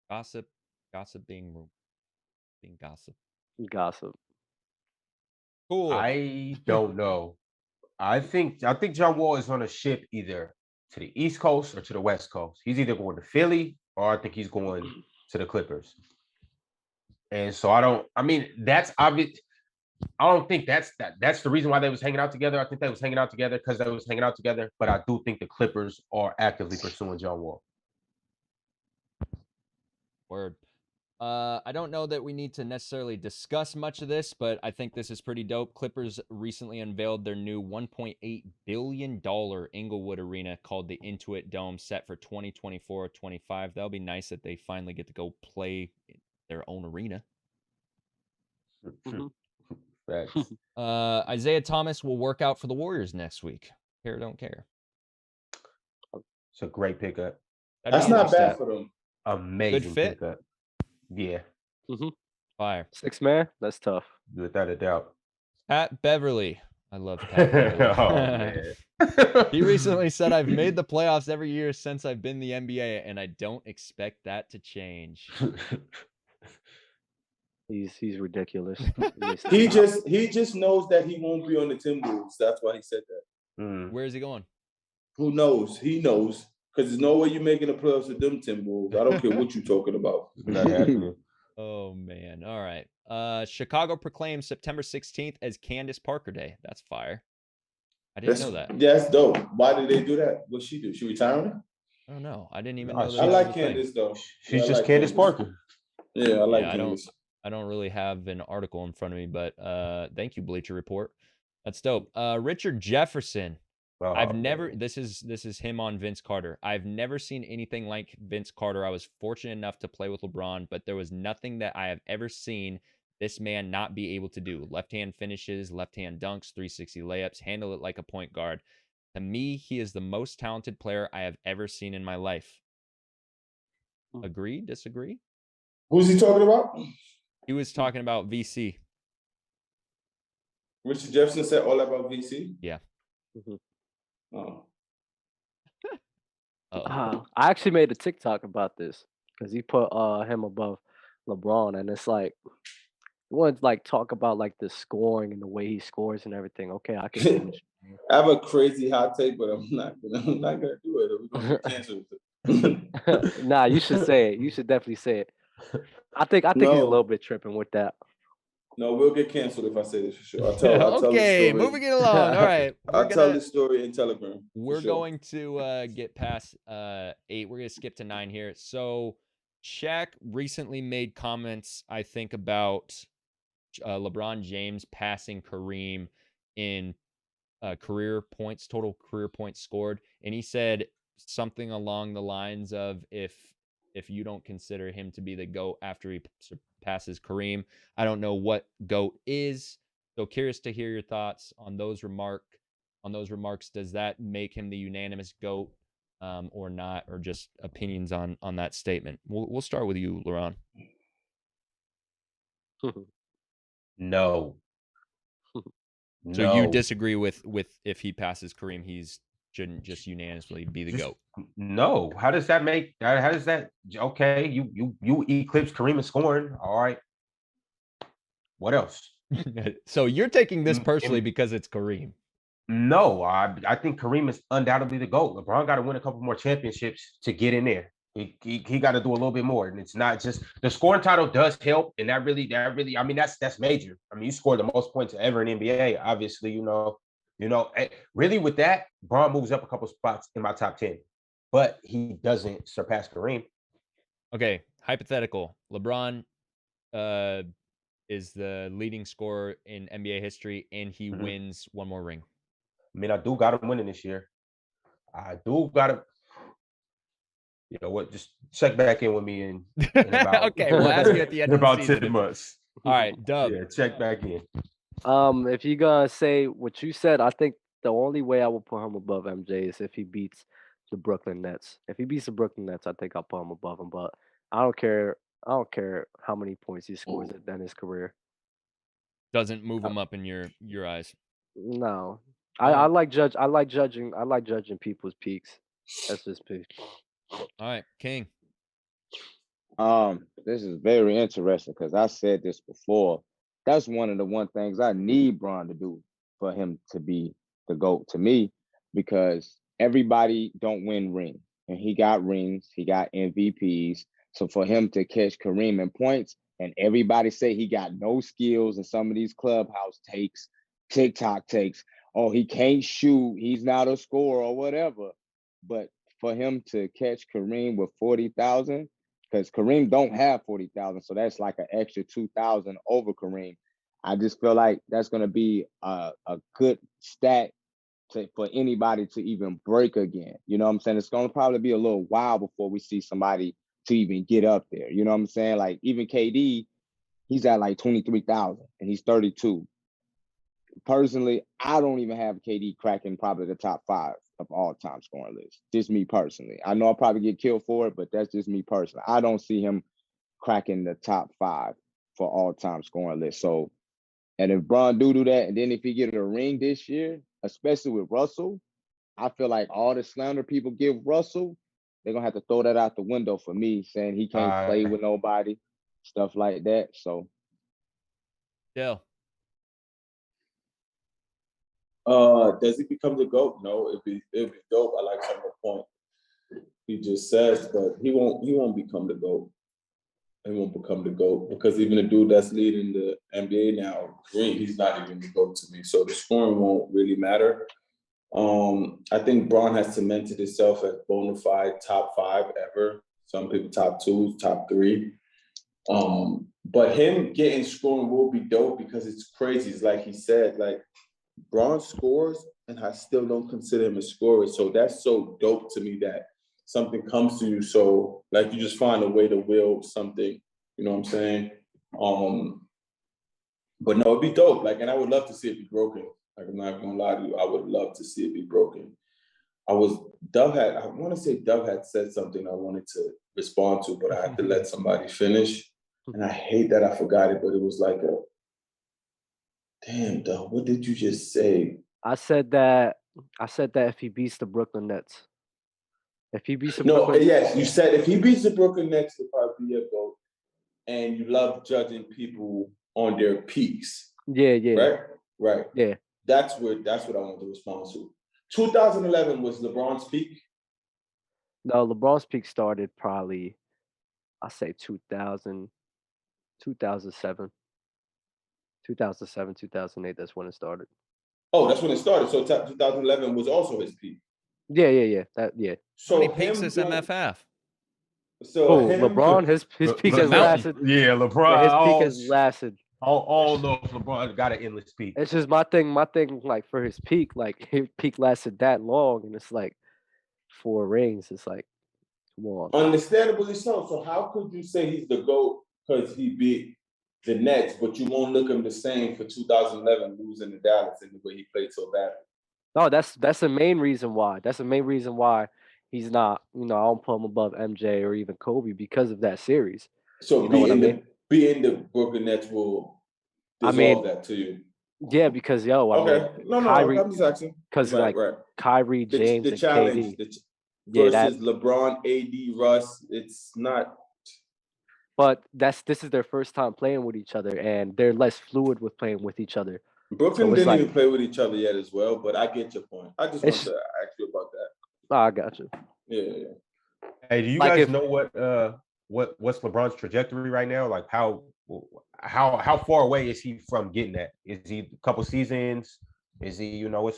Gossip being gossip. Gossip. Cool. I don't know. I think John Wall is on a ship either to the East Coast or to the West Coast. He's either going to Philly or I think he's going to the Clippers. And so that's obvious. I don't think that's the reason why they was hanging out together. I think they was hanging out together because they was hanging out together. But I do think the Clippers are actively pursuing John Wall. Word. I don't know that we need to necessarily discuss much of this, but I think this is pretty dope. Clippers recently unveiled their new $1.8 billion Inglewood Arena called the Intuit Dome, set for 2024-25. That'll be nice that they finally get to go play their own arena. Isaiah Thomas will work out for the Warriors next week. Care or don't care. It's a great pickup. That's not bad for them. Amazing Good fit. pickup. Yeah. Fire. 6 man. That's tough. Without a doubt. Pat Beverly. I love Pat Beverly. Oh, man. He recently said, I've made the playoffs every year since I've been in the NBA, and I don't expect that to change. He's ridiculous. He just knows that he won't be on the Timberwolves. That's why he said that. Where is he going? Who knows? He knows. Because there's no way you're making the playoffs with them Timberwolves. I don't care what you're talking about. It's not happening. Oh, man. All right. Chicago proclaims September 16th as Candace Parker Day. That's fire. I didn't know that. Yeah, that's dope. Why did they do that? What'd she do? She retiring? I don't know. I didn't even know that. I like Candace, though. She's just Candace Parker. Yeah, I like Candace. I don't really have an article in front of me, but thank you, Bleacher Report. That's dope. Richard Jefferson. This is him on Vince Carter. I've never seen anything like Vince Carter. I was fortunate enough to play with LeBron, but there was nothing that I have ever seen this man not be able to do. Left-hand finishes, left-hand dunks, 360 layups, handle it like a point guard. To me, he is the most talented player I have ever seen in my life. Agree? Disagree? Who's he talking about? He was talking about VC. Richard Jefferson said all about VC? Yeah. Oh. I actually made a TikTok about this because he put him above LeBron, and it's like you want to like talk about like the scoring and the way he scores and everything. Okay, I can finish. I have a crazy hot take, but I'm not gonna do it. We're gonna get canceled. Nah, you should say it. You should definitely say it. I think he's a little bit tripping with that. No, we'll get canceled if I say this for sure. I'll tell okay, moving it along. All right. I'll tell this story in Telegram. We're going to get past 8. We're going to skip to 9 here. So Shaq recently made comments, I think, about LeBron James passing Kareem in total career points scored. And he said something along the lines of, if you don't consider him to be the GOAT after he surpasses Kareem, I don't know what GOAT is. So curious to hear your thoughts on those remarks. Does that make him the unanimous GOAT or not, or just opinions on that statement? We'll start with you, Laurent. No. So you disagree with if he passes Kareem, shouldn't just unanimously be the GOAT? No. How does that okay? You eclipse Kareem in scoring. All right. What else? So you're taking this personally because it's Kareem. No, I think Kareem is undoubtedly the GOAT. LeBron got to win a couple more championships to get in there. He got to do a little bit more, and it's not just the scoring title does help, and that really, I mean, that's major. I mean, you scored the most points ever in NBA. Obviously, you know, really with that, Braun moves up a couple spots in my top 10, but he doesn't surpass Kareem. Okay, hypothetical. LeBron is the leading scorer in NBA history, and he wins one more ring. I mean, I do got him winning this year. I do got him. You know what? Just check back in with me in about Okay, we'll ask you at the end of the about season. 10 months. All right, Dub. Yeah, check back in. If you're gonna say what you said, I think the only way I will put him above MJ is if he beats the Brooklyn Nets. If he beats the Brooklyn Nets, I think I'll put him above him. But I don't care. I don't care how many points he scores in his career. Doesn't move him up in your eyes. No, All I right. like judge. I like judging. I like judging people's peaks. That's just peak. All right, King. This is very interesting because I said this before. That's one of the things I need Bron to do for him to be the GOAT to me, because everybody don't win rings, and he got rings, he got MVPs. So for him to catch Kareem in points, and everybody say he got no skills, and some of these Clubhouse takes, TikTok takes, oh, he can't shoot, he's not a scorer or whatever. But for him to catch Kareem with 40,000, because Kareem don't have 40,000, so that's like an extra 2,000 over Kareem. I just feel like that's going to be a good stat for anybody to even break again. You know what I'm saying? It's going to probably be a little while before we see somebody to even get up there. You know what I'm saying? Like even KD, he's at like 23,000 and he's 32. Personally, I don't even have KD cracking probably the top 5 of all time scoring list. Just me personally. I know I'll probably get killed for it, but that's just me personally. I don't see him cracking the top 5 for all time scoring list. So, and if Bron do that, and then if he get a ring this year, especially with Russell, I feel like all the slander people give Russell, they're gonna have to throw that out the window for me, saying he can't play with nobody, stuff like that. So, Dale. Does he become the GOAT? No, it'd be dope. I like some of the point he just says, but he won't become the GOAT. He won't become the GOAT because even the dude that's leading the NBA now, Green, he's not even the GOAT to me. So the scoring won't really matter. I think Bron has cemented himself as bona fide top 5 ever. Some people top 2, top 3. But him getting scoring will be dope because it's crazy. It's like he said, like Bron scores and I still don't consider him a scorer. So that's so dope to me that something comes to you. So like you just find a way to will something, you know what I'm saying? But no, it'd be dope. Like, and I would love to see it be broken. Like, I'm not gonna lie to you, I would love to see it be broken. I want to say Dove had said something I wanted to respond to, but I had to let somebody finish. And I hate that I forgot it, but it was like damn, Dove, what did you just say? I said that if he beats the Brooklyn Nets. If he beats the Brooklyn Nets. Yes, you said if he beats the Brooklyn Nets, he'll probably be a GOAT. And you love judging people on their peaks. Yeah. Right. Yeah. That's what I want to respond to. 2011 was LeBron's peak. No, LeBron's peak started probably, I say 2007. 2008, that's when it started. Oh, that's when it started. So 2011 was also his peak. Yeah. So how many peaks does MF have? So LeBron, his peak has lasted. Yeah, LeBron. His peak has lasted. I don't know if LeBron got an endless peak. It's just my thing, like for his peak, like his peak lasted that long, and it's like 4 rings. It's like, come on. Understandably so. So how could you say he's the GOAT because he beat the Nets, but you won't look him the same for 2011 losing to Dallas in the way he played so badly? No, that's the main reason why. That's the main reason why he's not. I don't put him above MJ or even Kobe because of that series. So being the Brooklyn Nets will dissolve that to you. Yeah, because Kyrie, I'm just asking. Because Kyrie, James, the challenge, and KD. Versus LeBron, AD, Russ, it's not. But this is their first time playing with each other, and they're less fluid with playing with each other. Brooklyn didn't even play with each other yet as well, but I get your point. I just want to ask you about that. Oh, I got you. Yeah. Hey, do you guys know what's LeBron's trajectory right now? Like how far away is he from getting that? Is he a couple seasons? Is he, how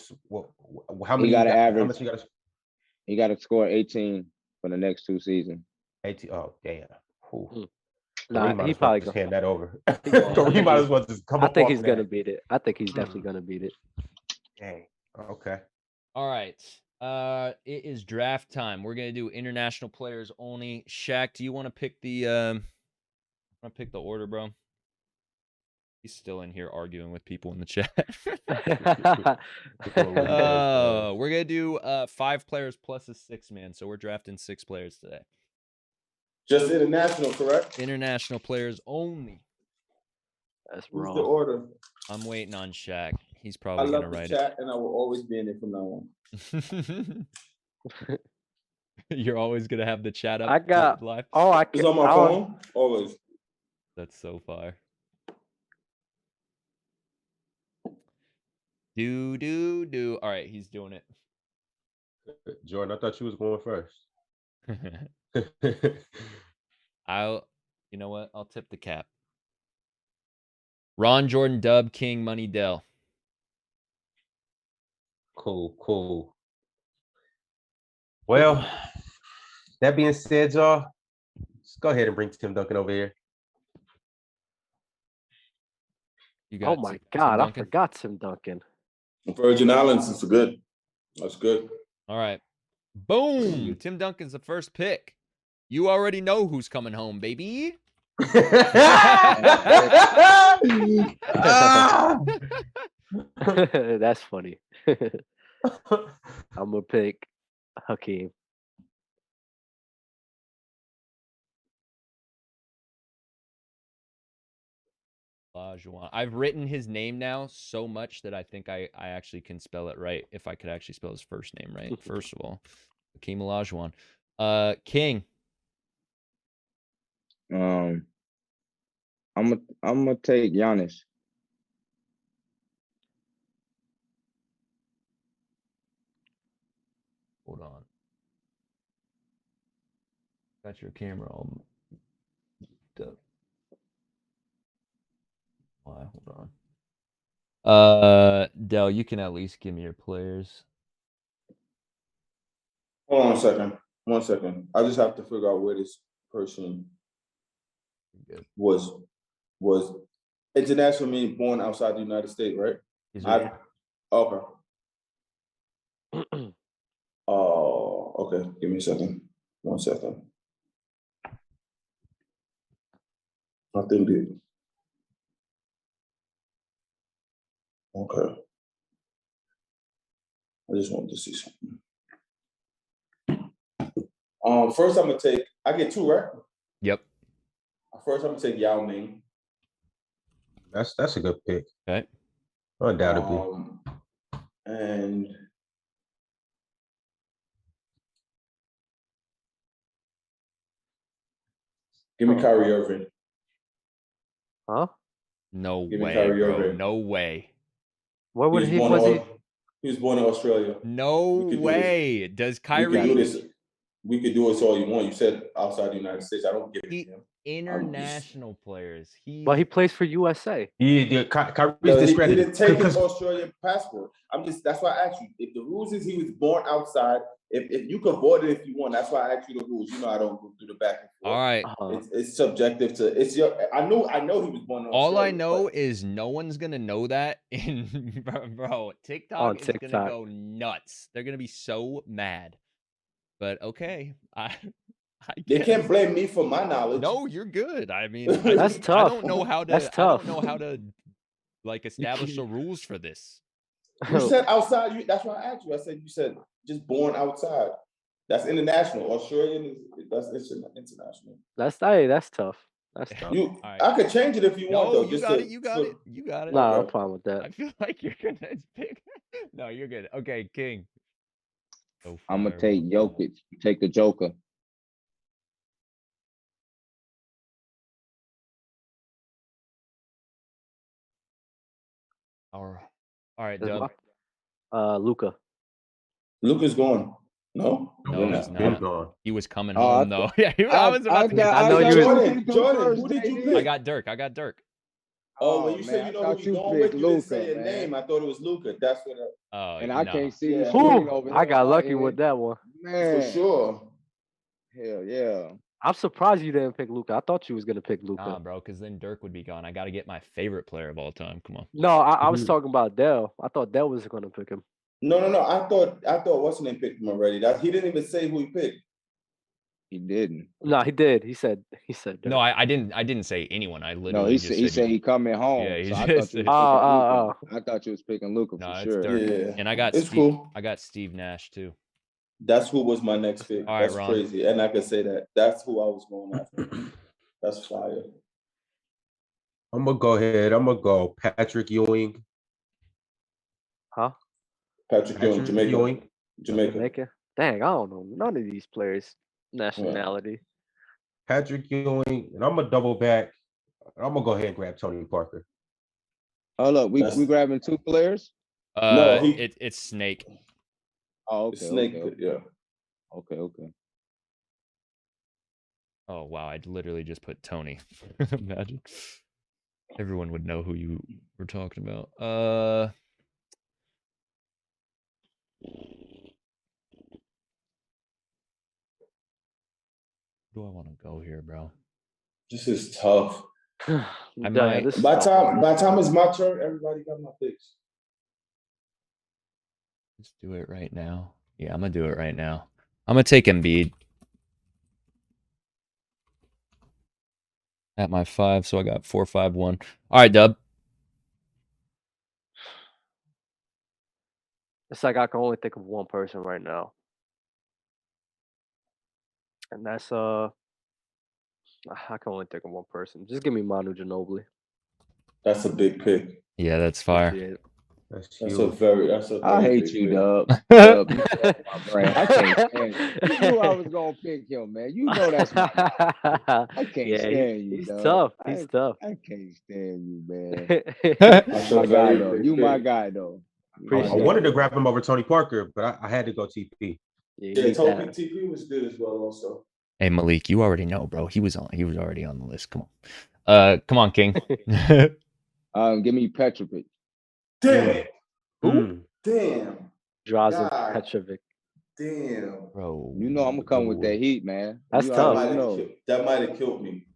many? He got to average. He got to score 18 for the next 2 seasons. 18. Oh, damn. Ooh. Nah, Kareem might he as well probably just go. hand that over. I Kareem think might he's- as well just come I up think off he's of gonna that. beat it. I think he's definitely gonna beat it. Dang. Okay. All right. It is draft time. We're gonna do international players only. Shaq, do you want to pick the order, bro? He's still in here arguing with people in the chat. We're gonna do 5 players plus a 6-man. So we're drafting 6 players today. Just international, correct? International players only. That's Who's wrong. the order? I'm waiting on Shaq. He's I probably love gonna the write chat, and I will always be in it from now on. it. You're always gonna have the chat up. I got. live. Oh, I It's can. on my phone, always. That's so fire. Do. All right, he's doing it. Jordan, I thought you was going first. You know what? I'll tip the cap. Ron Jordan, Dub, King, Money, Dell. Cool. Well, that being said, y'all, let's go ahead and bring Tim Duncan over here. You got Oh my Tim God, I Duncan? forgot Tim Duncan. Virgin Islands is good. That's good. All right. Boom. Tim Duncan's the first pick. You already know who's coming home, baby. That's funny. I'm gonna pick Hakeem. Olajuwon. I've written his name now so much that I think I actually can spell it right if I could actually spell his first name right. First of all, Hakeem Olajuwon. King. I'm gonna take Giannis. Hold on. Got your camera all. Why? Hold on. Dell, you can at least give me your players. Hold on a second. 1 second. I just have to figure out where this person was international, meaning born outside the United States, right? Okay. Oh, okay. Give me a second. 1 second. I think it. Okay. I just wanted to see something. First I'm gonna take. I get 2, right? Yep. First I'm gonna take Yao Ming. That's a good pick. Okay. Undoubtedly. And give me Kyrie Irving. Huh? No Give me way, Kyrie bro. Irving. No way. Where would he? Was he? He was born in Australia. No way. Does Kyrie? We could do this all you want. You said outside the United States. I don't give it to him. International players. But he plays for USA. Kyrie's He discredited. didn't take his Australian passport. That's why I asked you. If the rules is he was born outside, if you could void it if you want, that's why I asked you the rules. You know I don't go through the back and forth. All right. It's subjective to it's your. I know he was born in Australia. All I know is no one's gonna know that in bro. TikTok is gonna go nuts. They're gonna be so mad. But okay, they can't blame me for my knowledge. No, you're good. I mean, that's tough. I don't know how to. That's tough. I don't know how to like establish the rules for this. You said outside. That's why I asked you. I said you said just born outside. That's international. Australian that's international. That's tough. That's tough. Right. I could change it if you want. Though. You got it. You got it. No, I'm fine with that. I feel like you're gonna pick. No, you're good. Okay, King. I'm gonna take Jokic. Take the Joker. All right, Dub. Luka. Luka's gone. No, he's not. Gone. He was coming home though. Yeah, I was about to get. I know you. Jordan, who did you pick? I got Dirk. Oh, when you said you know who you're going with, you didn't say a name. I thought it was Luka. That's what. And I can't see the Ooh, screen over I here. got lucky with that one. Man, for sure. Hell yeah. I'm surprised you didn't pick Luka. I thought you was gonna pick Luka. Nah, bro, because then Dirk would be gone. I got to get my favorite player of all time. Come on. No, I was talking about Dell. I thought Dell was gonna pick him. No. I thought what's his name picked him already. He didn't even say who he picked. He didn't. No, he did. He said Dirk. No, I didn't say anyone. I literally No, just he said he coming home. Yeah, he so I just thought you said- was picking Luka. I thought you was picking Luka No, for it's sure. Dirk. Yeah. And I got It's Steve, cool. I got Steve Nash too. That's who was my next pick. All right, That's Ron. crazy. And I can say that. That's who I was going after. That's fire. I'm gonna go ahead. I'm gonna go Patrick Ewing. Huh? Patrick Ewing, Jamaica. Jamaica. Dang, I don't know none of these players' nationality. Patrick Ewing, and I'm gonna double back. I'm gonna go ahead and grab Tony Parker. Oh look, we grabbing 2 players. No, it's Snake. Oh, okay. Snake. Okay. Yeah. Okay. Oh wow, I literally just put Tony. Imagine. Everyone would know who you were talking about. Where do I want to go here, bro? This is tough. I might. By time it's my turn, everybody got my picks. Let's do it right now. Yeah, I'm gonna do it right now. I'm gonna take Embiid at my 5, so I got 4, 5, 1. All right, Dub. It's like I can only think of one person right now, and that's I can only think of one person. Just give me Manu Ginobili. That's a big pick. Yeah, that's fire. Shit. That's a very I hate big you, pick. Dub. Dub, you know that's my brain. I can't stand you. You knew I was gonna pick him, man. You know that's my guy. I can't stand you, he's Dub. tough. He's tough. I can't stand you, man. That's My a guy very though. big You my pick. guy though. I wanted to grab him over Tony Parker, but I had to go TP. Yeah, Tony TP was good as well, also. Hey Malik, you already know, bro. He was already on the list. Come on. Come on, King. Give me Petrovic. Damn it. Who? Damn. Drazen God. Petrovic. Damn. Bro. You know I'm gonna come with that heat, man. That's you tough. already know. That might have killed me.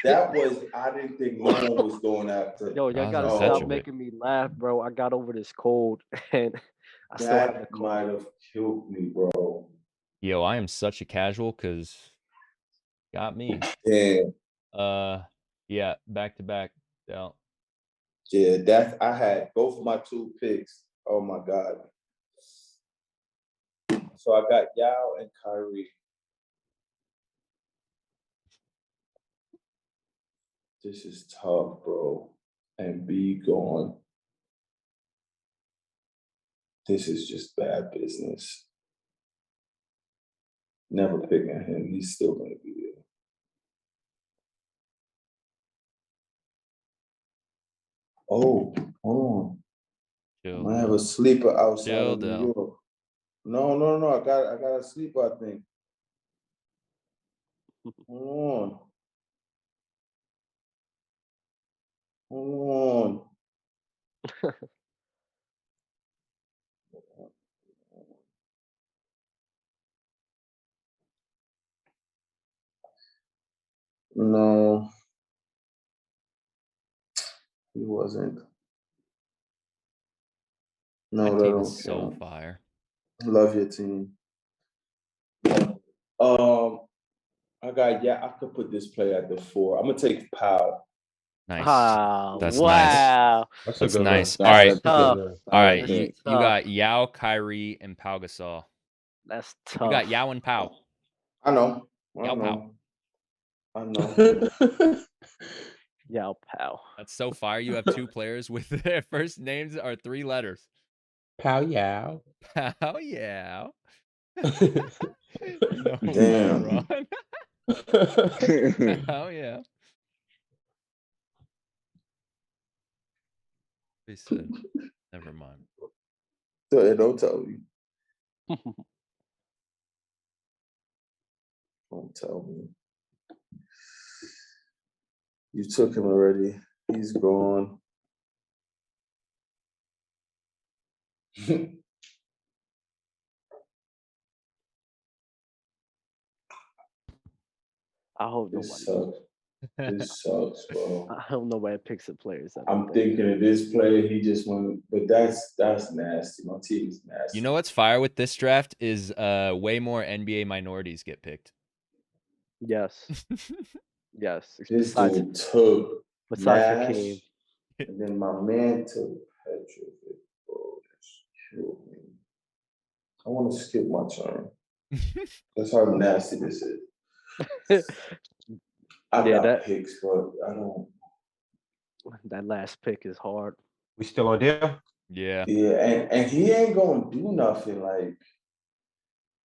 That was, I didn't think no one was going after. Yo, y'all gotta Drazen stop Petrovic. making me laugh, bro. I got over this cold and I still have the That cold. might have killed me, bro. Yo, I am such a casual because got me. Damn. Yeah, back to back. Dell. Yeah, I had both of my 2 picks. Oh my God. So I got Yao and Kyrie. This is tough, bro. And B gone. This is just bad business. Never picking him. He's still going to be there. Oh, hold on. I have a sleeper outside of New York. No. I got a sleeper, I think. Hold on. No. He wasn't. No, My that team don't is so count. fire. Love your team. I could put this player at the 4. I'm gonna take Powell. Nice. Ah, That's wow. nice. That's Nice. one. All right. That's tough. All right. That's You tough. got Yao, Kyrie, and Pau Gasol. That's tough. You got Yao and Pau. I know. Yao Pau. I know. Yao Pau. That's so fire. You have 2 players with their first names are 3 letters. Pow Yao. Pau Yao. Damn. Oh yeah. They said, never mind. Don't tell me. Don't tell me. You took him already. He's gone. I hope This nobody. sucks. This sucks, bro. I hope nobody picks the players. I'm thinking of this player. He just went, but that's nasty. My team is nasty. You know what's fire with this draft is way more NBA minorities get picked. Yes. Yes. This dude took besides Nash, Hakeem. and then my man took Petrovic. Bro, that's killed me. I want to skip my turn. That's how nasty this is. I got picks, but I don't. That last pick is hard. We still on there? Yeah. Yeah, and he ain't gonna do nothing. Like,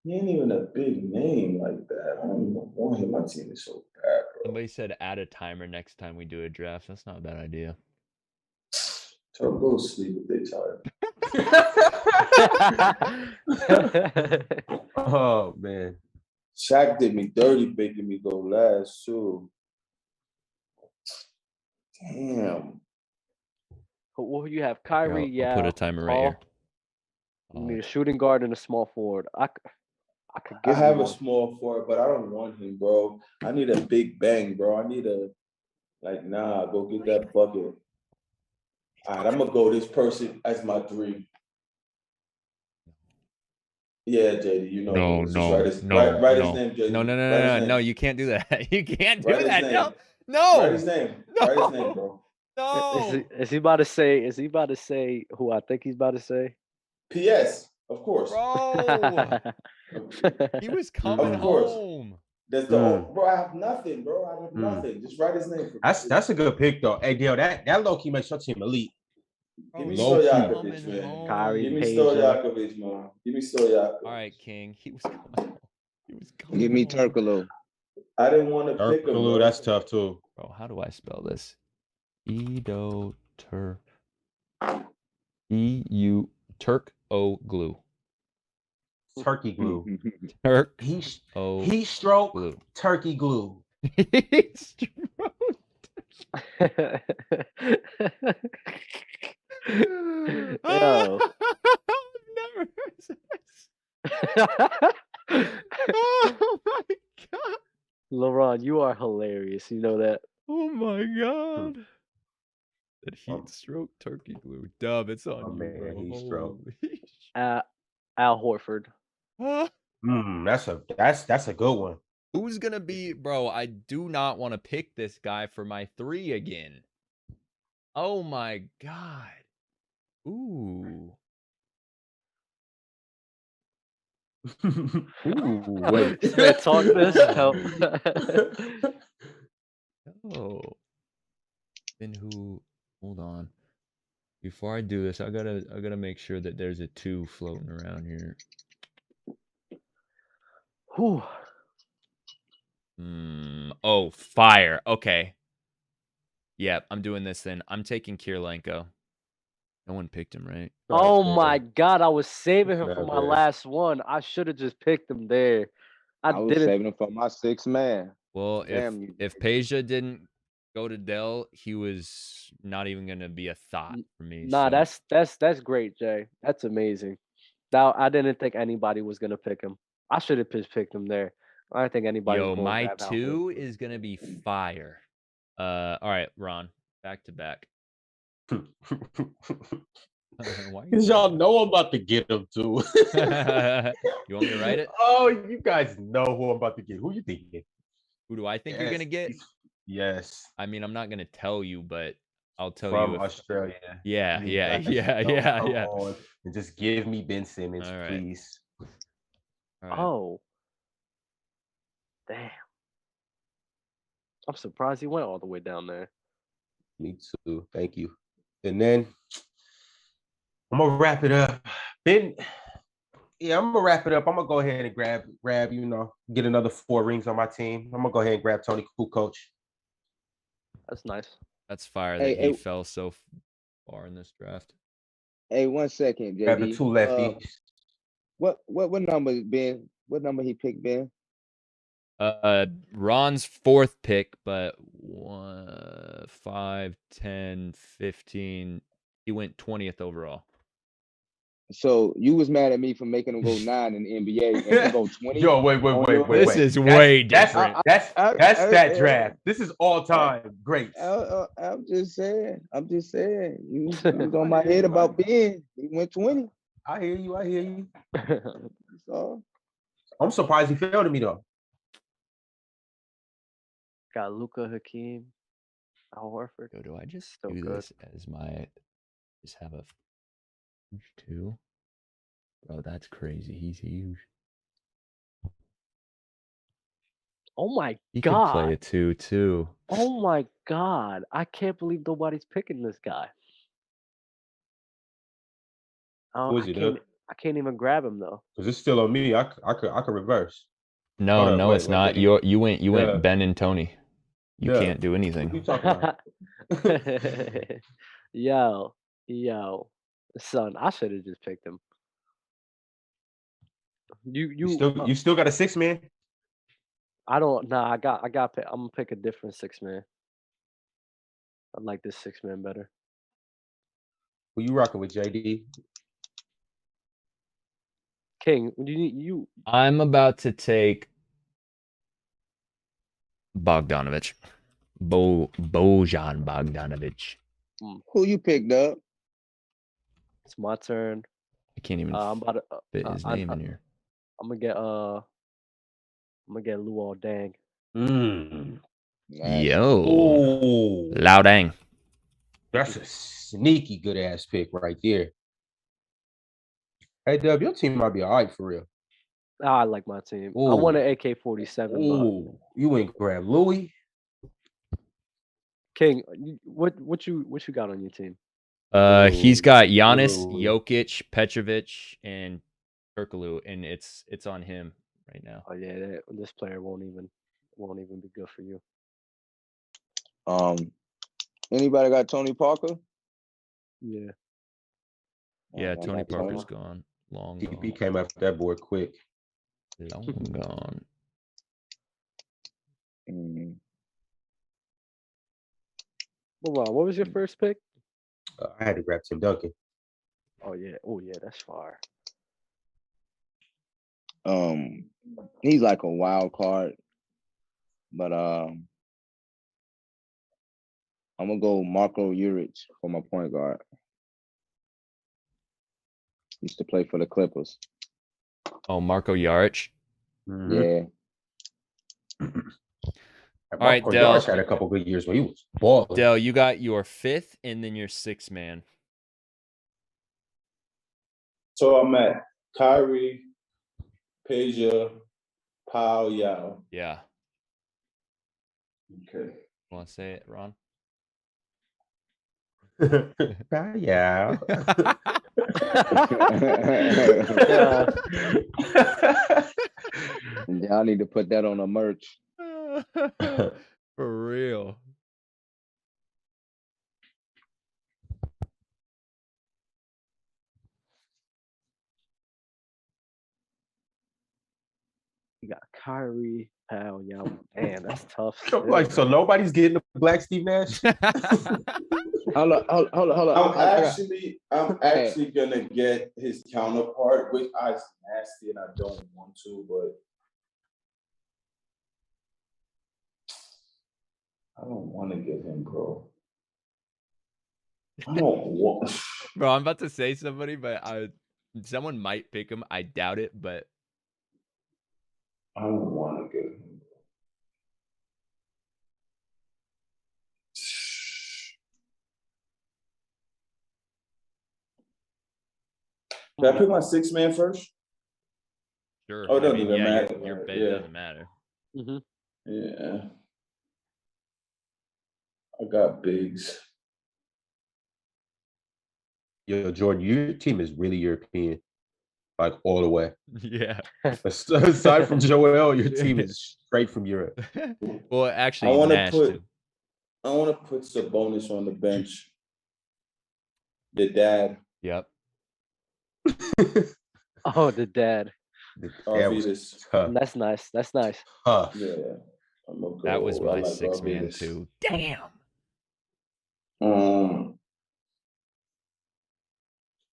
he ain't even a big name like that. I don't even want him. My team is so bad, bro. Somebody said add a timer next time we do a draft. That's not a bad idea. Tell them go to sleep if they tired. Oh, man. Shaq did me dirty making me go last, too. Damn. What do you have? Kyrie, I'll put a timer right here. You need a shooting guard and a small forward. I could I give have you a small forward, but I don't want him, bro. I need a big bang, bro. I need a, go get that bucket. All right, I'm going to go this person as my 3. Yeah, JD, you know. No, write his name, JD. No, you can't do that. You can't do Write his that. name. No. Write his name. Write his name, bro. No. Is he about to say who I think he's about to say? P.S. Of course. Bro. He was coming home. That's the bro. I have nothing, bro. I have nothing. Just write his name. That's a good pick though. Hey, Dio, that low key makes your team elite. Give me Stojakovic, man. Kyrie, Give me Stojakovic, man. Give me Stojakovic. All right, King. He was coming home. Give me Turkoglu. I didn't want to pick him. Turkoglu, that's tough too. Bro, how do I spell this? Turkoglu. Turkey glue. Heat stroke glue. Turkey glue. Heat stroke. Yo. I've never heard this. Oh my god. LeBron, you are hilarious. You know that? Oh my god. That heat stroke turkey glue. Dub, it's on you, man, bro. heat stroke. Al Horford. That's a good one. Who's gonna be, bro? I do not want to pick this guy for my 3 again. Oh my god. Ooh. Ooh, wait. Talk this. Help. Oh. Then who? Hold on. Before I do this, I gotta make sure that there's a 2 floating around here. Whew. Oh, fire. Okay. Yeah, I'm doing this then. I'm taking Kirilenko. No one picked him, right? Oh my god, I was saving him for my last one. I should have just picked him there. I was saving him for my 6th man. Well, if Peja didn't go to Dell, he was not even gonna be a thought for me. Nah, that's great, Jay. That's amazing. Now I didn't think anybody was gonna pick him. I should have just picked him there. I don't think anybody. Yo, my 2 is gonna be fire. All right, Ron, back to back. Because y'all know I'm about to get him too. You want me to write it? Oh, you guys know who I'm about to get. Who you thinking? Who do I think you're gonna get? Yes. I mean, I'm not gonna tell you, but I'll tell you. From Australia. Yeah. And just give me Ben Simmons, please. All right. Oh. Damn. I'm surprised he went all the way down there. Me too. Thank you. And then I'm gonna wrap it up. I'm gonna wrap it up. I'm gonna go ahead and grab, get another 4 rings on my team. I'm gonna go ahead and grab Tony Kukoc. That's nice. That's fire that he fell so far in this draft. Hey, 1 second, JD. Grab the 2 lefties. What number, Ben? What number he picked, Ben? Ron's 4th pick, but 5, 10, 15. He went 20th overall. So you was mad at me for making him go 9 in the NBA and he go 20. Yo, wait. This is way different. That's that draft. This is all time greats. I'm just saying. You was on my head about Ben. He went 20. I hear you. So I'm surprised he failed to me though. Got Luka, Hakeem, Al Horford. Yo, do I just So do good. this as my just have a 2? Bro, that's crazy. He's huge. Oh my He could play god. a 2 too. Oh my god. I can't believe nobody's picking this guy. Who is it? I can't even grab him though. Because it's still on me. I could reverse. No, Hold up, wait, it's not. wait. You went Yeah. Ben and Tony. You Yeah. can't do What anything. you talking about? Yo, son, I should have just picked him. You still got a 6-man? I don't. Nah, I got. I'm gonna pick a different 6-man. I like this 6-man better. Who you rocking with, JD? King, you. I'm about to take Bogdanovich. Bojan Bogdanovich. who you picked up? It's my turn. I can't even I'm about to fit his name in here. I'm gonna get Luol Deng. Nice. Yo. Oh, Lao Dang. that's a sneaky good ass pick right there. Hey, Dub, your team might be all right for real. I like my team. I Ooh. want an AK-47. But Ooh, you ain't grab Louis. King, what you got on your team? He's got Giannis, Ooh. Jokic, Petrovic, and Turkoglu, and it's on him right now. Oh yeah, this player won't even be good for you. Anybody got Tony Parker? Yeah. Yeah, I Tony got Parker's gone. Long DP gone. came after that boy quick. Long gone. What was your first pick? I had to grab Tim Duncan. Oh yeah, that's fire. He's like a wild card, but I'm gonna go Marko Juric for my point guard. Used to play for the Clippers. Oh, Marko Jaric. Yeah. All right, Marko Del. Jaric had a couple good years where he was balling. Del, you got your 5th and then your 6th man. So I'm at Kyrie, Peja, Pau, Yao. Yeah. Okay. Want to say it, Ron? Yeah. Y'all need to put that on a merch. For real. You got Kyrie, Pau, Yao. Man, that's tough. I'm like, so nobody's getting the Black Steve Nash? Hold on. I'm actually gonna get his counterpart, which is nasty and I don't want to, but I don't want to get him, bro. I don't want. Bro, I'm about to say somebody, but someone might pick him. I doubt it, but I don't want to get him. Can I pick my 6-man first? sure. Oh, it doesn't even yeah, matter. your bet Yeah. doesn't matter. Mm-hmm. Yeah. I got bigs. Yo, Jordan, your team is really European, like all the way. Yeah. Aside from Joel, your team is straight from Europe. Well, I actually, want Nash to too. put Sabonis on the bench. The dad. Yep. Oh, the dad. That was Arvidas. tough. That's nice. That's nice. Tough. Yeah. I'm gonna go. That was I my like 6-man Arvidas. too. Damn.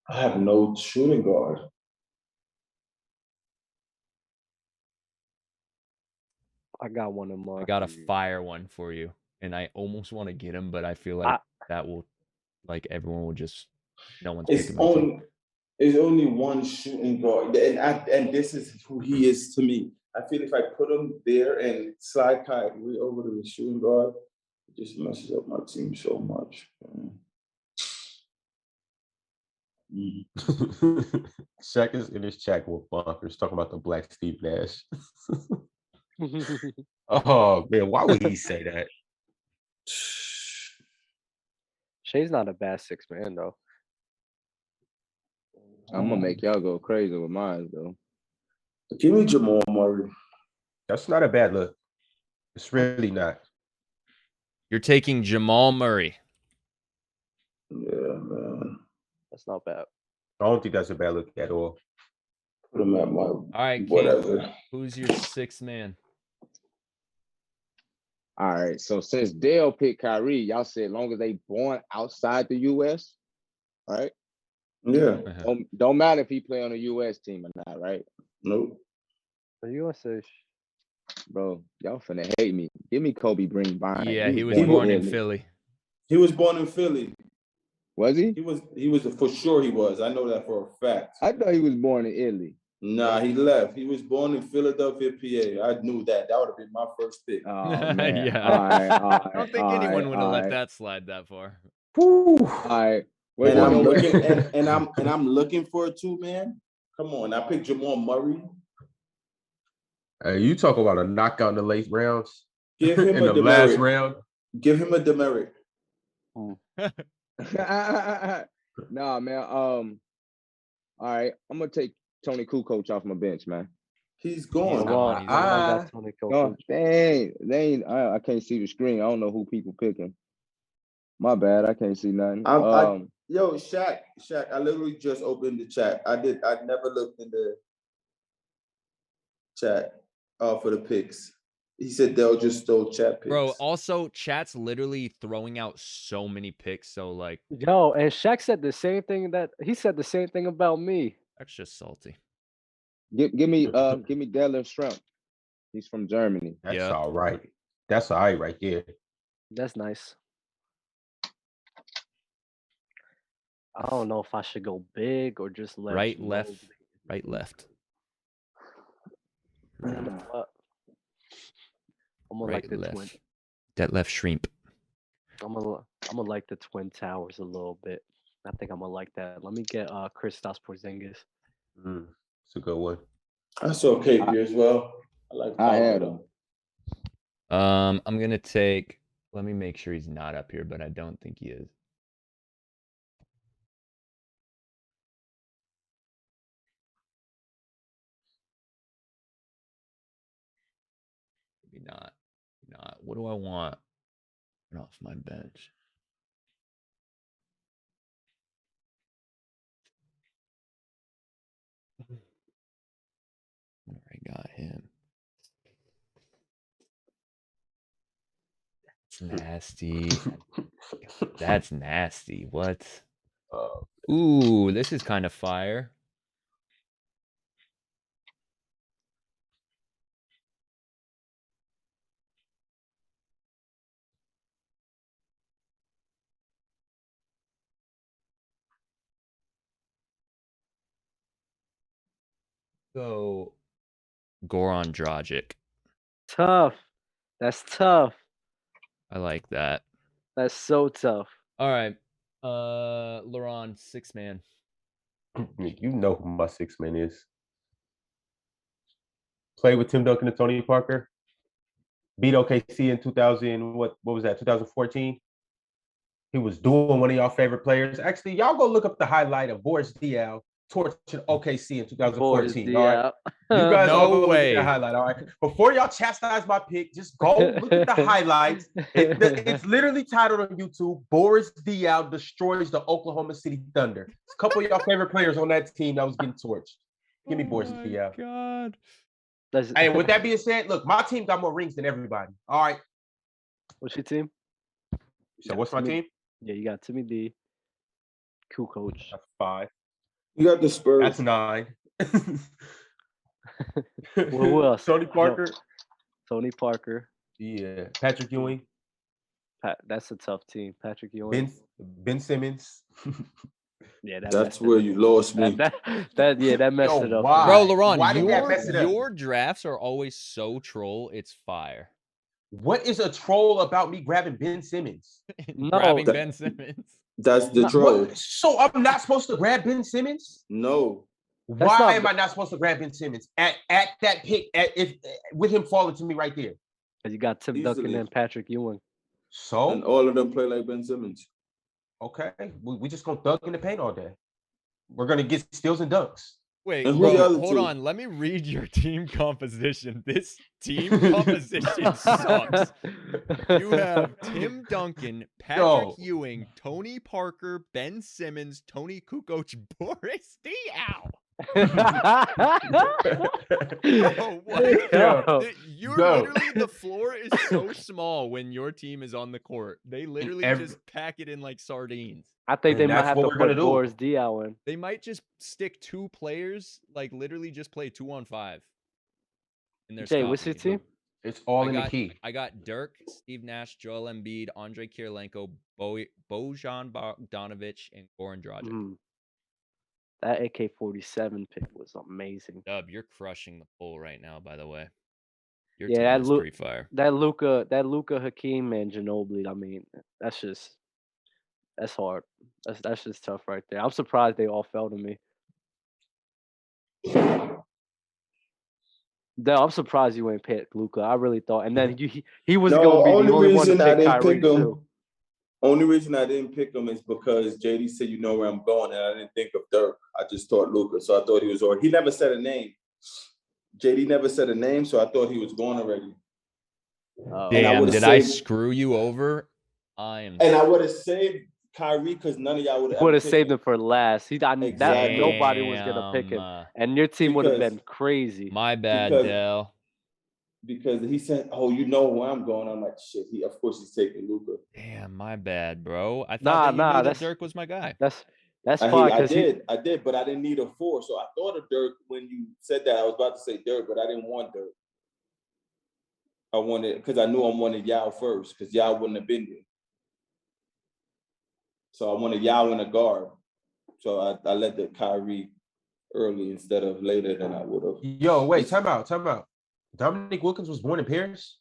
I have no shooting guard. I got one in mind. I got a fire one for you, and I almost want to get him, but I feel like that will, like, everyone will just, no one's picking my team. It's only one shooting guard, and this is who he is to me. I feel if I put him there and slide Kyrie over to the shooting guard, it just messes up my team so much. Shaq is in his chat with bunkers talking about the Black Steve Nash. Oh man, why would he say that? Shay's not a bad 6-man though. I'm gonna make y'all go crazy with mine though. Give me Jamal Murray. That's not a bad look. It's really not. You're taking Jamal Murray. Yeah, man. That's not bad. I don't think that's a bad look at all. Put him at my All right, whatever. King, who's your 6th man? All right. So since Dale picked Kyrie, y'all said as long as they born outside the U.S., right? Yeah. Don't matter if he play on a U.S. team or not, right? Nope. Are you gonna say? Bro, y'all finna hate me. Give me Kobe Bryant. Yeah, he was born in Philly. He was born in Philly. Was he? He was for sure he was. I know that for a fact. I thought he was born in Italy. Nah, he left. He was born in Philadelphia, PA. I knew that. That would have been my first pick. Oh man. Yeah. All right, I don't think anyone would have let that slide that far. Whew. All right. And I'm looking and I'm looking for a 2-man. Come on, I picked Jamal Murray. Hey, you talk about a knockout in the late rounds. Give him in a the last round. Give him a demerit. Nah, man. All right. I'm gonna take Tony Kukoc off my bench, man. He's gone. No, they ain't. I can't see the screen. I don't know who people picking. My bad. I can't see nothing. Yo, Shaq. I literally just opened the chat. I never looked in the chat for the picks. He said they'll just stole chat picks. Bro, also chat's literally throwing out so many picks. So like, yo, and Shaq said the same thing about me. That's just salty. Give me Dylan Shrimp. He's from Germany. That's all right. That's all right there. That's nice. I don't know if I should go big or just let right, left, right, left. I'm gonna right, like the left. twin. That left shrimp. I'm gonna like the Twin Towers a little bit. I think I'm gonna like that. Let me get Kristaps Porzingis. It's a good one. That's okay as well. I had him. I'm gonna take. Let me make sure he's not up here, but I don't think he is. Maybe not. What do I want? Get off my bench. I got him. That's nasty. That's nasty. What? Ooh, this is kind of fire. So, Goran Dragic. Tough. That's tough. I like that. That's so tough. All right. Laron, 6-man. You know who my 6-man is. Played with Tim Duncan and Tony Parker. Beat OKC in 2000. What was that? 2014. He was doing one of y'all favorite players. Actually, y'all go look up the highlight of Boris Diaw torching OKC in 2014. All right. You guys all go look at that highlight. All right. Before y'all chastise my pick, just go look at the highlights. It's literally titled on YouTube, Boris Diaw destroys the Oklahoma City Thunder. It's a couple of y'all favorite players on that team that was getting torched. Give me Boris Diaw. God. Hey, with that being said, look, my team got more rings than everybody. All right. What's your team? So what's my team? Yeah, you got Timmy D, Kukoc. That's 5. You got the Spurs. That's 9. Well, who else? Tony Parker. Tony Parker. Yeah. Patrick Ewing. That's a tough team. Patrick Ewing. Ben Simmons. Yeah, that's where you lost me. That messed it up. Why? Bro, LeRon, Why did that mess it up? your drafts are always so troll. It's fire. What is a troll about me grabbing Ben Simmons? Grabbing Ben Simmons. That's the troll. So I'm not supposed to grab Ben Simmons? No. Why am I not supposed to grab Ben Simmons at that pick? With him falling to me right there? Because you got Tim Duncan and Patrick Ewing. So and all of them play like Ben Simmons. Okay, we just gonna dunk in the paint all day. We're gonna get steals and dunks. Wait, bro, hold on. Let me read your team composition. This team composition sucks. You have Tim Duncan, Patrick Ewing, Tony Parker, Ben Simmons, Tony Kukoc, Boris Diaw. Oh, what? Literally, the floor is so small when your team is on the court. They literally just pack it in like sardines. I think they might have to put Boris Diaw in. They might just stick 2 players, like literally just play 2-on-5. In their Jay, what's your team? It's all in the key. I got Dirk, Steve Nash, Joel Embiid, Andre Kirilenko, Bojan Bogdanovic, and Goran Dragic. That AK-47 pick was amazing. Dub, you're crushing the poll right now, by the way. Your team is pretty fire. That Luka, Hakeem, and Ginobili. I mean, that's hard. That's just tough right there. I'm surprised they all fell to me. No, I'm surprised you ain't pick Luka. I really thought, and then he was going to be the only one to pick Kyrie too. Only reason I didn't pick him is because JD said, "You know where I'm going," and I didn't think of Dirk. I just thought Luka, so I thought he was already. He never said a name. JD never said a name, so I thought he was going already. Damn! Did I screw you over? I would have saved Kyrie because none of y'all would have saved him for last. Nobody was gonna pick him, and your team would have been crazy. My bad, Dell. Because he said, "Oh, you know where I'm going." I'm like, "Shit." Of course, he's taking Luka. Damn, my bad, bro. I thought that Dirk was my guy. That's fine. I did, but I didn't need a 4, so I thought of Dirk when you said that. I was about to say Dirk, but I didn't want Dirk. I wanted because I knew I wanted Yao first because Yao wouldn't have been there. So I wanted Yao in a guard. So I let the Kyrie early instead of later than I would have. Yo, wait, time out. Dominique Wilkins was born in Paris?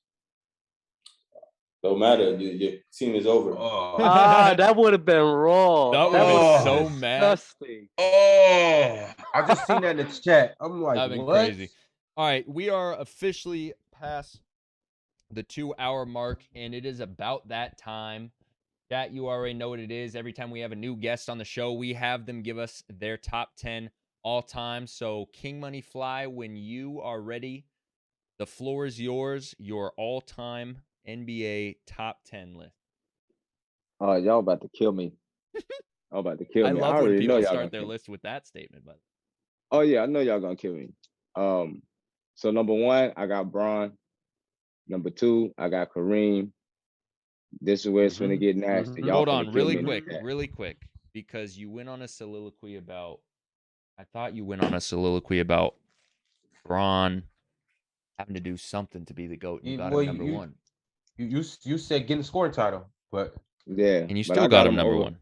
Don't matter. Your team is over. That would have been wrong. That would have been so mad. I just seen that in the chat. I'm like, that'd been crazy. All right, we are officially past the 2-hour mark, and it is about that time. Chat, you already know what it is. Every time we have a new guest on the show, we have them give us their top 10 all time. So King Money Fly, when you are ready, the floor is yours. Your all-time NBA top 10 list. Oh, y'all about to kill me. Y'all about to kill me. I love when people start their list with that statement. But oh yeah, I know y'all gonna kill me. So number 1, I got Braun. Number 2, I got Kareem. This is where it's gonna get nasty. Y'all hold on, really quick, because you went on a soliloquy about. I thought you went on a soliloquy about Braun having to do something to be the GOAT. You got him number 1. You said getting the scoring title, but yeah, and you still got him number 1.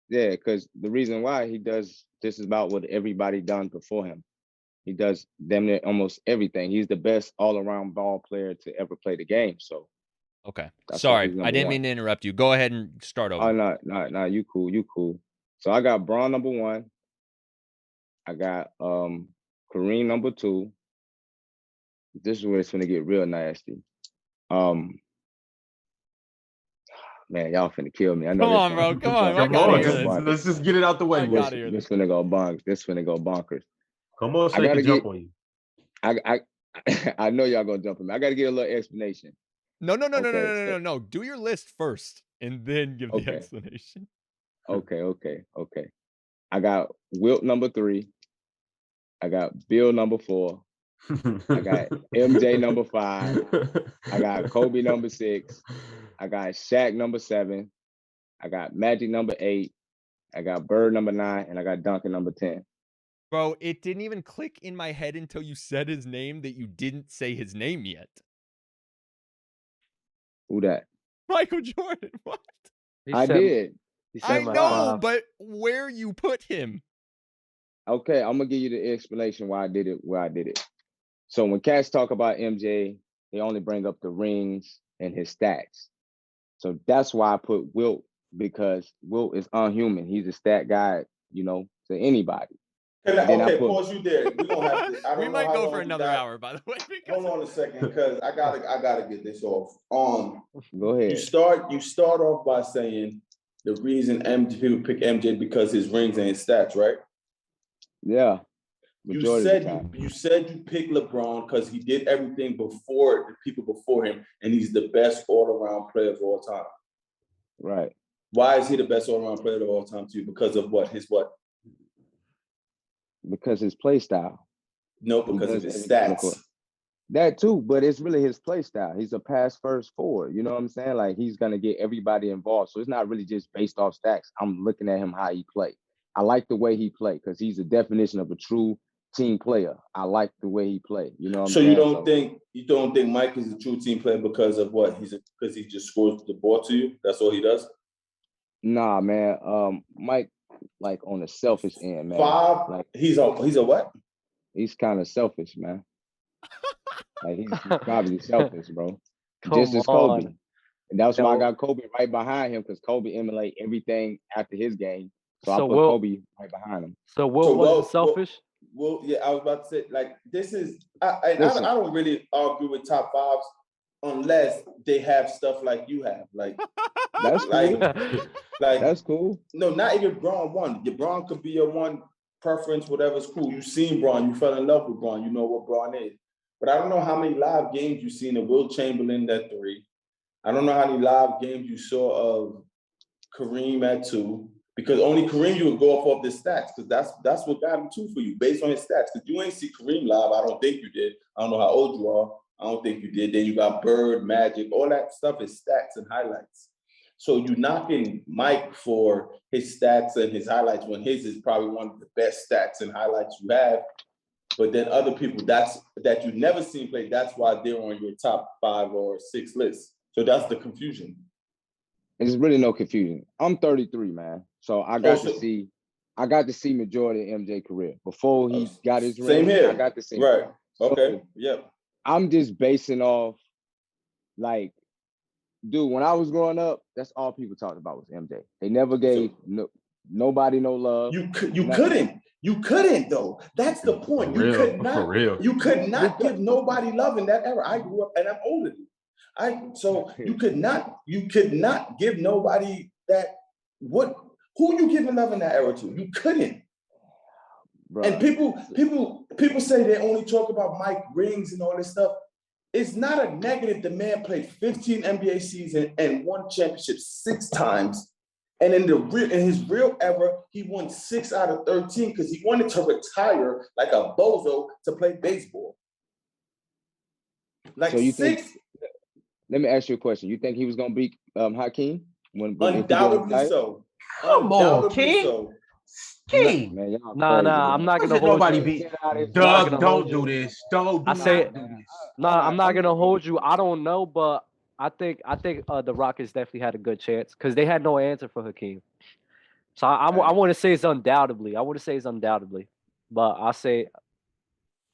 Yeah, because the reason why he does this is about what everybody done before him. He does damn near almost everything. He's the best all-around ball player to ever play the game. So, okay, sorry, I didn't mean to interrupt you. Go ahead and start over. Oh no, you cool. So I got Braun number 1. I got Kareem number 2. This is where it's gonna get real nasty. Man, y'all finna kill me. I know. Come on, bro. Come on. Let's just get it out the way. This finna go bonkers. This finna go bonkers. Come on, so I can jump on you. I know y'all gonna jump on me. I gotta get a little explanation. No. Do your list first and then give the explanation. Okay. I got Wilt number 3. I got Bill number 4. I got MJ number 5. I got Kobe number 6. I got Shaq number 7. I got Magic number 8. I got Bird number 9, and I got Duncan number 10. Bro, it didn't even click in my head until you said his name that you didn't say his name yet. Who that? Michael Jordan. What? I did. I know, but where you put him? Okay, I'm gonna give you the explanation why I did it. Where I did it. So when cats talk about MJ, they only bring up the rings and his stats. So that's why I put Wilt, because Wilt is unhuman. He's a stat guy, you know, to anybody. Pause you there. We're gonna have to. We might go for another hour, by the way. Hold on a second, because I gotta get this off. Go ahead. You start off by saying the reason people pick MJ because his rings and his stats, right? Yeah. You said you picked LeBron because he did everything before the people before him, and he's the best all-around player of all time. Right. Why is he the best all-around player of all time to you? Because of what? His what? Because his play style. No, because of his stats. That too, but it's really his play style. He's a pass first forward. You know what I'm saying? Like, he's gonna get everybody involved. So it's not really just based off stats. I'm looking at him how he play. I like the way he play because he's the definition of a true team player. I like the way he play. You know what I'm saying? You don't think Mike is a true team player because of what? Because he just scores the ball to you? That's all he does? Nah, man. Mike, like, on the selfish end, man. He's a what? He's kind of selfish, man. Like, he's probably selfish, bro. Just as Kobe. And that's why I got Kobe right behind him, because Kobe emulate everything after his game. So I put Kobe right behind him. So Will wasn't selfish? Well, yeah, I was about to say, like, this is, I don't really argue with top fives unless they have stuff like you have. Like, that's cool. Like, that's cool. No, not even Braun one. Your Braun could be your one preference, whatever's cool. You've seen Braun, you fell in love with Braun, you know what Braun is. But I don't know how many live games you've seen of Will Chamberlain at 3. I don't know how many live games you saw of Kareem at 2. Because only Kareem you would go off the stats, because that's what got him 2 for you, based on his stats. Because you ain't see Kareem live. I don't think you did. I don't know how old you are. I don't think you did. Then you got Bird, Magic, all that stuff is stats and highlights. So you knocking Mike for his stats and his highlights when his is probably one of the best stats and highlights you have. But then other people that you've never seen play, that's why they're on your top 5 or 6 list. So that's the confusion. There's really no confusion. I'm 33, man. So I got to see majority of MJ career. Before he got his ring, here. I got to see. Right. Okay. So, yep. I'm just basing off, like, dude, when I was growing up, that's all people talked about was MJ. They never gave nobody no love. You couldn't though. That's the point. You could not give nobody love in that era. I grew up and I'm older than you. You could not give nobody that. Who you giving love in that era to? You couldn't. Bruh. And people say they only talk about Mike rings and all this stuff. It's not a negative. The man played 15 NBA seasons and won championships 6 times. And in his real era, he won 6 out of 13 because he wanted to retire like a bozo to play baseball. Like, so you 6. Let me ask you a question. You think he was gonna beat Hakeem? Undoubtedly so. Come on, King. King. Nah, I'm not gonna hold you. Doug, don't do this. I'm not gonna hold you. I don't know, but I think the Rockets definitely had a good chance because they had no answer for Hakeem. So I want to say it's undoubtedly. But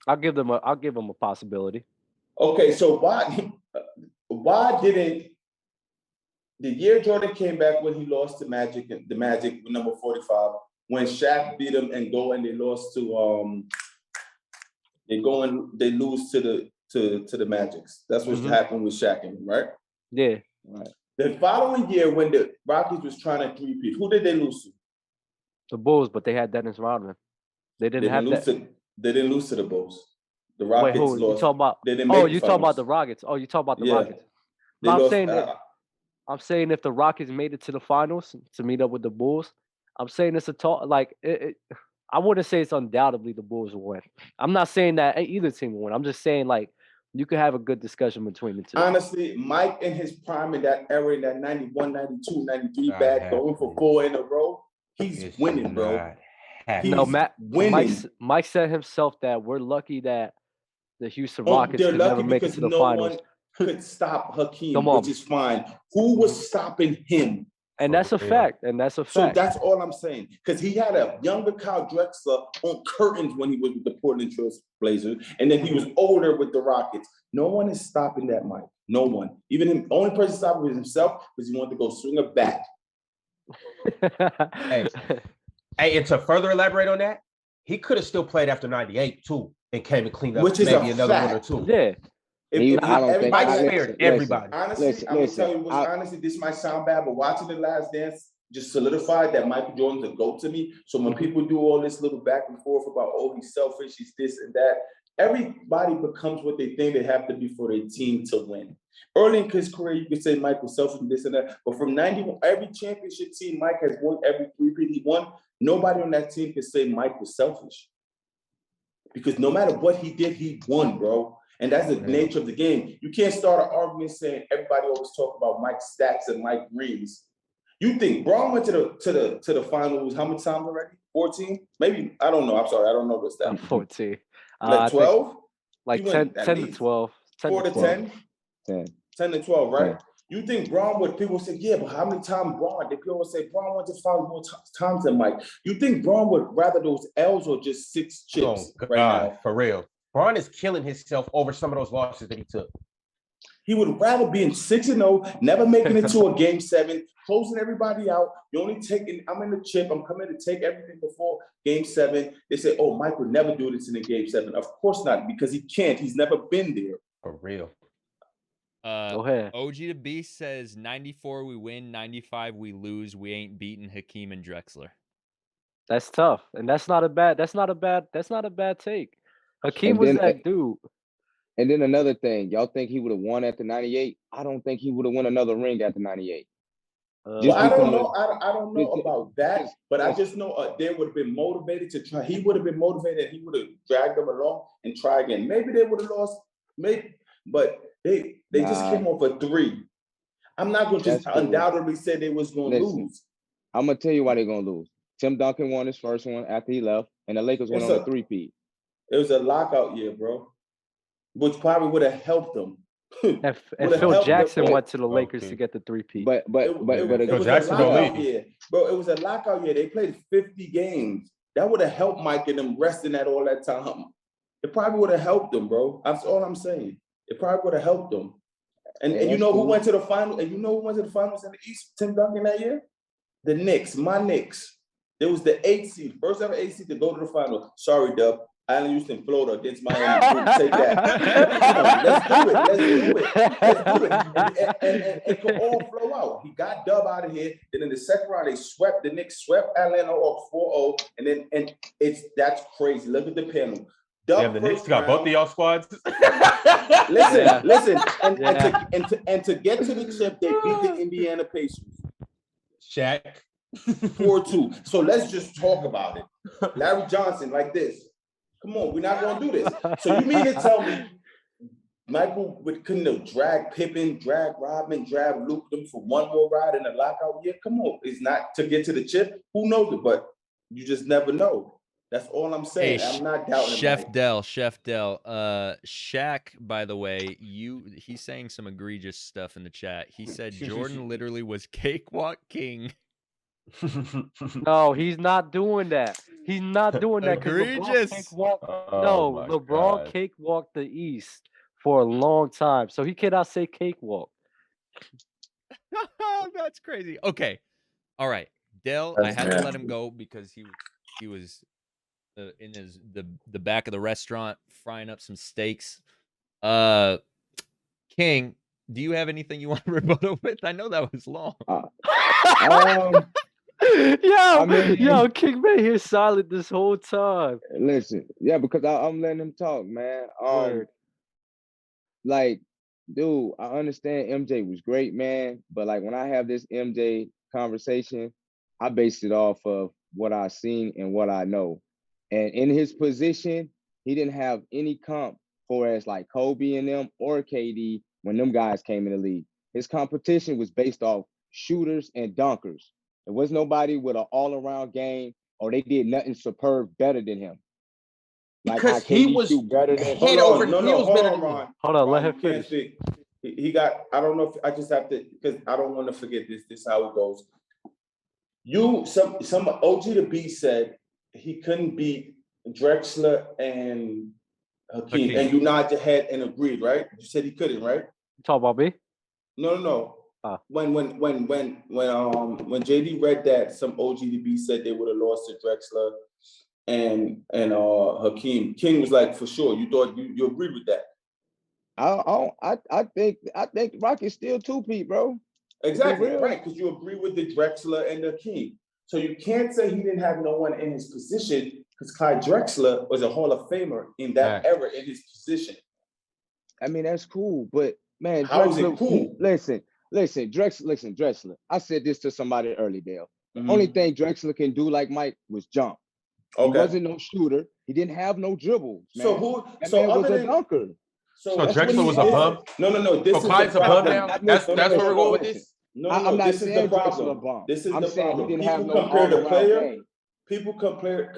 I'll give them a possibility. Okay, so why didn't the year Jordan came back when he lost to Magic, the Magic number 45, when Shaq beat him and they lost to they lose to the Magics. That's what happened with Shaq and him, right? Yeah. Right. The following year, when the Rockets was trying to three-peat, who did they lose to? The Bulls, but they had Dennis Rodman. They didn't lose to the Bulls. The Rockets lost. You talking about? You talking about the Rockets? Oh, you talking about the Rockets? I'm saying if the Rockets made it to the finals to meet up with the Bulls, I'm saying it's a talk. Like I wouldn't say it's undoubtedly the Bulls will win. I'm not saying that either team will win. I'm just saying, like, you could have a good discussion between the two. Honestly, Mike in his prime in that era, in that 91, 92, 93 going for 4 in a row, he's winning, bro. Happy. No, He's winning. Mike said himself that we're lucky that the Houston Oh, Rockets they're could never lucky make it because to the no finals. one could stop Hakeem, Come on. which is fine. Who was stopping him? And that's a fact. And that's a So fact. that's all I'm saying. Because he had a younger Kyle Drexler on curtains when he was with the Portland Trail Blazers, and then he was older with the Rockets. No one is stopping that, Mike. No one. Even him. The only person stopping was himself because he wanted to go swing a bat. Hey, and to further elaborate on that, he could have still played after 98 too, and came and cleaned up Which is maybe a another fact. one or two. Yeah. I don't think Mike I- spared everybody. Honestly, I'm gonna tell you what's honestly, this might sound bad, but watching The Last Dance just solidified that Michael Jordan's a GOAT to me. So when people do all this little back and forth about, oh, he's selfish, he's this and that, everybody becomes what they think they have to be for their team to win. Early in his career, you could say Mike was selfish and this and that, but from 91, every championship team Mike has won, every three-peat he won, nobody on that team could say Mike was selfish. Because no matter what he did, he won, bro. And that's the nature of the game. You can't start an argument saying everybody always talk about Mike Stacks and Mike Reeves. You think Braun went to the finals how many times already? 14? Maybe, I don't know. I'm sorry, I don't know the stat. 14. Like 12? Like 10 to 12. 4 to 10? 10 to 12, right? Yeah. You think Braun would, people say, yeah, but how many times Braun? They people say Braun went to finals more times than Mike. You think Braun would rather those L's or just 6 chips right now? For real. Braun is killing himself over some of those losses that he took. He would rather be in 6-0, never making it to a game 7, closing everybody out. You only taking, I'm in the chip, I'm coming to take everything before game 7. They say, oh, Mike would never do this in a game 7. Of course not, because he can't. He's never been there. For real. Go ahead. OG the Beast says 94 we win, 95 we lose. We ain't beating Hakeem and Drexler. That's tough. And that's not a bad take. Hakeem was that dude. And then another thing, y'all think he would have won after 98? I don't think he would have won another ring after 98. Well, I don't know. I don't know about that, but I just know they would have been motivated to try. He would have been motivated. He would have dragged them along and try again. Maybe they would have lost. Maybe, but they just came off a 3. I'm not going to just undoubtedly say they was going to lose. I'm going to tell you why they're going to lose. Tim Duncan won his first one after he left, and the Lakers went on a 3-peat. It was a lockout year, bro, which probably would have helped them. And Phil Jackson went to the Lakers to get the 3-peat. But it was a lockout year, bro. It was a lockout year. They played 50 games. That would have helped Mike and them resting at all that time. It probably would have helped them, bro. That's all I'm saying. It probably would have helped them. And you know who went to the final? And you know who went to the finals in the East? Tim Duncan that year? The Knicks, my Knicks. There was the 8th seed, first ever 8th seed to go to the final. Sorry, Dub. Allen Houston, Florida against Miami. Take that. Come on, let's do it. And it could all flow out. He got Dub out of here. Then in the second round, the Knicks swept Atlanta off 4-0. And that's crazy. Look at the panel. Dub the Knicks got both of y'all squads. Listen. And to get to the chip, they beat the Indiana Pacers. Shaq. 4-2. So let's just talk about it. Larry Johnson, like this. Come on, we're not going to do this. So you mean to tell me Michael couldn't have dragged Pippen, dragged Rodman, dragged Luke them for one more ride in a lockout year? Come on, it's not to get to the chip. Who knows it? But you just never know. That's all I'm saying. Hey, I'm not doubting Chef Dell. Shaq, by the way, he's saying some egregious stuff in the chat. He said Jordan literally was cakewalk king. No, he's not doing that. He's not doing that because LeBron cakewalked the East for a long time, so he cannot say cakewalk. That's crazy. Okay, all right, Dell. I had to let him go because he was in the back of the restaurant frying up some steaks. King, do you have anything you want to rebuttal with? I know that was long. Yo, King been here silent this whole time. Listen, because I'm letting him talk, man. Like, dude, I understand MJ was great, man, but like when I have this MJ conversation, I base it off of what I've seen and what I know. And in his position, he didn't have any comp for as like Kobe and them or KD when them guys came in the league. His competition was based off shooters and dunkers. There was nobody with an all-around game or they did nothing superb better than him. Like Because how he KD was shoot better than head over heels better than him. Ron. Hold on, let Ron, him you can't finish. speak. He got, I don't know if I just have to, because I don't want to forget this. This is how it goes. Some OG the B said he couldn't beat Drexler and Hakeem. And you nod your head and agreed, right? You said he couldn't, right? You talk about me? No. Ah. When JD read that, some OG the B said they would have lost to Drexler and Hakeem. King was like, for sure. You thought you agreed with that. I think Rocket's still 2-peat, bro. Exactly, right, because you agree with the Drexler and the Hakeem. So you can't say he didn't have no one in his position, because Clyde Drexler was a Hall of Famer in that era in his position. I mean, that's cool, but man, how is Drexler, it cool? Listen, Drexler. I said this to somebody early, Dale. The only thing Drexler can do like Mike was jump. Okay. He wasn't no shooter. He didn't have no dribbles. Man. So man was a dunker. So Drexler was a bum? No. This is Clyde's the problem. A bum now? That's where we're going with this? No. I'm not this is the problem. Drexler a bum. This is the problem. He didn't have no compare the player. game. People compare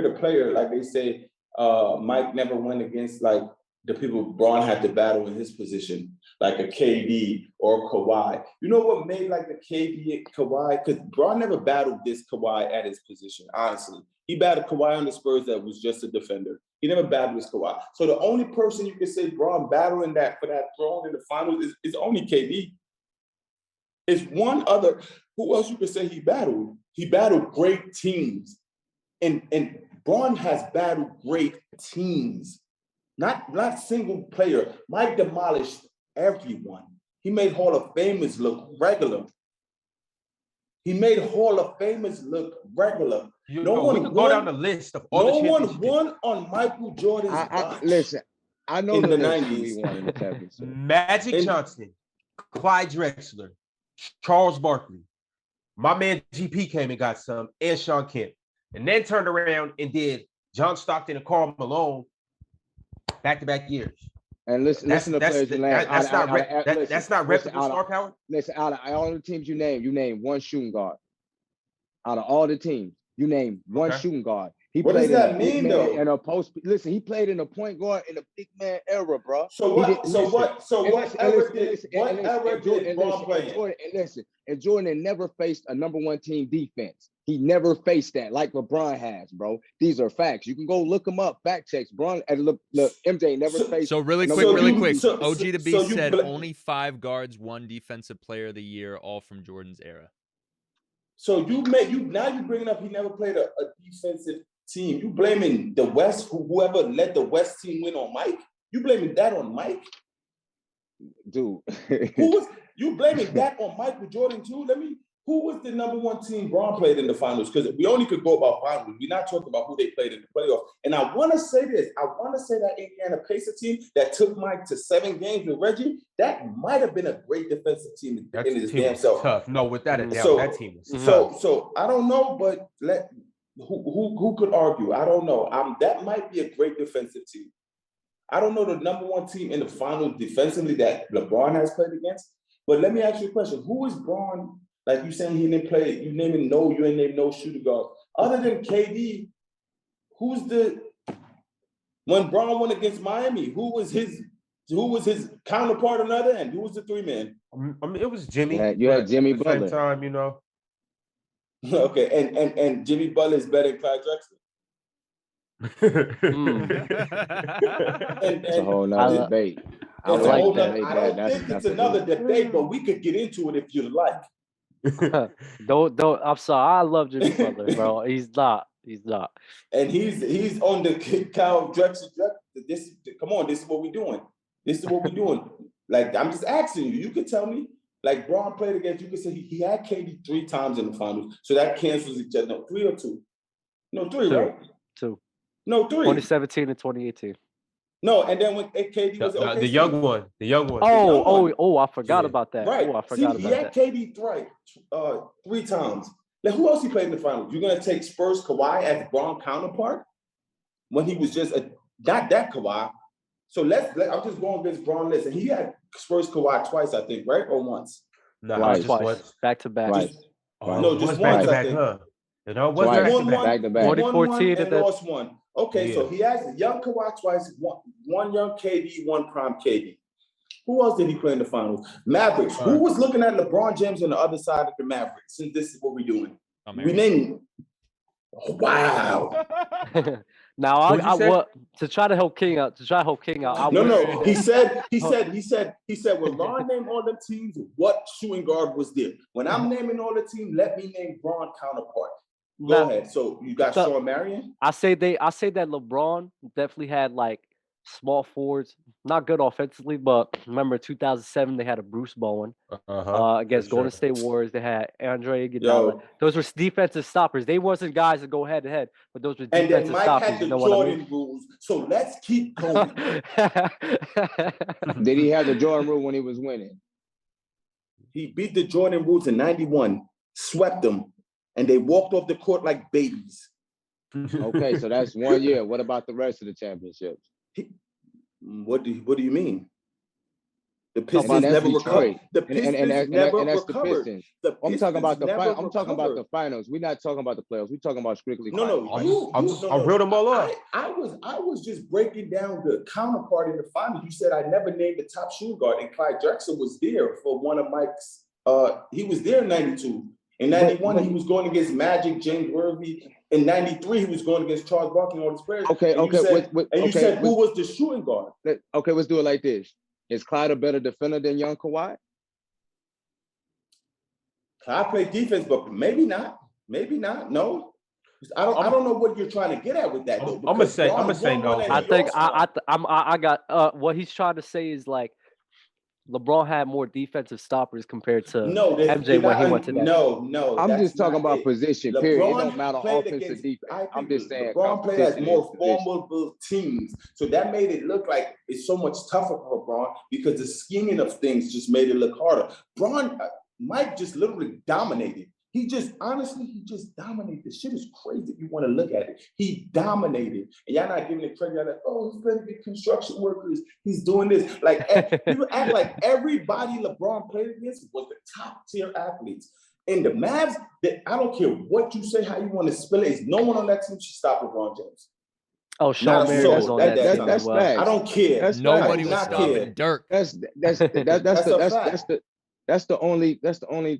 the player, like they say, Mike never went against like the people Braun had to battle in his position, like a KD or Kawhi. You know what made like the KD and Kawhi? Because Braun never battled this Kawhi at his position, honestly. He battled Kawhi on the Spurs that was just a defender. He never battled with Kawhi. So the only person you can say Braun battling that for that throne in the finals is only KD. It's one other. Who else you could say he battled? He battled great teams. And Braun has battled great teams. Not single player. Mike demolished everyone. He made Hall of Famers look regular. We could go down the list of all the championships. No one won on Michael Jordan's watch. Listen, I know in the 90s. 90s. We won in the championship. Magic Johnson, Clyde Drexler, Charles Barkley. My man GP came and got some, and Sean Kemp. And then turned around and did John Stockton and Karl Malone back-to-back years. And listen to players you name. That's not reputable star power. Listen, out of all the teams you name one shooting guard. Out of all the teams, you name one shooting guard. He what played does that mean, though? In a post. Listen, he played in a point guard in a big man era, bro. What era did Braun play in? And Jordan had never faced a number one team defense. He never faced that like LeBron has, bro. These are facts. You can go look them up. Fact checks. Braun and look, MJ never faced. So really quick. OG the B said only 5 guards won Defensive Player of the Year, all from Jordan's era. So you bringing up he never played a defensive team. You blaming the West, whoever led the West team win on Mike? You blaming that on Mike? Dude. You blaming that on Michael Jordan too? Who was the number one team Braun played in the finals? Because we only could go about finals. We're not talking about who they played in the playoffs. And I want to say this. I want to say that Indiana Pacers team that took Mike to 7 games with Reggie, that might have been a great defensive team in his damn self. Tough. No, without a doubt, that team was tough. So I don't know, but who could argue? I don't know. That might be a great defensive team. I don't know the number one team in the finals defensively that LeBron has played against. But let me ask you a question. Who is Braun? Like you saying he didn't play, you ain't named no shooting guard. Other than KD, when Braun went against Miami, who was his counterpart on the other end? Who was the 3-man? I mean, it was Jimmy. You had Jimmy Butler. At the same time, Okay, and Jimmy Butler is better than Clyde Drexler. It's a whole nother debate. I don't think it's another debate, but we could get into it if you like. Don't. I'm sorry. I love Jimmy Butler, bro. He's not. And he's on the Kyle Drexler. Come on, this is what we're doing. Like, I'm just asking you. You could tell me. Like, Braun played against, you could say he had KD 3 times in the finals. So that cancels each other. No, 3 or 2? No, 3, right? 2. No, 3. 2017 and 2018. No, and then when KD was the young one. I forgot about that. Right. He had KD 3 times. Now, who else he played in the finals? You're gonna take Spurs Kawhi as Braun counterpart when he was just not that Kawhi. So I'm just going against Braun list, and he had Spurs Kawhi twice, I think, right, or once? No, twice. Back to back. No, just once, I think. No, it was Twice. He won one, back to back. he won 2014 one and and then- lost one. Okay, so he has young Kawhi twice, one young KD, one prime KD. Who else did he play in the finals? Mavericks. Who was looking at LeBron James on the other side of the Mavericks? Since this is what we're doing. We named. Oh, wow. Now What'd you say? to try to help King out. No. He said, when Ron named all the teams, what shooting guard was there? When I'm naming all the teams, let me name Braun counterpart. Go ahead. So you got Sean Marion? I say that LeBron definitely had like small forwards, not good offensively, but remember 2007 they had a Bruce Bowen against Golden State Warriors. They had Andre Iguodala. Those were defensive stoppers. They wasn't guys that go head to head, but those were defensive stoppers. And then Mike had the Jordan rules. So let's keep going. Did he have the Jordan rule when he was winning? He beat the Jordan rules in 91, swept them, and they walked off the court like babies. Okay, so that's 1 year. What about the rest of the championships? What do you mean? The Pistons never recovered. The Pistons never recovered. I'm talking about the finals. We're not talking about the playoffs. We're talking about strictly finals. I'll reel them all up. I was just breaking down the counterpart in the finals. You said I never named the top shooting guard, and Clyde Drexler was there for one of Mike's. He was there in 92. In 91, he was going against Magic, James Worthy. In 93, he was going against Charles Barkley and all his players. You said who was the shooting guard? Okay, let's do it like this. Is Clyde a better defender than young Kawhi? Clyde played defense, but maybe not. Maybe not. No. I don't know what you're trying to get at with that, though. I'm gonna say no. I think I got what he's trying to say is like LeBron had more defensive stoppers compared to MJ when he went to that. No. I'm just talking about position, period. It don't matter offensive defense. I'm just saying. LeBron played as more formidable teams. So that made it look like it's so much tougher for LeBron because the scheming of things just made it look harder. Mike just literally dominated. He just dominated. The shit is crazy if you want to look at it. He dominated. And y'all not giving it credit. Y'all like, he's playing with construction workers. He's doing this. Like, people act like everybody LeBron played against was the top tier athletes. In the Mavs, I don't care what you say, how you want to spell it. No one on that team should stop LeBron James. Oh, Sean Marion on that team as well. I don't care. Nobody was stopping Dirk. That's the only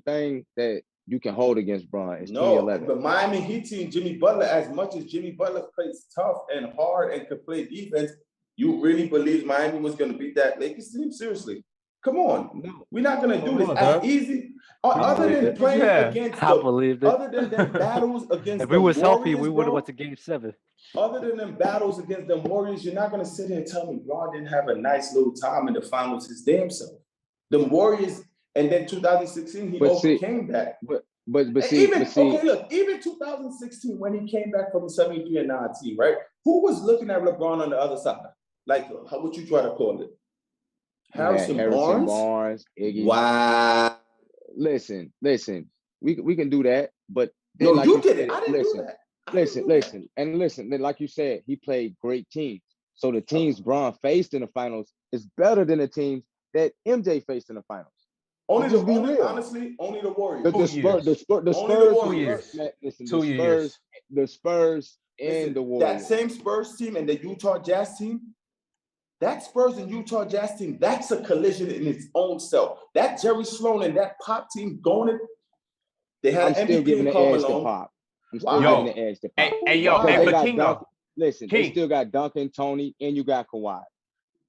thing that you can hold against Bron. It's 2011. But Miami Heat team, Jimmy Butler, as much as Jimmy Butler plays tough and hard and could play defense, you really believe Miami was going to beat that Lakers team? Seriously. Come on. No. We're not going to do this as easy. Other than playing against other than them battles against if we was healthy, we would have went to Game 7. Other than them battles against the Warriors, you're not going to sit here and tell me Bron didn't have a nice little time in the finals his damn self. The Warriors. And then 2016, he overcame that. But even 2016, when he came back from the 73-9 team, right? Who was looking at LeBron on the other side? Like, how would you try to call it? Harrison Barnes, Iggy. Wow. Listen. We can do that, but no, like you did it. I didn't do that. Listen. Like you said, he played great teams. So the teams Bron faced in the finals is better than the teams that MJ faced in the finals. Honestly, only the Warriors. The Spurs and the Warriors. That same Spurs team and the Utah Jazz team, that Spurs and Utah Jazz team, that's a collision in its own self. That Jerry Sloan and that Pop team going, they had I'm still giving the edge to Pop. But King, listen, they still got Duncan, Tony, and you got Kawhi.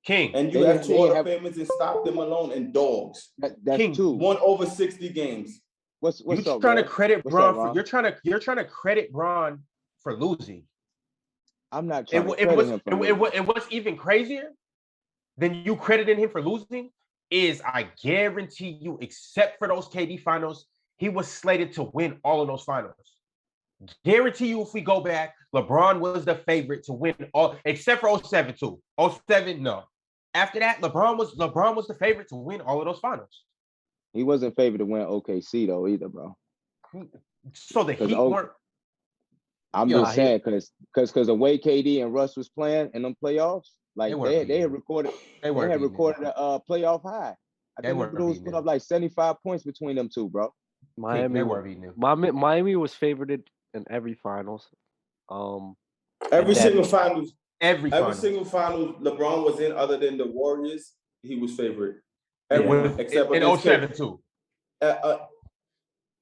King. And you have two other famous and Stockton, Malone, and Dogs. That's King. two. Won over 60 games. What's you're up, trying bro? to credit Bron for you're trying to credit Bron for losing. I'm not trying to credit him for losing. And what's even crazier than you crediting him for losing is I guarantee you, except for those KD finals, he was slated to win all of those finals. Guarantee you, if we go back, LeBron was the favorite to win all, except for 07 too. 07, no. After that, LeBron was the favorite to win all of those finals. He wasn't favored to win OKC though either, bro. So the Heat weren't. I'm just saying because the way KD and Russ was playing in them playoffs, like they had recorded a playoff high. I think the Blues put up like 75 points between them two, bro. Miami was favored in every finals. Every and single finals, Every single finals LeBron was in, other than the Warriors, he was favorite. Yeah. Everyone except in against 07 too.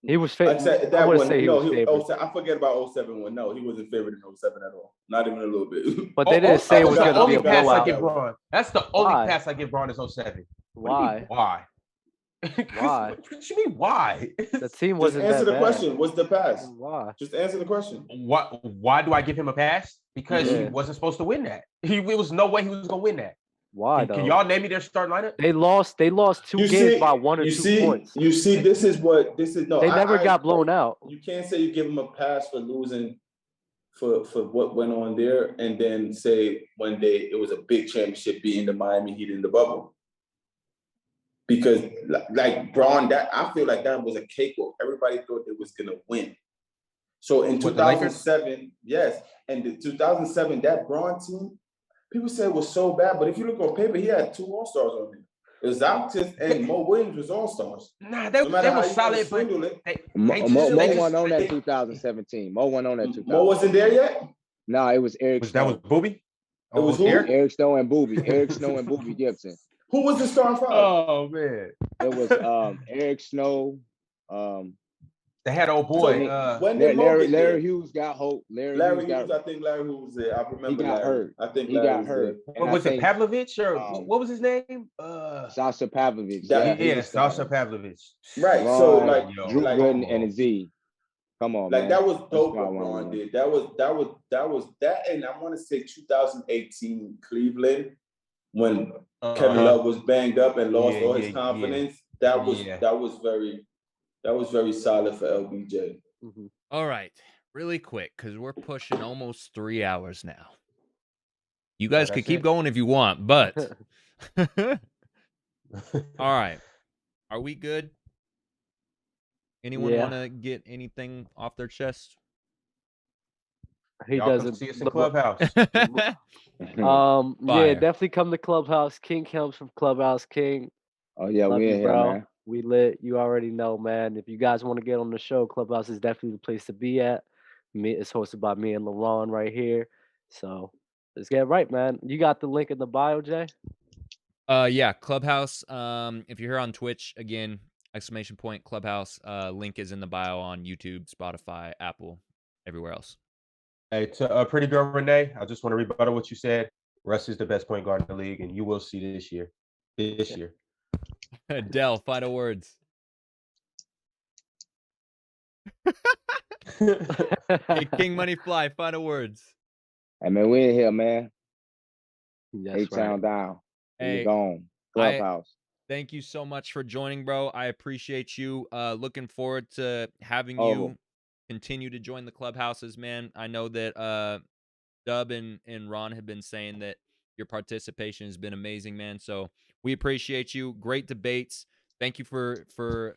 He was favorite. Except I that would one. say he No, was favorite. I forget about 07 one. No, he wasn't favored in 07 at all. Not even a little bit. But they didn't say it was That's going the to be only a pass I blowout. give Braun. That's the only Why? pass I give Braun is 07. Why? Why? Why? What you mean why? The team Just wasn't answer that the bad. question. What's the pass? Why? Just answer the question. Why do I give him a pass? Because he wasn't supposed to win that. It was no way he was gonna win that. Why though? Can y'all name me their starting lineup? They lost 2 games by 1 or 2 points. You see, this is no. They never got blown out. You can't say you give him a pass for losing for what went on there, and then say one day it was a big championship beating the Miami Heat in the bubble. Because like Braun, I feel like that was a cakewalk. Everybody thought they was gonna win. So in 2007, yes, and the 2007 that Braun team, people say it was so bad, but if you look on paper, he had 2 All-Stars on there. It was Altis and Mo Williams was All-Stars. Nah, they were solid, but Mo won on that 2017. Mo won on that 2017. Mo wasn't there yet? No, it was Eric Snow. That was Booby? It was who? Eric Snow and Booby. Eric Snow and Booby Gibson. Who was the starting five? Oh, man. It was Eric Snow. They had old boy. When did Larry Hughes got hope. Larry Hughes, I think Larry Hughes was there. I remember he got hurt. I think he got hurt. What was it, Pavlovich or what was his name? Sasha Pavlovich. Sasha Pavlovich. Right. Ron, so like Drew Gooden and a Z. Come on, like man. that was dope what Ron did. That was that, and I want to say 2018 Cleveland when Kevin Love was banged up and lost all his confidence. Yeah. That was very solid for LBJ. Mm-hmm. All right, really quick, because we're pushing almost 3 hours now. You guys could keep going if you want, but all right, are we good? Anyone want to get anything off their chest? He Y'all doesn't see us in Clubhouse. Yeah, definitely come to Clubhouse. King comes from Clubhouse. King. Oh yeah, Love we you, in here, bro. man. We lit. You already know, man. If you guys want to get on the show, Clubhouse is definitely the place to be at. It's hosted by me and LaRon right here. So let's get right, man. You got the link in the bio, Jay? Yeah, Clubhouse. If you're here on Twitch, again, !, Clubhouse. Link is in the bio on YouTube, Spotify, Apple, everywhere else. Hey, to Pretty Girl Renee, I just want to rebuttal what you said. Russ is the best point guard in the league, and you will see this year. Dell, final words. Hey, King Money Fly, final words. Hey, man, we in here, man. That's A-Town down. Hey, you're gone. Clubhouse. Thank you so much for joining, bro. I appreciate you. Looking forward to having you continue to join the clubhouses, man. I know that Dub and Ron have been saying that your participation has been amazing, man. So we appreciate you. Great debates. Thank you for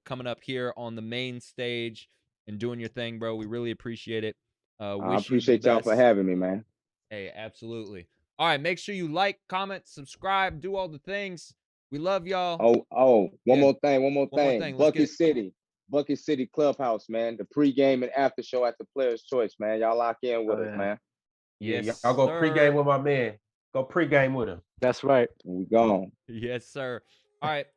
coming up here on the main stage and doing your thing, bro. We really appreciate it. I appreciate y'all for having me, man. Hey, absolutely. All right, make sure you like, comment, subscribe, do all the things. We love y'all. One more thing. Bucket City Clubhouse, man. The pregame and after show at the Players' Choice, man. Y'all lock in with us, man. Yes, y'all go pregame with my man. Go pregame with him. That's right. We gone. Yes, sir. All right.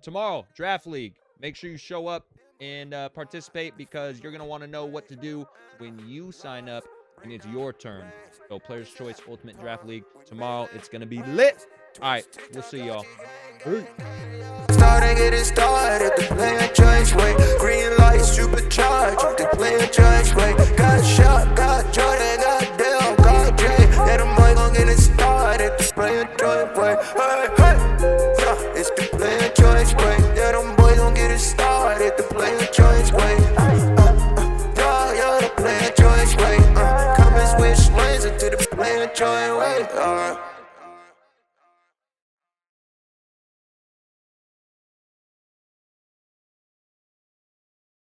Tomorrow, Draft League. Make sure you show up and participate because you're gonna want to know what to do when you sign up and it's your turn. So Players' Choice Ultimate Draft League tomorrow. It's gonna be lit. All right, we'll see y'all. Starting getting started, the player choice way. Green light, supercharged, the player choice way. Got shot, got Jordan, got Dale, got Jay. Yeah, the boy gon' get it started, the player choice way. Hey, hey, yeah, it's the player choice way. Yeah, them boys gon' get it started, the player choice way. Yeah, the player choice way. Come and switch lanes into the player choice way. Alright.